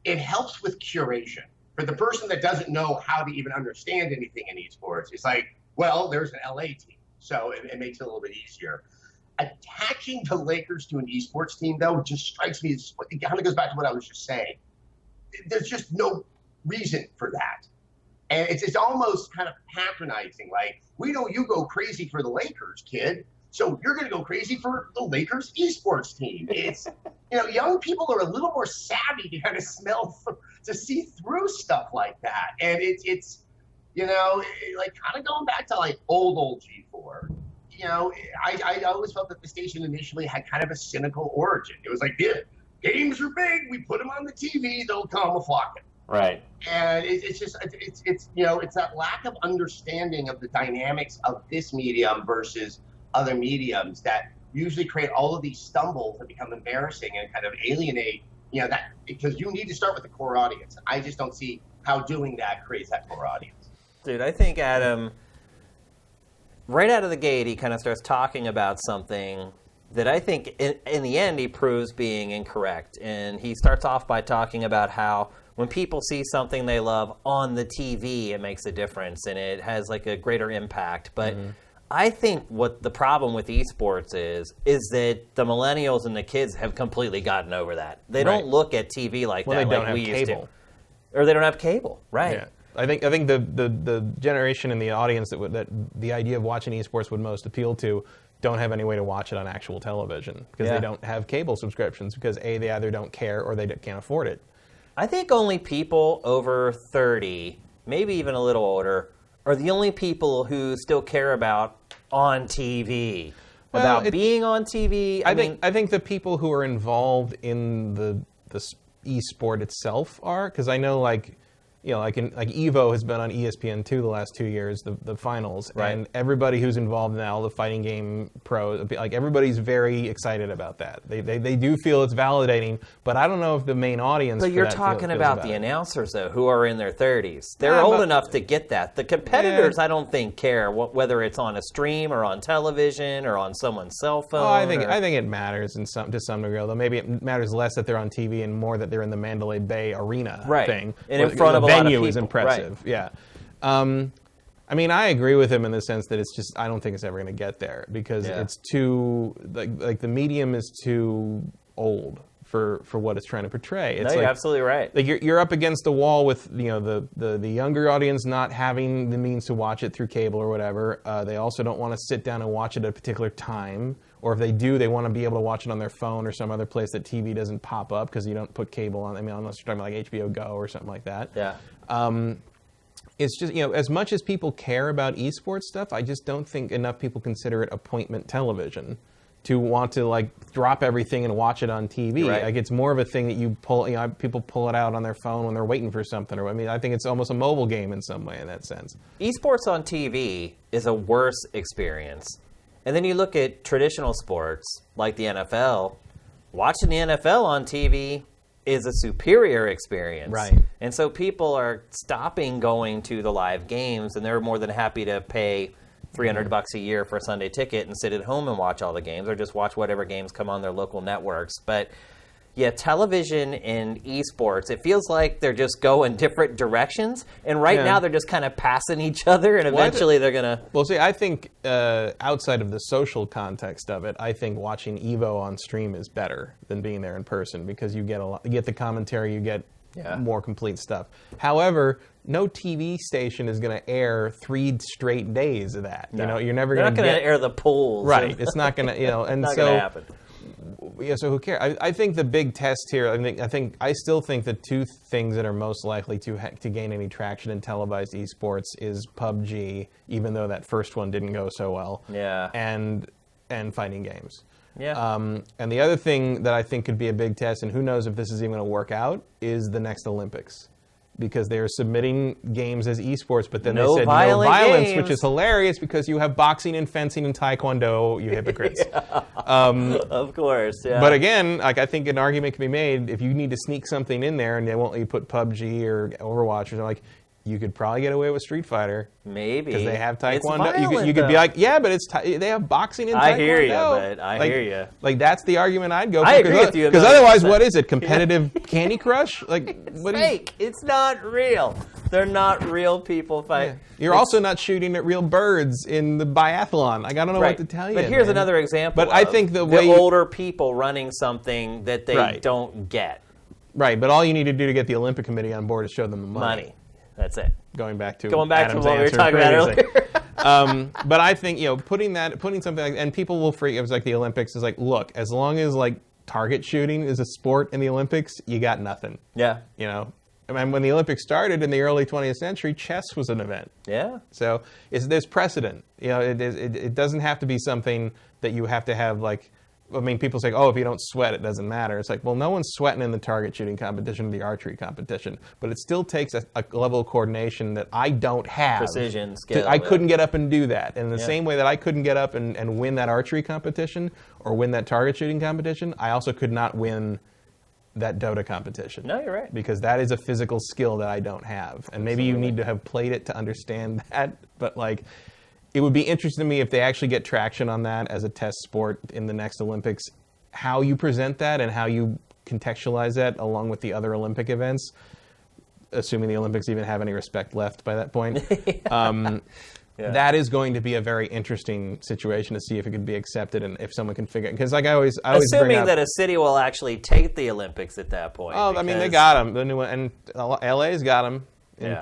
Speaker 3: It helps with curation. For the person that doesn't know how to even understand anything in esports, it's like, well, there's an LA team, so it makes it a little bit easier. Attaching the Lakers to an esports team, though, just strikes me as, it kind of goes back to what I was just saying. There's just no reason for that. And it's almost kind of patronizing, like, we know you go crazy for the Lakers, kid, so you're going to go crazy for the Lakers esports team. It's, young people are a little more savvy to kind of to see through stuff like that. And it's like kind of going back to like old G4. I always felt that the station initially had kind of a cynical origin. It was like, yeah, games are big. We put them on the TV. They'll come a flocking.
Speaker 2: Right.
Speaker 3: And it's that lack of understanding of the dynamics of this medium versus other mediums that usually create all of these stumbles that become embarrassing and kind of alienate, that, because you need to start with the core audience. I just don't see how doing that creates that core audience.
Speaker 1: Dude, I think Adam, right out of the gate, he kind of starts talking about something that I think in the end he proves being incorrect. And he starts off by talking about how when people see something they love on the TV, it makes a difference and it has like a greater impact. But I think what the problem with esports is that the millennials and the kids have completely gotten over that. They don't look at TV like that like we used to. Or they don't have cable, right?
Speaker 4: Yeah. I think the generation in the audience that the idea of watching esports would most appeal to don't have any way to watch it on actual television because they don't have cable subscriptions because A, they either don't care or they can't afford it.
Speaker 1: I think only people over 30, maybe even a little older, are the only people who still care about on TV, about being on TV.
Speaker 4: I think the people who are involved in the esport itself are, because I know like Evo has been on ESPN2 the last 2 years, the finals, and everybody who's involved now, the fighting game pros, like everybody's very excited about that. They do feel it's validating, but I don't know if the main audience.
Speaker 1: But you're talking about the announcers though, who are in their 30s. They're old enough to get that. The competitors, I don't think care whether it's on a stream or on television or on someone's cell phone.
Speaker 4: I think it matters to some degree, although maybe it matters less that they're on TV and more that they're in the Mandalay Bay Arena thing,
Speaker 1: and in front of a
Speaker 4: venue is impressive. Yeah. I mean, I agree with him in the sense that it's just, I don't think it's ever going to get there because it's too, like the medium is too old for what it's trying to portray. It's
Speaker 1: you're absolutely right.
Speaker 4: Like you're up against the wall with, the younger audience not having the means to watch it through cable or whatever. They also don't want to sit down and watch it at a particular time. Or if they do, they want to be able to watch it on their phone or some other place that TV doesn't pop up because you don't put cable on. I mean, unless you're talking about like HBO Go or something like that.
Speaker 1: Yeah.
Speaker 4: It's just, as much as people care about esports stuff, I just don't think enough people consider it appointment television to want to like drop everything and watch it on TV.
Speaker 1: Right.
Speaker 4: Like it's more of a thing that you pull, people pull it out on their phone when they're waiting for something. Or I mean, I think it's almost a mobile game in some way in that sense.
Speaker 1: Esports on TV is a worse experience. And then you look at traditional sports like the NFL. Watching the NFL on TV is a superior experience.
Speaker 4: Right.
Speaker 1: And so people are stopping going to the live games, and they're more than happy to pay $300 a year for a Sunday ticket and sit at home and watch all the games, or just watch whatever games come on their local networks. But yeah, television and esports, it feels like they're just going different directions. And right now they're just kind of passing each other, and eventually they're going to...
Speaker 4: Well, see, I think outside of the social context of it, I think watching Evo on stream is better than being there in person because you get the commentary, you get more complete stuff. However, no TV station is going to air 3 straight days of that.
Speaker 1: No.
Speaker 4: You're never
Speaker 1: They're
Speaker 4: going to
Speaker 1: not going to air the polls.
Speaker 4: Right. It's not going to, and
Speaker 1: not
Speaker 4: so
Speaker 1: going to happen.
Speaker 4: Yeah, so who cares? I think the big test here. I still think the two things that are most likely to gain any traction in televised esports is PUBG, even though that first one didn't go so well.
Speaker 2: Yeah.
Speaker 4: And fighting games.
Speaker 2: Yeah.
Speaker 4: And the other thing that I think could be a big test, and who knows if this is even going to work out, is the next Olympics. Because they're submitting games as esports, but then they said no violence, which is hilarious because you have boxing and fencing and taekwondo, you hypocrites.
Speaker 2: Of course, yeah.
Speaker 4: But again, like I think an argument can be made if you need to sneak something in there and they won't let you put PUBG or Overwatch or something, like you could probably get away with Street Fighter.
Speaker 2: Maybe.
Speaker 4: Because they have taekwondo.
Speaker 2: It's violent,
Speaker 4: you could be like, yeah, but they have boxing and taekwondo.
Speaker 2: I hear you, but I hear you.
Speaker 4: Like that's the argument I'd go for.
Speaker 2: I agree with you.
Speaker 4: Because otherwise, what is it? Competitive Candy Crush? Like what
Speaker 2: fake. It's not real. They're not real people fighting.
Speaker 4: Yeah. You're also not shooting at real birds in the biathlon. Like I don't know what to tell you.
Speaker 2: But here's
Speaker 4: man.
Speaker 2: another example.
Speaker 4: But I think the way
Speaker 2: older people running something that they don't get.
Speaker 4: Right, but all you need to do to get the Olympic Committee on board is show them the money.
Speaker 2: That's it.
Speaker 4: Going back to
Speaker 2: what
Speaker 4: Adam's
Speaker 2: we were
Speaker 4: answer
Speaker 2: talking about
Speaker 4: previously.
Speaker 2: earlier.
Speaker 4: But I think putting something like, and people will freak. It was like the Olympics is like, look, as long as like target shooting is a sport in the Olympics, you got nothing.
Speaker 2: Yeah.
Speaker 4: I mean, when the Olympics started in the early 20th century, chess was an event.
Speaker 2: Yeah.
Speaker 4: So there's precedent. It doesn't have to be something that you have to have like. I mean, people say, oh, if you don't sweat, it doesn't matter. It's like, well, no one's sweating in the target shooting competition or the archery competition. But it still takes a level of coordination that I don't have.
Speaker 2: Precision, skill.
Speaker 4: I couldn't get up and do that. And in the same way that I couldn't get up and win that archery competition or win that target shooting competition, I also could not win that Dota competition.
Speaker 2: No, you're right.
Speaker 4: Because that is a physical skill that I don't have. And maybe you need to have played it to understand that. But like... It would be interesting to me if they actually get traction on that as a test sport in the next Olympics, how you present that and how you contextualize that along with the other Olympic events, assuming the Olympics even have any respect left by that point. That is going to be a very interesting situation to see if it could be accepted and if someone can figure it. Because like I always
Speaker 2: assuming
Speaker 4: bring up,
Speaker 2: that a city will actually take the Olympics at that point.
Speaker 4: Oh, I mean, they got them. The new one, and LA's got them.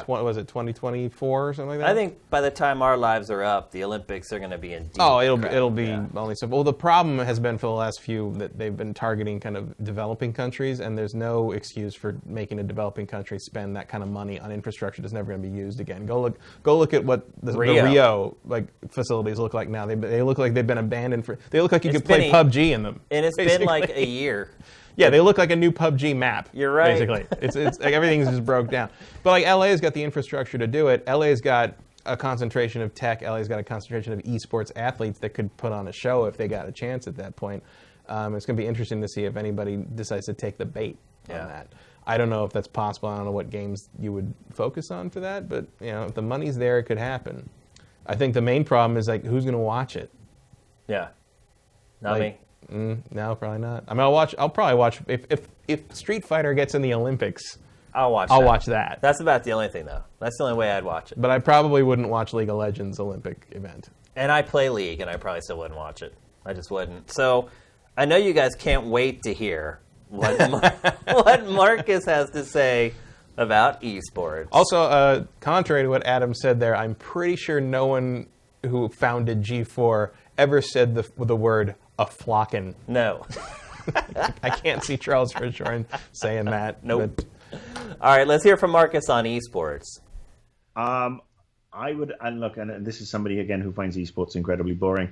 Speaker 4: Was it 2024 or something like that?
Speaker 2: I think by the time our lives are up, the Olympics are going to be in deep.
Speaker 4: Oh, it'll be only so. Well, the problem has been for the last few that they've been targeting kind of developing countries, and there's no excuse for making a developing country spend that kind of money on infrastructure that's never going to be used again. Go look at what the Rio like facilities look like now. They look like they've been abandoned for. They look like you could play PUBG in them.
Speaker 2: And it's been like a year.
Speaker 4: Yeah, they look like a new PUBG map.
Speaker 2: You're right.
Speaker 4: Basically, it's like everything's just broke down. But like LA's got the infrastructure to do it. LA's got a concentration of tech. LA's got a concentration of esports athletes that could put on a show if they got a chance at that point. It's going to be interesting to see if anybody decides to take the bait on that. I don't know if that's possible. I don't know what games you would focus on for that. But if the money's there, it could happen. I think the main problem is like who's going to watch it.
Speaker 2: Yeah, not me.
Speaker 4: No, probably not. I mean, I'll probably watch if Street Fighter gets in the Olympics.
Speaker 2: I'll watch that. That's about the only thing, though. That's the only way I'd watch it.
Speaker 4: But I probably wouldn't watch League of Legends Olympic event.
Speaker 2: And I play League, and I probably still wouldn't watch it. I just wouldn't. So I know you guys can't wait to hear what Marcus has to say about esports.
Speaker 4: Also, contrary to what Adam said there, I'm pretty sure no one who founded G4 ever said the word a flockin'.
Speaker 2: No.
Speaker 4: I can't see Charles Hirschhorn saying that.
Speaker 2: Nope. All right, let's hear from Marcus on esports.
Speaker 5: I would, and look, and this is somebody, again, who finds esports incredibly boring.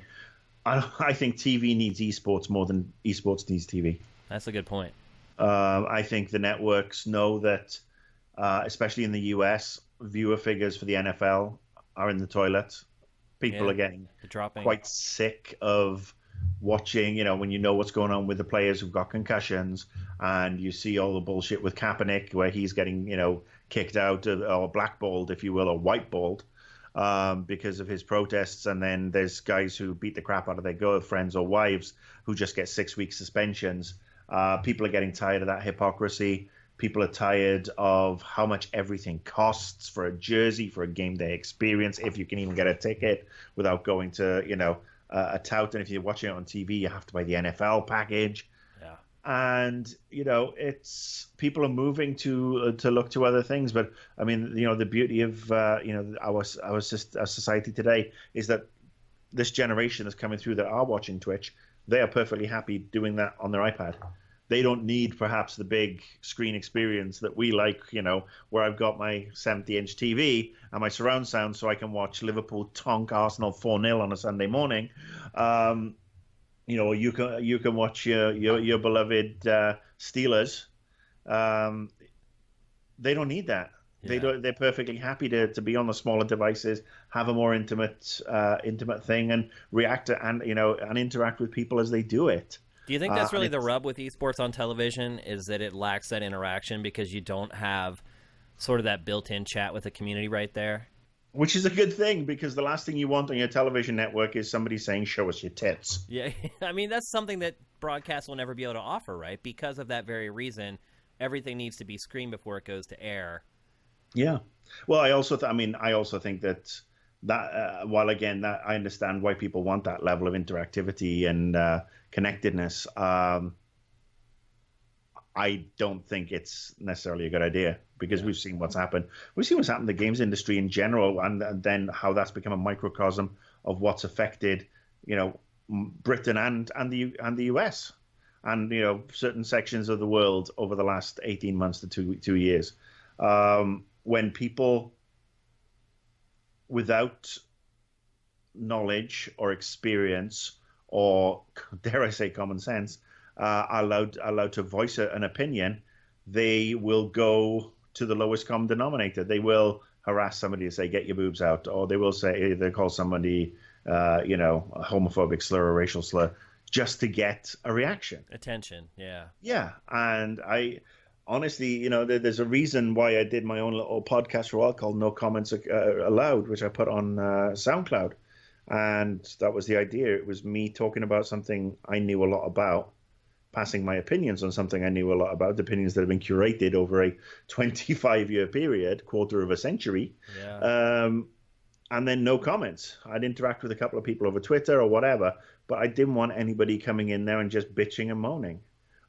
Speaker 5: I think TV needs esports more than esports needs TV.
Speaker 2: That's a good point.
Speaker 5: I think the networks know that, especially in the US, viewer figures for the NFL are in the toilet. People are getting quite sick of watching, when you know what's going on with the players who've got concussions, and you see all the bullshit with Kaepernick where he's getting, kicked out or blackballed, if you will, or whiteballed because of his protests. And then there's guys who beat the crap out of their girlfriends or wives who just get 6-week suspensions. People are getting tired of that hypocrisy. People are tired of how much everything costs for a jersey, for a game day experience, if you can even get a ticket without going to, a tout. And if you're watching it on TV, you have to buy the NFL package. Yeah. And, it's people are moving to look to other things. But, I mean, the beauty of, our society today is that this generation that's coming through that are watching Twitch they are perfectly happy doing that on their iPad. They don't need perhaps the big screen experience that we like, where I've got my 70-inch TV and my surround sound so I can watch Liverpool tonk Arsenal 4-0 on a Sunday morning. You can watch your beloved Steelers. They don't need that.
Speaker 2: Yeah.
Speaker 5: They're perfectly happy to be on the smaller devices, have a more intimate thing, and react to, and interact with people as they do it.
Speaker 2: Do you think that's really the rub with esports on television, is that it lacks that interaction because you don't have sort of that built-in chat with the community right there?
Speaker 5: Which is a good thing, because the last thing you want on your television network is somebody saying, "Show us your tits."
Speaker 2: Yeah, I mean, that's something that broadcast will never be able to offer, right? Because of that very reason, everything needs to be screened before it goes to air.
Speaker 5: Yeah. Well, I also think that while again that I understand why people want that level of interactivity and connectedness, I don't think it's necessarily a good idea, because we've seen what's happened. We've seen what's happened in the games industry in general, and then how that's become a microcosm of what's affected, Britain and the US, and certain sections of the world over the last 18 months to 2 years. When people without knowledge or experience, or dare I say common sense, are allowed to voice an opinion, they will go to the lowest common denominator. They will harass somebody to say, "Get your boobs out," or they call somebody a homophobic slur or racial slur, just to get a reaction.
Speaker 2: Attention, yeah.
Speaker 5: Yeah, and I honestly, there's a reason why I did my own little podcast for a while called No Comments Allowed, which I put on SoundCloud. And that was the idea. It was me talking about something I knew a lot about, passing my opinions on something I knew a lot about, opinions that have been curated over a 25-year period, quarter of a century.
Speaker 2: Yeah.
Speaker 5: And then no comments. I'd interact with a couple of people over Twitter or whatever, but I didn't want anybody coming in there and just bitching and moaning.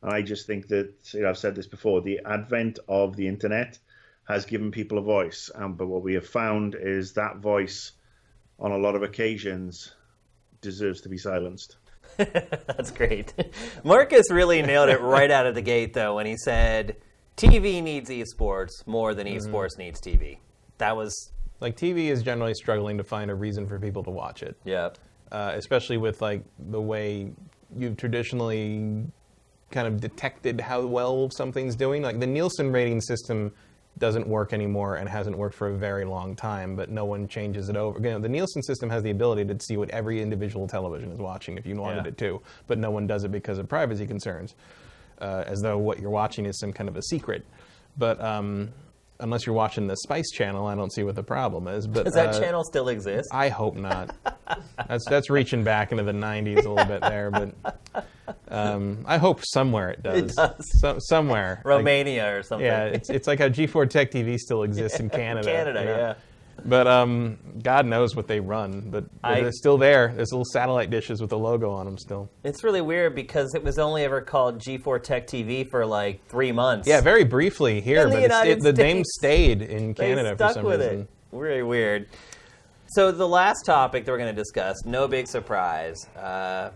Speaker 5: I just think that, I've said this before, the advent of the internet has given people a voice. But what we have found is that voice, on a lot of occasions, deserves to be silenced.
Speaker 2: That's great. Marcus really nailed it right out of the gate, though, when he said, TV needs esports more than esports needs TV. That was...
Speaker 4: Like, TV is generally struggling to find a reason for people to watch it.
Speaker 2: Yeah.
Speaker 4: Especially with, like, the way you've traditionally kind of detected how well something's doing. Like, the Nielsen rating system doesn't work anymore and hasn't worked for a very long time, but no one changes it over. The Nielsen system has the ability to see what every individual television is watching if you wanted it to, but no one does it because of privacy concerns, as though what you're watching is some kind of a secret. But unless you're watching the Spice Channel, I don't see what the problem is. But
Speaker 2: does that channel still exist?
Speaker 4: I hope not. That's reaching back into the 90s a little bit there, but I hope somewhere it does.
Speaker 2: It does.
Speaker 4: Somewhere.
Speaker 2: Romania or something.
Speaker 4: Yeah, it's like how G4 Tech TV still exists in Canada.
Speaker 2: Yeah.
Speaker 4: But God knows what they run. But they're still there. There's little satellite dishes with the logo on them still.
Speaker 2: It's really weird because it was only ever called G4 Tech TV for like 3 months.
Speaker 4: Yeah, very briefly here, but the name stayed in Canada for some reason.
Speaker 2: It. Very weird. So the last topic that we're going to discuss, no big surprise.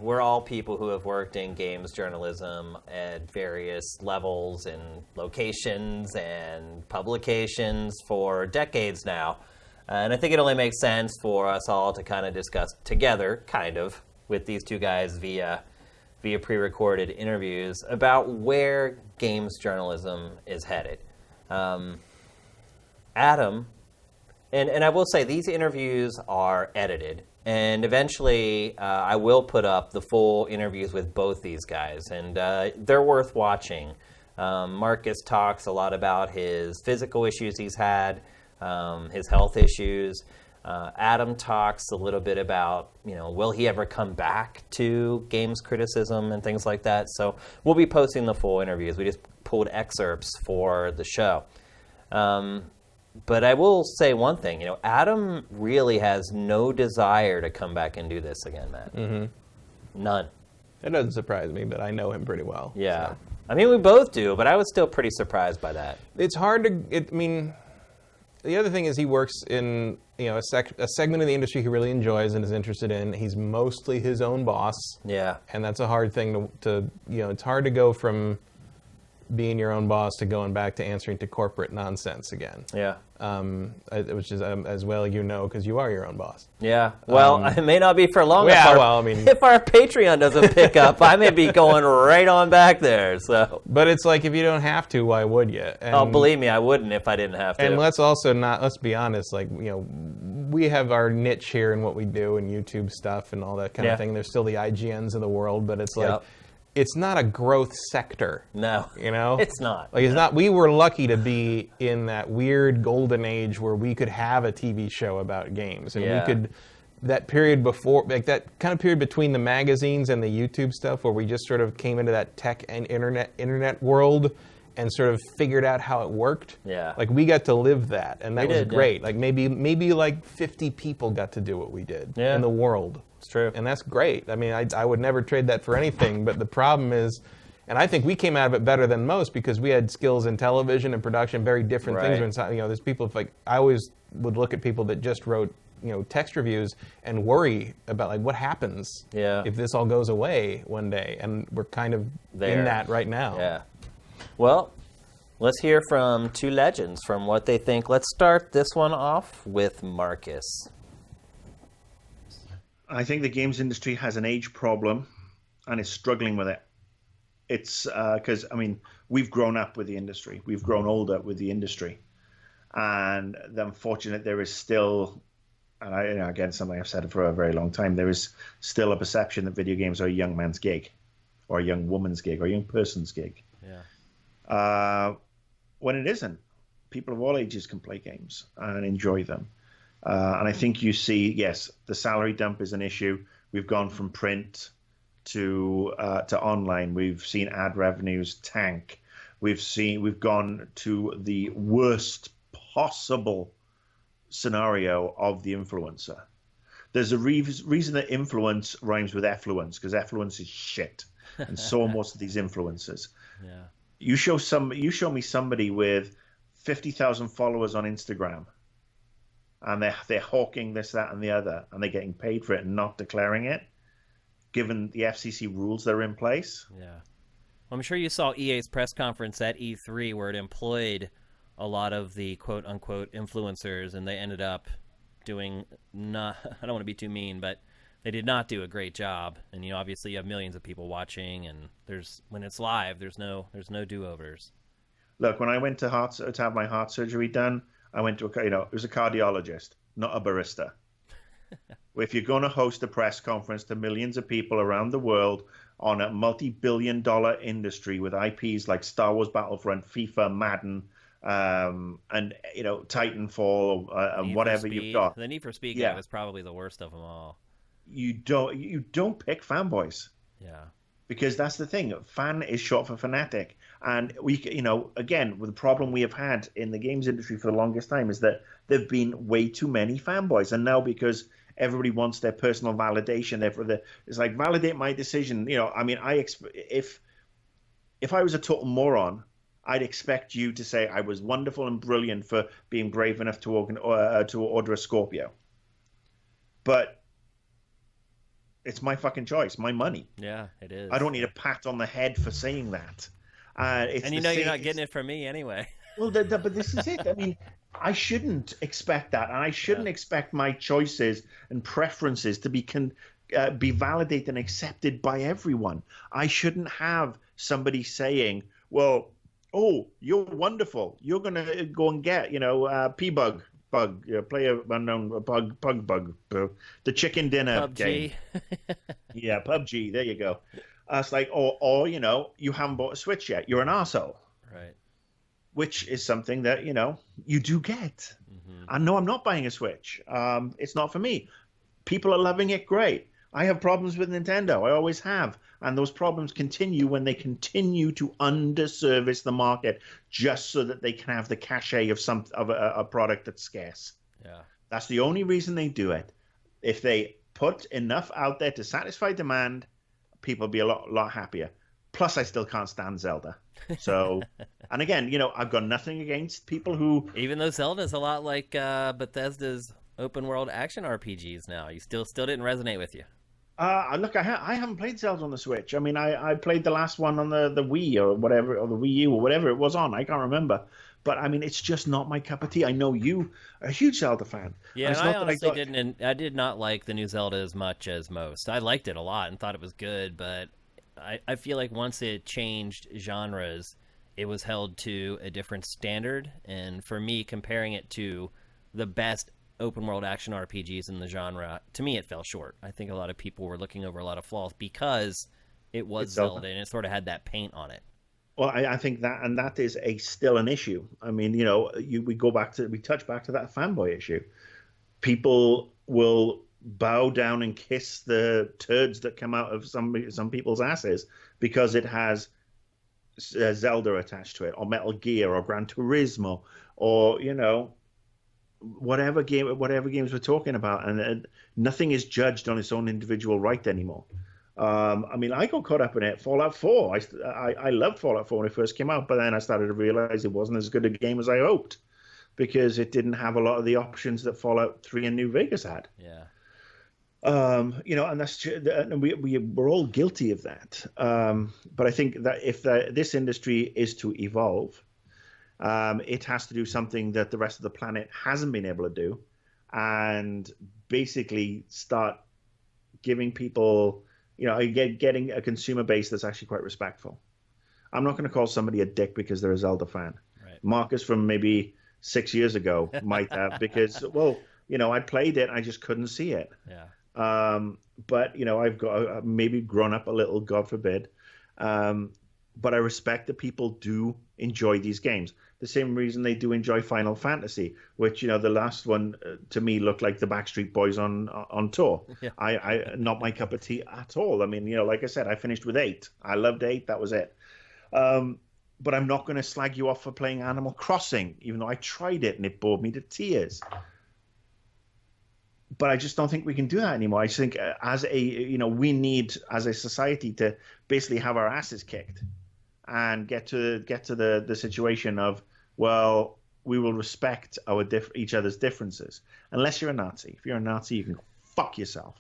Speaker 2: We're all people who have worked in games journalism at various levels and locations and publications for decades now. And I think it only makes sense for us all to kind of discuss together, with these two guys via pre-recorded interviews about where games journalism is headed. Adam, and I will say these interviews are edited, and eventually I will put up the full interviews with both these guys, and they're worth watching. Marcus talks a lot about his physical issues he's had, his health issues. Adam talks a little bit about, will he ever come back to games criticism and things like that. So we'll be posting the full interviews. We just pulled excerpts for the show. But I will say one thing, Adam really has no desire to come back and do this again, Matt. Mm-hmm. None.
Speaker 4: It doesn't surprise me, but I know him pretty well.
Speaker 2: Yeah.
Speaker 4: So.
Speaker 2: I mean, we both do, but I was still pretty surprised by that.
Speaker 4: It's hard to, the other thing is he works in a segment of the industry he really enjoys and is interested in. He's mostly his own boss.
Speaker 2: Yeah.
Speaker 4: And that's a hard thing to it's hard to go from being your own boss to going back to answering to corporate nonsense again.
Speaker 2: Yeah.
Speaker 4: Which is as well because you are your own boss.
Speaker 2: Yeah. Well, it may not be for long.
Speaker 4: Yeah.
Speaker 2: If our Patreon doesn't pick up, I may be going right on back there. So.
Speaker 4: But it's like, if you don't have to, why would you? And,
Speaker 2: believe me, I wouldn't if I didn't have to.
Speaker 4: And let's be honest. Like, we have our niche here in what we do and YouTube stuff and all that kind of thing. There's still the IGNs of the world, but it's like. Yep. It's not a growth sector.
Speaker 2: No.
Speaker 4: It's
Speaker 2: not.
Speaker 4: Like, it's not. We were lucky to be in that weird golden age where we could have a TV show about games, and we could. That period before, like that kind of period between the magazines and the YouTube stuff, where we just sort of came into that tech and internet world and sort of figured out how it worked.
Speaker 2: Yeah.
Speaker 4: Like, we got to live that, and that was great. Yeah. Like, maybe like 50 people got to do what we did in the world.
Speaker 2: It's true.
Speaker 4: And that's great. I mean, I would never trade that for anything. But the problem is, and I think we came out of it better than most because we had skills in television and production, very different things. There's people, like, I always would look at people that just wrote, text reviews and worry about, like, what happens if this all goes away one day. And we're kind of in that right now.
Speaker 2: Yeah. Well, let's hear from two legends from what they think. Let's start this one off with Marcus.
Speaker 5: I think the games industry has an age problem and is struggling with it. It's because, we've grown up with the industry. We've grown older with the industry. And the unfortunate, there is still, and again, something I've said for a very long time, there is still a perception that video games are a young man's gig or a young woman's gig or a young person's gig.
Speaker 2: Yeah.
Speaker 5: When it isn't. People of all ages can play games and enjoy them. And I think you see, yes, the salary dump is an issue. We've gone from print to online. We've seen ad revenues tank. We've gone to the worst possible scenario of the influencer. There's a reason that influence rhymes with effluence, because effluence is shit, and so are most of these influencers.
Speaker 2: Yeah.
Speaker 5: You show me somebody with 50,000 followers on Instagram. And they're hawking this, that, and the other, and they're getting paid for it and not declaring it, given the FCC rules that are in place.
Speaker 2: Yeah. Well, I'm sure you saw EA's press conference at E3 where it employed a lot of the quote-unquote influencers, and they ended up doing I don't want to be too mean, but they did not do a great job. And, obviously you have millions of people watching, and when it's live, there's no do-overs.
Speaker 5: Look, when I went to have my heart surgery done, I went to it was a cardiologist, not a barista. If you're going to host a press conference to millions of people around the world on a multi-billion-dollar industry with IPs like Star Wars Battlefront, FIFA, Madden, and Titanfall, and whatever you've got,
Speaker 2: the Need for Speed game is probably the worst of them all.
Speaker 5: You don't pick fanboys.
Speaker 2: Yeah.
Speaker 5: Because that's the thing. Fan is short for fanatic. And we, again, the problem we have had in the games industry for the longest time is that there have been way too many fanboys. And now because everybody wants their personal validation, it's like, validate my decision. If I was a total moron, I'd expect you to say I was wonderful and brilliant for being brave enough to order a Scorpio. But it's my fucking choice, my money.
Speaker 2: Yeah, it is.
Speaker 5: I don't need a pat on the head for saying that.
Speaker 2: And you're not getting it from me anyway.
Speaker 5: Well, but this is it. I mean, I shouldn't expect that, and I shouldn't expect my choices and preferences to be validated and accepted by everyone. I shouldn't have somebody saying, "Well, you're wonderful. You're gonna go and get, P-Bug." Play a unknown bug, the chicken dinner
Speaker 2: PUBG.
Speaker 5: game. Yeah, PUBG. There you go. It's like, or you haven't bought a Switch yet. You're an arsehole.
Speaker 2: Right.
Speaker 5: Which is something that you do get. Mm-hmm. And no, I'm not buying a Switch. It's not for me. People are loving it. Great. I have problems with Nintendo. I always have. And those problems continue when they continue to underservice the market just so that they can have the cachet of a product that's scarce.
Speaker 2: Yeah.
Speaker 5: That's the only reason they do it. If they put enough out there to satisfy demand, people will be a lot happier. Plus, I still can't stand Zelda. So, and again, I've got nothing against people who.
Speaker 2: Even though Zelda's a lot like Bethesda's open world action RPGs now, you still didn't resonate with you.
Speaker 5: Look, I haven't played Zelda on the Switch. I mean, I played the last one on the Wii or whatever, or the Wii U or whatever it was on. I can't remember. But I mean, it's just not my cup of tea. I know you are a huge Zelda fan.
Speaker 2: Yeah, and I honestly didn't. I did not like the new Zelda as much as most. I liked it a lot and thought it was good, but I feel like once it changed genres, it was held to a different standard. And for me, comparing it to the best open world action RPGs in the genre, to me, it fell short. I think a lot of people were looking over a lot of flaws because it was Zelda and it sort of had that paint on it.
Speaker 5: Well, I think that is still an issue. I mean, we touch back to that fanboy issue. People will bow down and kiss the turds that come out of some people's asses because it has Zelda attached to it, or Metal Gear, or Gran Turismo, or whatever games we're talking about, and nothing is judged on its own individual right anymore. I mean, I got caught up in it. Fallout 4. I loved Fallout 4 when it first came out, but then I started to realize it wasn't as good a game as I hoped because it didn't have a lot of the options that Fallout 3 and New Vegas had.
Speaker 2: Yeah.
Speaker 5: And that's we're all guilty of that. But I think that if this industry is to evolve, it has to do something that the rest of the planet hasn't been able to do, and basically start giving people, getting a consumer base that's actually quite respectful. I'm not going to call somebody a dick because they're a Zelda fan.
Speaker 2: Right.
Speaker 5: Marcus from maybe 6 years ago might have because, I played it, I just couldn't see it.
Speaker 2: Yeah.
Speaker 5: But I've got maybe grown up a little, God forbid. But I respect that people do enjoy these games. The same reason they do enjoy Final Fantasy, which, the last one to me looked like the Backstreet Boys on tour.
Speaker 2: Yeah.
Speaker 5: I not my cup of tea at all. I mean, like I said, I finished with 8. I loved 8. That was it. But I'm not going to slag you off for playing Animal Crossing, even though I tried it and it bored me to tears. But I just don't think we can do that anymore. I think we need as a society to basically have our asses kicked and get to the situation of, well, we will respect each other's differences. Unless you're a Nazi. If you're a Nazi, you can go fuck yourself.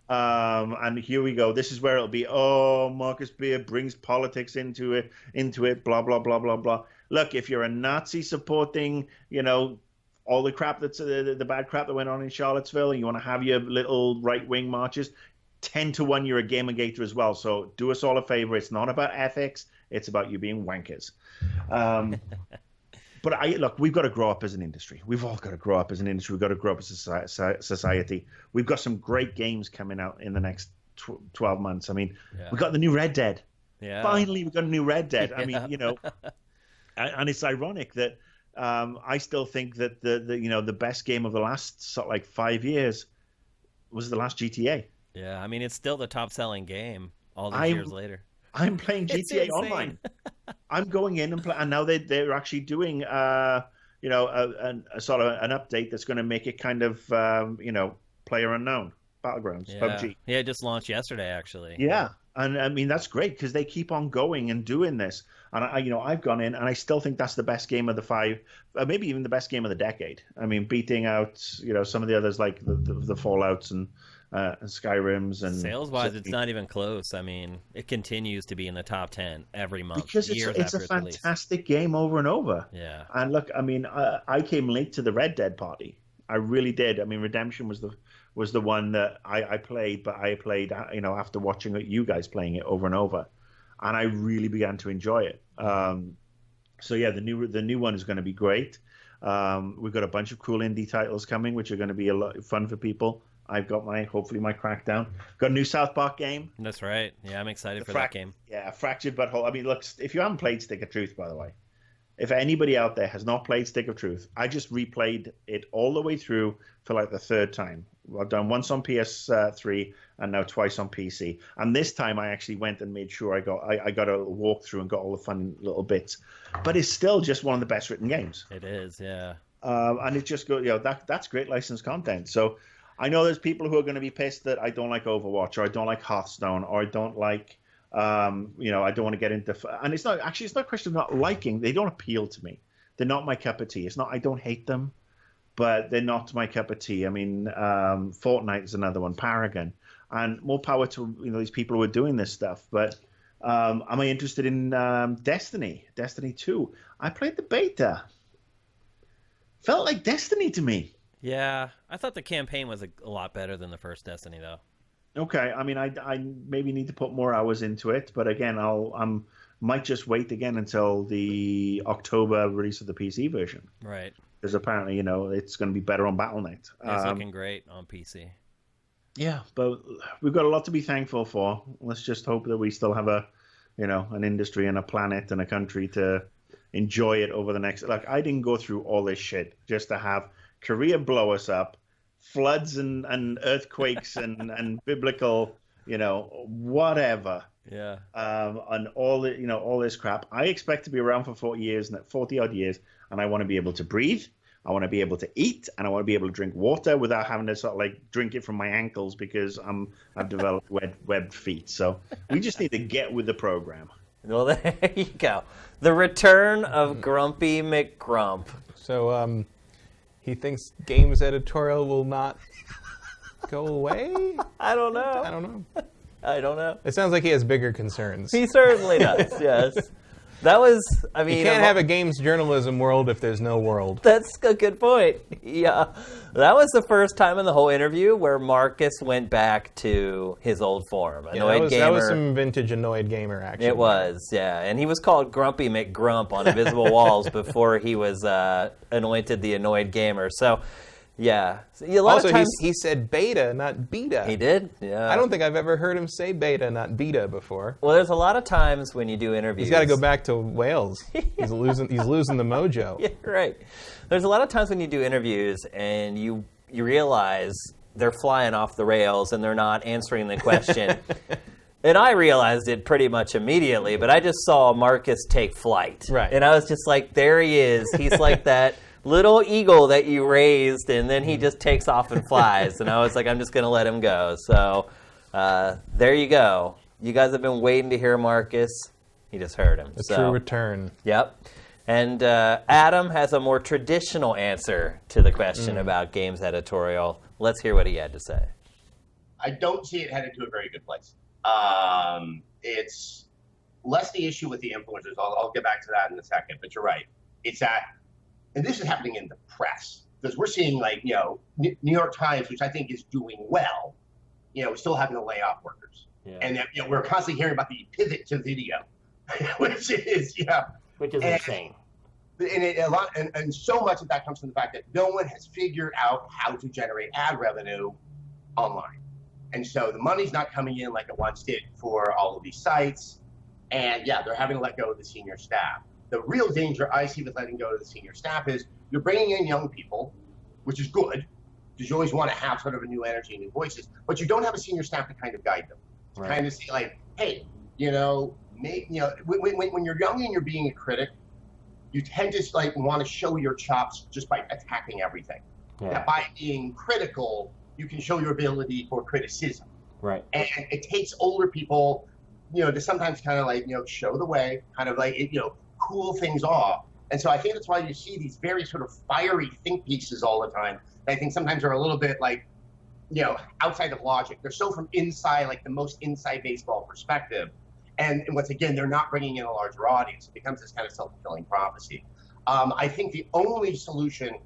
Speaker 5: And here we go. This is where it'll be, Marcus Beer brings politics into it, blah, blah, blah, blah, blah. Look, if you're a Nazi supporting, all the crap the bad crap that went on in Charlottesville, and you want to have your little right-wing marches, 10-1 you're a Gamergator as well. So do us all a favor. It's not about ethics. It's about you being wankers. But look, we've got to grow up as an industry. We've all got to grow up as an industry. We've got to grow up as a society. We've got some great games coming out in the next 12 months. I mean, we got the new Red Dead.
Speaker 2: Yeah.
Speaker 5: Finally, we got a new Red Dead.
Speaker 2: Yeah.
Speaker 5: I mean, and it's ironic that I still think that the best game of the last 5 years was the last GTA.
Speaker 2: Yeah, I mean, it's still the top-selling game all these years later.
Speaker 5: I'm playing GTA Online. I'm going in and now they're actually doing a sort of an update that's going to make it kind of player unknown Battlegrounds, PUBG.
Speaker 2: Yeah, it just launched yesterday actually.
Speaker 5: Yeah. And I mean, that's great because they keep on going and doing this. And I've gone in and I still think that's the best game of the 5, maybe even the best game of the decade. I mean, beating out, some of the others like the Fallouts and Skyrims and
Speaker 2: sales-wise, it's not even close. I mean, it continues to be in the top 10 every month
Speaker 5: because it's a fantastic game over and over.
Speaker 2: Yeah.
Speaker 5: And look, I mean, I came late to the Red Dead party. I really did. I mean, Redemption was the one that I played, but I played after watching you guys playing it over and over, and I really began to enjoy it. So yeah, the new one is going to be great. We've got a bunch of cool indie titles coming, which are going to be a lot of fun for people. I've got hopefully my Crackdown. Got a new South Park game.
Speaker 2: That's right. Yeah, I'm excited for that game.
Speaker 5: Yeah, Fractured Butthole. I mean, look, if you haven't played Stick of Truth, by the way, if anybody out there has not played Stick of Truth, I just replayed it all the way through for like the 3rd time. I've done once on PS3 and now twice on PC. And this time I actually went and made sure I got a walkthrough and got all the fun little bits. But it's still just one of the best written games.
Speaker 2: It is, yeah.
Speaker 5: And it just goes, that's great licensed content. So I know there's people who are going to be pissed that I don't like Overwatch or I don't like Hearthstone or I don't like I don't want to get into, and it's not a question of not liking. They don't appeal to me. They're not my cup of tea. It's not, I don't hate them, but they're not my cup of tea. I mean, Fortnite is another one, Paragon, and more power to these people who are doing this stuff. But am I interested in Destiny 2? I played the beta. Felt like Destiny to me.
Speaker 2: Yeah, I thought the campaign was a lot better than the first Destiny, though.
Speaker 5: Okay, I mean, I maybe need to put more hours into it, but again, might just wait again until the October release of the PC version.
Speaker 2: Right.
Speaker 5: Because apparently, it's going to be better on Battle.net.
Speaker 2: It's looking great on PC.
Speaker 5: Yeah, but we've got a lot to be thankful for. Let's just hope that we still have an industry and a planet and a country to enjoy it over the next. Like, I didn't go through all this shit just to have Korea blow us up, floods and earthquakes and biblical, whatever.
Speaker 2: Yeah.
Speaker 5: And all this crap. I expect to be around for 40 odd years, and I want to be able to breathe. I want to be able to eat, and I want to be able to drink water without having to sort of like drink it from my ankles because I've developed webbed feet. So we just need to get with the program.
Speaker 2: Well, there you go. The return of Grumpy McGrump.
Speaker 4: So he thinks games editorial will not go away?
Speaker 2: I don't know.
Speaker 4: I don't know. It sounds like he has bigger concerns.
Speaker 2: He certainly does, yes. That was, I mean...
Speaker 4: You can't have a games journalism world if there's no world.
Speaker 2: That's a good point. Yeah. That was the first time in the whole interview where Marcus went back to his old form. Annoyed Gamer.
Speaker 4: That was some vintage Annoyed Gamer action.
Speaker 2: It was, yeah. And he was called Grumpy McGrump on Invisible Walls before he was anointed the Annoyed Gamer. So... yeah. A lot
Speaker 4: also,
Speaker 2: of times
Speaker 4: he said beta, not beta.
Speaker 2: He did? Yeah.
Speaker 4: I don't think I've ever heard him say beta, not beta before.
Speaker 2: Well, there's a lot of times when you do interviews.
Speaker 4: He's got to go back to Wales. He's losing the mojo.
Speaker 2: Yeah, right. There's a lot of times when you do interviews and you realize they're flying off the rails and they're not answering the question. And I realized it pretty much immediately, but I just saw Marcus take flight.
Speaker 4: Right.
Speaker 2: And I was just like, there he is. He's like that little eagle that you raised, and then he just takes off and flies. And I was like, I'm just going to let him go. So there you go. You guys have been waiting to hear Marcus. He just heard him.
Speaker 4: A true return.
Speaker 2: Yep. And Adam has a more traditional answer to the question about games editorial. Let's hear what he had to say.
Speaker 3: I don't see it headed to a very good place. It's less the issue with the influencers. I'll get back to that in a second, but you're right. It's that, and this is happening in the press, because we're seeing New York Times, which I think is doing well, still having to lay off workers. Yeah. And that, we're constantly hearing about the pivot to video, which is
Speaker 2: insane.
Speaker 3: And so much of that comes from the fact that no one has figured out how to generate ad revenue online. And so the money's not coming in like it once did for all of these sites. And they're having to let go of the senior staff. The real danger I see with letting go of the senior staff is you're bringing in young people, which is good, because you always want to have sort of a new energy and new voices, but you don't have a senior staff to kind of guide them. To kind of say like, hey, when you're young and you're being a critic, you tend to want to show your chops just by attacking everything. Yeah. That by being critical, you can show your ability for criticism.
Speaker 2: Right.
Speaker 3: And it takes older people, to sometimes kind of show the way, kind of cool things off. And so I think that's why you see these very sort of fiery think pieces all the time. I think sometimes are a little bit outside of logic. They're so from inside, the most inside baseball perspective. And once again, they're not bringing in a larger audience. It becomes this kind of self-fulfilling prophecy. I think the only solution,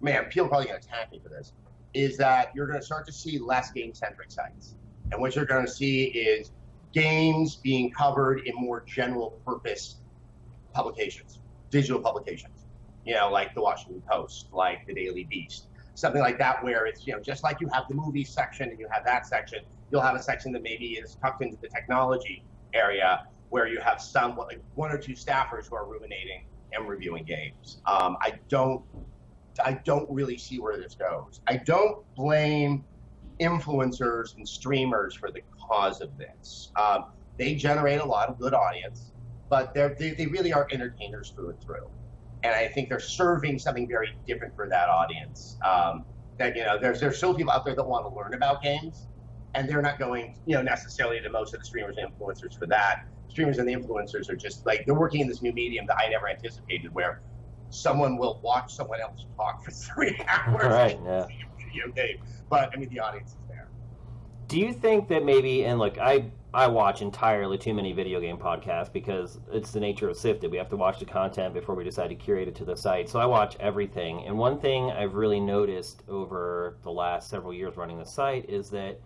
Speaker 3: people are probably going to attack me for this, is that you're going to start to see less game-centric sites. And what you're going to see is games being covered in more general purpose publications, digital publications, like the Washington Post, like the Daily Beast, something like that, where it's, just like you have the movie section and you have that section, you'll have a section that maybe is tucked into the technology area where you have some, one or two staffers who are ruminating and reviewing games. I don't really see where this goes. I don't blame influencers and streamers for the cause of this. They generate a lot of good audience, but they really are entertainers through and through. And I think they're serving something very different for that audience. There's still people out there that want to learn about games, and they're not going, necessarily to most of the streamers and influencers for that. Streamers and the influencers are just like, they're working in this new medium that I never anticipated, where someone will watch someone else talk for 3 hours.
Speaker 2: Right, yeah.
Speaker 3: Video game. But, I mean, the audience is there.
Speaker 2: Do you think that maybe, and look, I watch entirely too many video game podcasts because it's the nature of Sifted. We have to watch the content before we decide to curate it to the site. So I watch everything. And one thing I've really noticed over the last several years running the site is that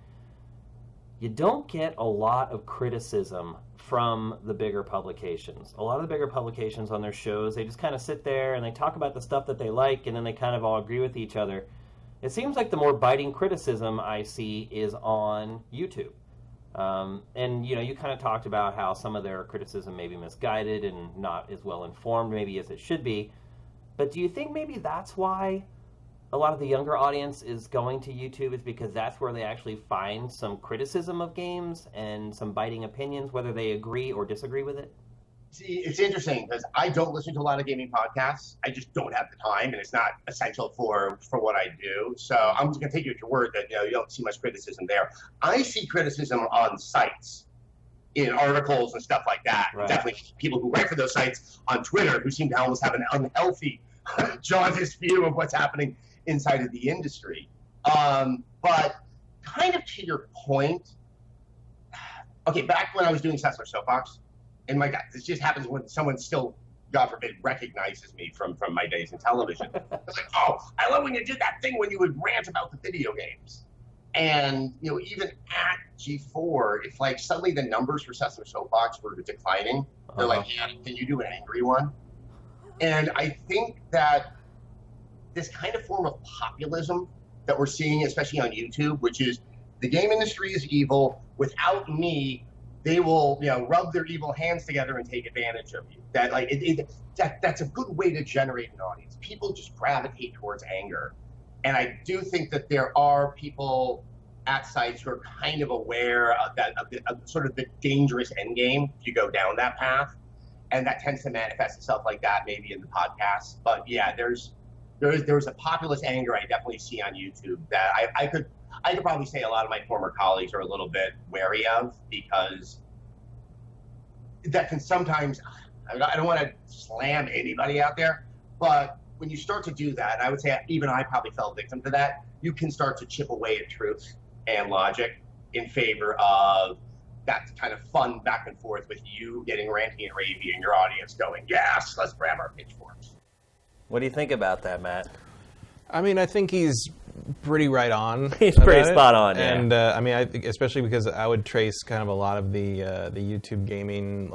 Speaker 2: you don't get a lot of criticism from the bigger publications. A lot of the bigger publications on their shows, they just kind of sit there and they talk about the stuff that they like, and then they kind of all agree with each other. It seems like the more biting criticism I see is on YouTube. And, you kind of talked about how some of their criticism may be misguided and not as well informed maybe as it should be. But do you think maybe that's why a lot of the younger audience is going to YouTube, is because that's where they actually find some criticism of games and some biting opinions, whether they agree or disagree with it?
Speaker 3: See, it's interesting because I don't listen to a lot of gaming podcasts. I just don't have the time, and it's not essential for what I do. So I'm just going to take you at your word that you don't see much criticism there. I see criticism on sites, in articles and stuff like that.
Speaker 2: Right.
Speaker 3: Definitely people who write for those sites on Twitter who seem to almost have an unhealthy, jaundiced view of what's happening inside of the industry. But kind of to your point, okay, back when I was doing Sessler Soapbox, and my God, this just happens when someone still, God forbid, recognizes me from my days in television. It's like, oh, I love when you did that thing when you would rant about the video games. And, even at G4, if like suddenly the numbers for Sessler Soapbox were declining, they're like, yeah, can you do an angry one? And I think that this kind of form of populism that we're seeing, especially on YouTube, which is the game industry is evil. Without me, they will, rub their evil hands together and take advantage of you. That like that's a good way to generate an audience. People just gravitate towards anger, and I do think that there are people at sites who are kind of aware of that, of sort of the dangerous end game if you go down that path, and that tends to manifest itself like that maybe in the podcast. But yeah, there's a populist anger I definitely see on YouTube that I could probably say a lot of my former colleagues are a little bit wary of, because that can sometimes, I don't want to slam anybody out there, but when you start to do that, I would say even I probably fell victim to that, you can start to chip away at truth and logic in favor of that kind of fun back and forth with you getting ranty and ravey and your audience going, yes, let's grab our pitchforks.
Speaker 2: What do you think about that, Matt?
Speaker 4: I mean, I think he's pretty right on.
Speaker 2: He's pretty spot on, yeah.
Speaker 4: And I mean, I think especially because I would trace kind of a lot of the YouTube gaming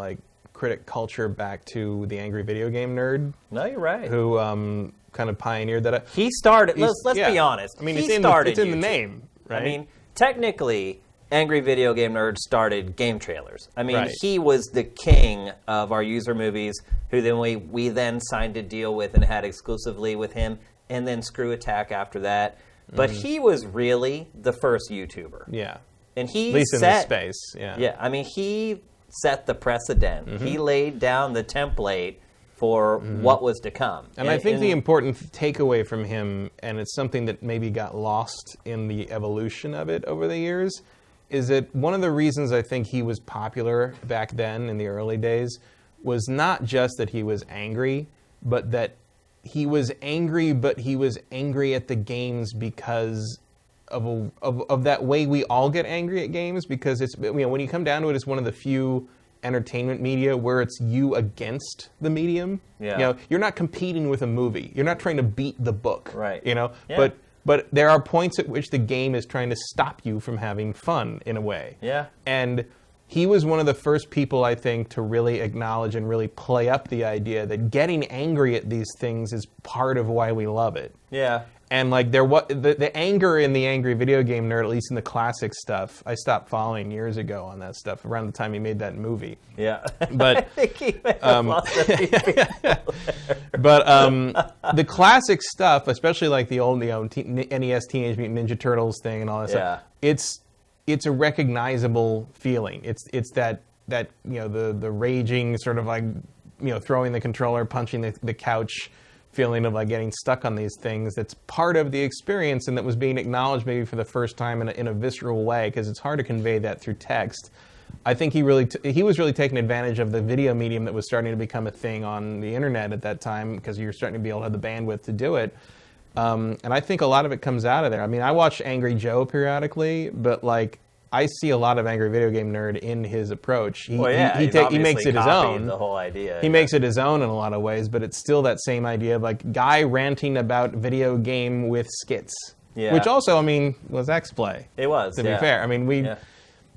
Speaker 4: critic culture back to the angry video game nerd.
Speaker 2: No, you're right.
Speaker 4: Who kind of pioneered that.
Speaker 2: He started. Let's be honest.
Speaker 4: I mean,
Speaker 2: it's
Speaker 4: in the name, right?
Speaker 2: I mean, technically, Angry Video Game Nerd started game trailers. I mean,
Speaker 4: right.
Speaker 2: He was the king of our user movies, who then we then signed a deal with and had exclusively with him, and then Screw Attack after that. But he was really the first YouTuber.
Speaker 4: Yeah.
Speaker 2: And he
Speaker 4: at least in this space, yeah.
Speaker 2: Yeah, I mean, he set the precedent. He laid down the template for what was to come.
Speaker 4: And I think the important takeaway from him, and it's something that maybe got lost in the evolution of it over the years, is that one of the reasons I think he was popular back then in the early days was not just that he was angry, but that he was angry, but he was angry at the games because of that way we all get angry at games, because it's, when you come down to it, it's one of the few entertainment media where it's you against the medium.
Speaker 2: Yeah.
Speaker 4: You're not competing with a movie. You're not trying to beat the book.
Speaker 2: Right.
Speaker 4: Yeah. But there are points at which the game is trying to stop you from having fun in a way.
Speaker 2: Yeah.
Speaker 4: And he was one of the first people, I think, to really acknowledge and really play up the idea that getting angry at these things is part of why we love it.
Speaker 2: Yeah.
Speaker 4: And the anger in the angry video game nerd, at least in the classic stuff, I stopped following years ago on that stuff around the time he made that movie.
Speaker 2: Yeah.
Speaker 4: But
Speaker 2: I think he may have lost a few people.
Speaker 4: But the classic stuff, especially like the old NES Teenage Mutant Ninja Turtles thing and all that stuff, it's a recognizable feeling. It's that the raging sort of throwing the controller, punching the couch feeling of like getting stuck on these things that's part of the experience and that was being acknowledged maybe for the first time in a visceral way, because it's hard to convey that through text. I think he was really taking advantage of the video medium that was starting to become a thing on the internet at that time, because you were starting to be able to have the bandwidth to do it. And I think a lot of it comes out of there. I mean, I watch Angry Joe periodically, but like I see a lot of Angry Video Game Nerd in his approach. He makes it his own.
Speaker 2: The whole idea.
Speaker 4: He makes it his own in a lot of ways, but it's still that same idea of like guy ranting about video game with skits.
Speaker 2: Yeah.
Speaker 4: Which also, I mean, was X-Play.
Speaker 2: It was.
Speaker 4: To be fair, I mean,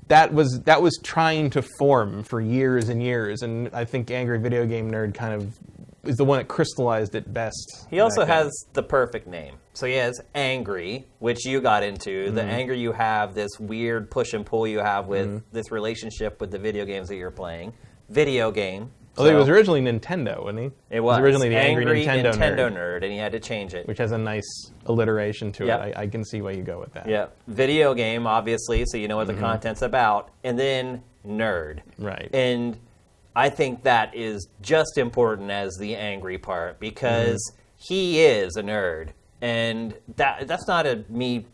Speaker 4: that was trying to form for years and years, and I think Angry Video Game Nerd kind of is the one that crystallized it best.
Speaker 2: He also has the perfect name. So he has Angry, which you got into. The anger you have, this weird push and pull you have with this relationship with the video games that you're playing. Video game.
Speaker 4: Oh, he was originally Nintendo, wasn't he?
Speaker 2: It was.
Speaker 4: Originally the Angry Nintendo
Speaker 2: Nerd, and he had to change it.
Speaker 4: Which has a nice alliteration to it. I can see why you go with that.
Speaker 2: Yeah. Video game, obviously, so you know what the content's about. And then nerd.
Speaker 4: Right.
Speaker 2: And I think that is just important as the angry part, because he is a nerd. And that's not me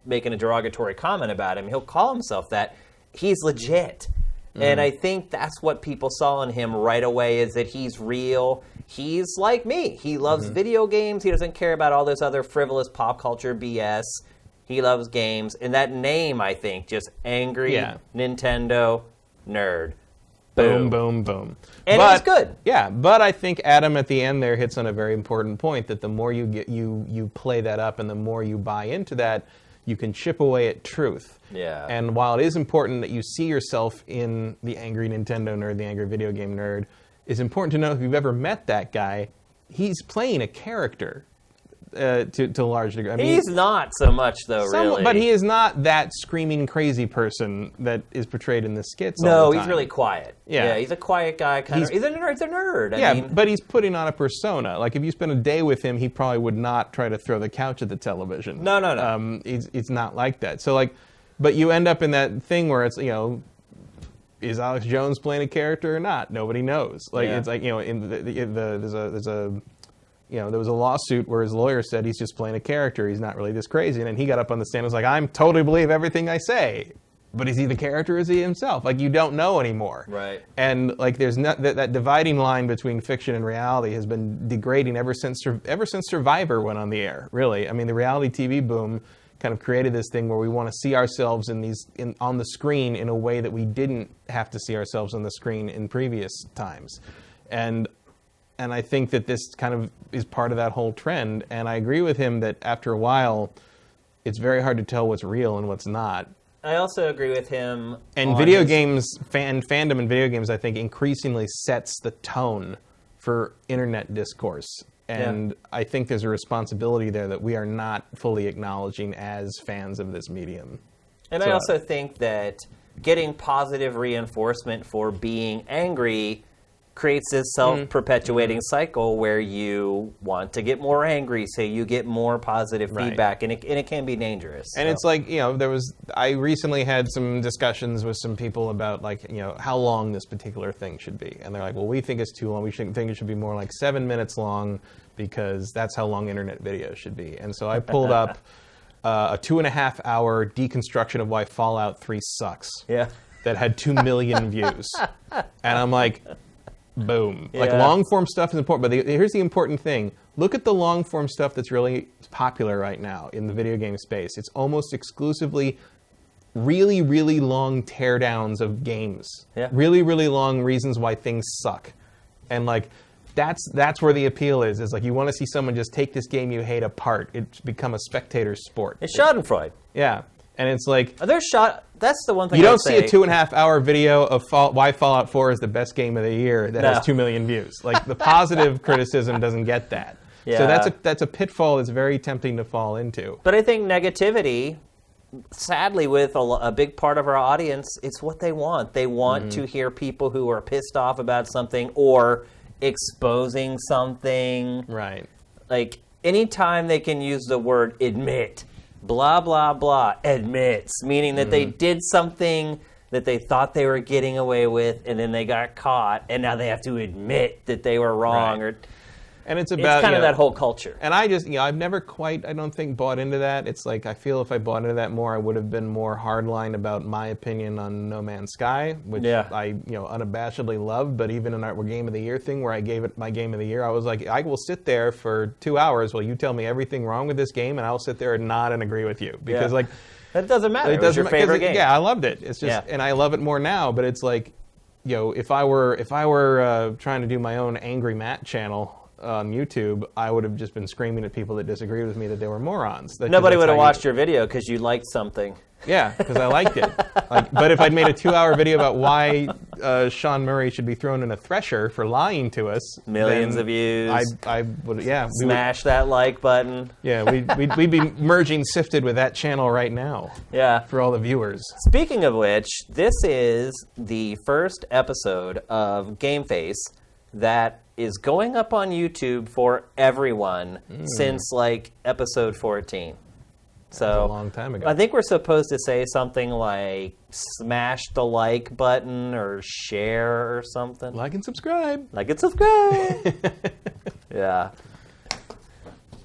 Speaker 2: making a derogatory comment about him. He'll call himself that. He's legit. And I think that's what people saw in him right away, is that he's real. He's like me. He loves video games. He doesn't care about all this other frivolous pop culture BS. He loves games. And that name, I think, just Angry Nintendo Nerd.
Speaker 4: Boom, boom, boom.
Speaker 2: And it's good.
Speaker 4: Yeah, but I think Adam at the end there hits on a very important point, that the more you play that up and the more you buy into that, you can chip away at truth.
Speaker 2: Yeah.
Speaker 4: And while it is important that you see yourself in the Angry Nintendo Nerd, the Angry Video Game Nerd, it's important to know if you've ever met that guy, he's playing a character. To a large degree. I mean,
Speaker 2: he's not so much, though, really.
Speaker 4: But he is not that screaming crazy person that is portrayed in the skits.
Speaker 2: No,
Speaker 4: all the time.
Speaker 2: He's really quiet.
Speaker 4: Yeah,
Speaker 2: he's a quiet guy. He's a nerd.
Speaker 4: I mean, but he's putting on a persona. Like if you spend a day with him, he probably would not try to throw the couch at the television.
Speaker 2: No.
Speaker 4: It's not like that. So like, but you end up in that thing where it's is Alex Jones playing a character or not? Nobody knows. Like it's like there was a lawsuit where his lawyer said he's just playing a character. He's not really this crazy. And then he got up on the stand and was like, I totally believe everything I say. But is he the character or is he himself? Like, you don't know anymore.
Speaker 2: Right.
Speaker 4: And, like, there's not that dividing line between fiction and reality has been degrading ever since Survivor went on the air, really. I mean, the reality TV boom kind of created this thing where we want to see ourselves on the screen in a way that we didn't have to see ourselves on the screen in previous times. And I think that this kind of is part of that whole trend. And I agree with him that after a while, it's very hard to tell what's real and what's not.
Speaker 2: I also agree with him.
Speaker 4: And video games, fandom in video games, I think, increasingly sets the tone for internet discourse. And I think there's a responsibility there that we are not fully acknowledging as fans of this medium.
Speaker 2: And I also think that getting positive reinforcement for being angry creates this self-perpetuating cycle where you want to get more angry, so you get more positive feedback, and it can be dangerous.
Speaker 4: And it's like, I recently had some discussions with some people about, like, how long this particular thing should be. And they're like, well, we think it's too long. We think it should be more like 7 minutes long, because that's how long internet videos should be. And so I pulled up a 2.5-hour deconstruction of why Fallout 3 sucks.
Speaker 2: Yeah.
Speaker 4: That had 2 million views. And I'm like, boom. Like, long-form stuff is important, but here's the important thing. Look at the long-form stuff that's really popular right now in the video game space. It's almost exclusively really, really long teardowns of games.
Speaker 2: Yeah.
Speaker 4: Really, really long reasons why things suck. And, like, that's where the appeal is. It's like you want to see someone just take this game you hate apart. It's become a spectator sport.
Speaker 2: It's Schadenfreude.
Speaker 4: Yeah. And it's like...
Speaker 2: That's the one thing
Speaker 4: you don't see a 2.5-hour video of why Fallout 4 is the best game of the year that has 2 million views. Like, the positive criticism doesn't get that.
Speaker 2: Yeah.
Speaker 4: So that's a pitfall that's very tempting to fall into.
Speaker 2: But I think negativity, sadly, with a big part of our audience, it's what they want. They want to hear people who are pissed off about something or exposing something.
Speaker 4: Right.
Speaker 2: Like, anytime they can use the word admit, blah, blah, blah, admits, meaning that they did something that they thought they were getting away with, and then they got caught, and now they have to admit that they were wrong.
Speaker 4: Right. And it's about
Speaker 2: kind of that whole culture.
Speaker 4: And I just, I've never quite, I don't think, bought into that. It's like, I feel if I bought into that more, I would have been more hardline about my opinion on No Man's Sky, which I, unabashedly loved. But even in our Game of the Year thing, where I gave it my Game of the Year, I was like, I will sit there for 2 hours while you tell me everything wrong with this game, and I'll sit there and nod and agree with you. Because,
Speaker 2: it doesn't matter. It was your favorite game.
Speaker 4: Yeah, I loved it. It's just, and I love it more now. But it's like, if I were trying to do my own Angry Matt channel on YouTube, I would have just been screaming at people that disagreed with me that they were morons.
Speaker 2: Nobody would have watched your video because you liked something.
Speaker 4: Yeah, because I liked it. But if I'd made a 2-hour video about why Sean Murray should be thrown in a thresher for lying to us,
Speaker 2: millions of views.
Speaker 4: I would,
Speaker 2: smash that like button.
Speaker 4: Yeah, we'd be merging Sifted with that channel right now.
Speaker 2: Yeah,
Speaker 4: for all the viewers.
Speaker 2: Speaking of which, this is the first episode of GameFace that is going up on YouTube for everyone since episode 14. So
Speaker 4: that's a long time ago.
Speaker 2: I think we're supposed to say something like smash the like button or share or something.
Speaker 4: Like and subscribe.
Speaker 2: Like and subscribe. Yeah.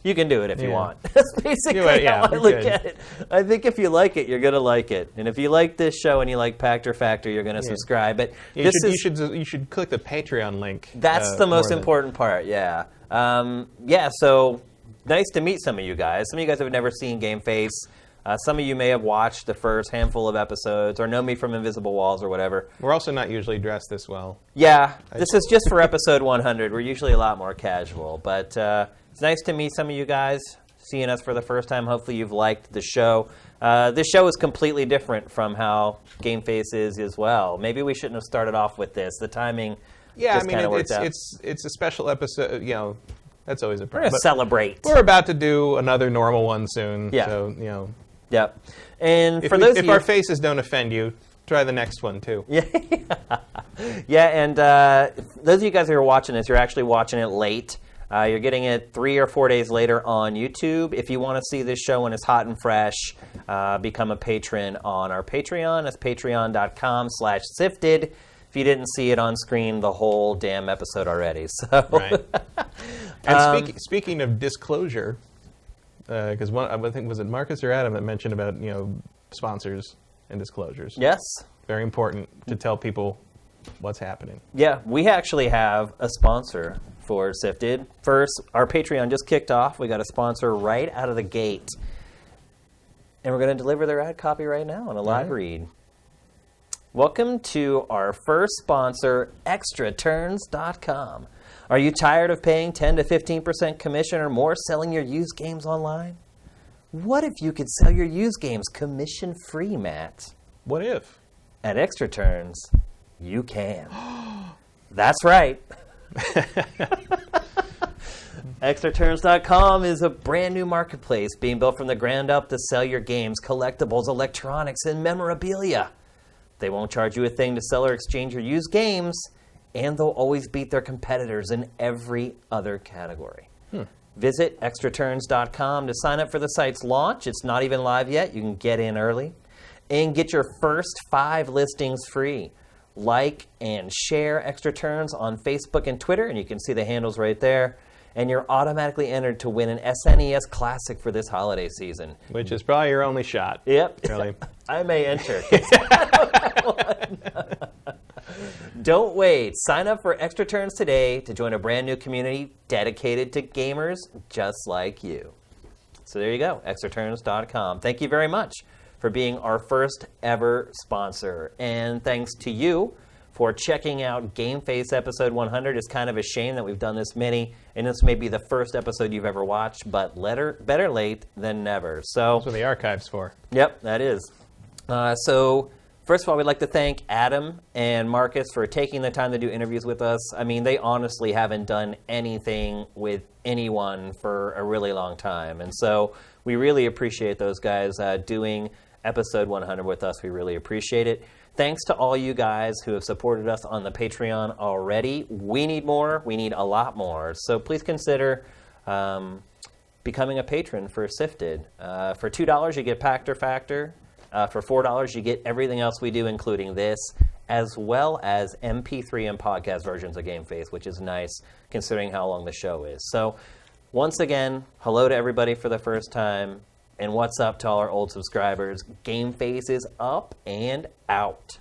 Speaker 2: You can do it if you want. That's basically how I look at it. I think if you like it, you're going to like it. And if you like this show and you like Pactor Factor, you're going to subscribe. But
Speaker 4: you should click the Patreon link.
Speaker 2: That's the most important part, so nice to meet some of you guys. Some of you guys have never seen GameFace. Some of you may have watched the first handful of episodes or know me from Invisible Walls or whatever.
Speaker 4: We're also not usually dressed this well.
Speaker 2: Yeah, this is just for episode 100. We're usually a lot more casual. But it's nice to meet some of you guys, seeing us for the first time. Hopefully you've liked the show. This show is completely different from how GameFace is as well. Maybe we shouldn't have started off with this. The timing just kind of worked out.
Speaker 4: It's a special episode, that's always a problem.
Speaker 2: We're going to celebrate.
Speaker 4: We're about to do another normal one soon.
Speaker 2: Yeah.
Speaker 4: So,
Speaker 2: Yep. And
Speaker 4: if our faces don't offend you, try the next one too.
Speaker 2: Yeah. Yeah, and those of you guys who are watching this, you're actually watching it late. You're getting it 3 or 4 days later on YouTube. If you want to see this show when it's hot and fresh, become a patron on our Patreon. That's patreon.com/sifted. If you didn't see it on screen the whole damn episode already. So.
Speaker 4: Right. And speaking of disclosure, because I think, was it Marcus or Adam that mentioned about sponsors and disclosures?
Speaker 2: Yes.
Speaker 4: Very important to tell people what's happening.
Speaker 2: Yeah, we actually have a sponsor for Sifted. First, our Patreon just kicked off. We got a sponsor right out of the gate. And we're going to deliver their ad copy right now on a live read. Welcome to our first sponsor, ExtraTurns.com. Are you tired of paying 10 to 15% commission or more selling your used games online? What if you could sell your used games commission-free, Matt?
Speaker 4: What if?
Speaker 2: At Extra Turns, you can. That's right. ExtraTurns.com is a brand new marketplace being built from the ground up to sell your games, collectibles, electronics, and memorabilia. They won't charge you a thing to sell or exchange your used games, and they'll always beat their competitors in every other category. Visit extraturns.com to sign up for the site's launch. It's not even live yet. You can get in early and get your first 5 listings free. Like and share Extra Turns on Facebook and Twitter, and you can see the handles right there. And you're automatically entered to win an SNES Classic for this holiday season.
Speaker 4: Which is probably your only shot.
Speaker 2: Yep.
Speaker 4: Really.
Speaker 2: I may enter. Don't wait. Sign up for Extra Turns today to join a brand new community dedicated to gamers just like you. So there you go, extraturns.com. Thank you very much for being our first ever sponsor. And thanks to you for checking out GameFace episode 100. It's kind of a shame that we've done this many, and this may be the first episode you've ever watched, but better late than never. So
Speaker 4: that's what the archive's for.
Speaker 2: Yep, that is. So first of all, we'd like to thank Adam and Marcus for taking the time to do interviews with us. I mean, they honestly haven't done anything with anyone for a really long time. And so we really appreciate those guys doing episode 100 with us. We really appreciate it. Thanks to all you guys who have supported us on the Patreon already. We need more. We need a lot more. So please consider becoming a patron for Sifted. For $2, you get Pactor Factor. For $4, you get everything else we do, including this as well as MP3 and podcast versions of GameFace, which is nice considering how long the show is. So once again, hello to everybody for the first time, and what's up to all our old subscribers. GameFace is up and out.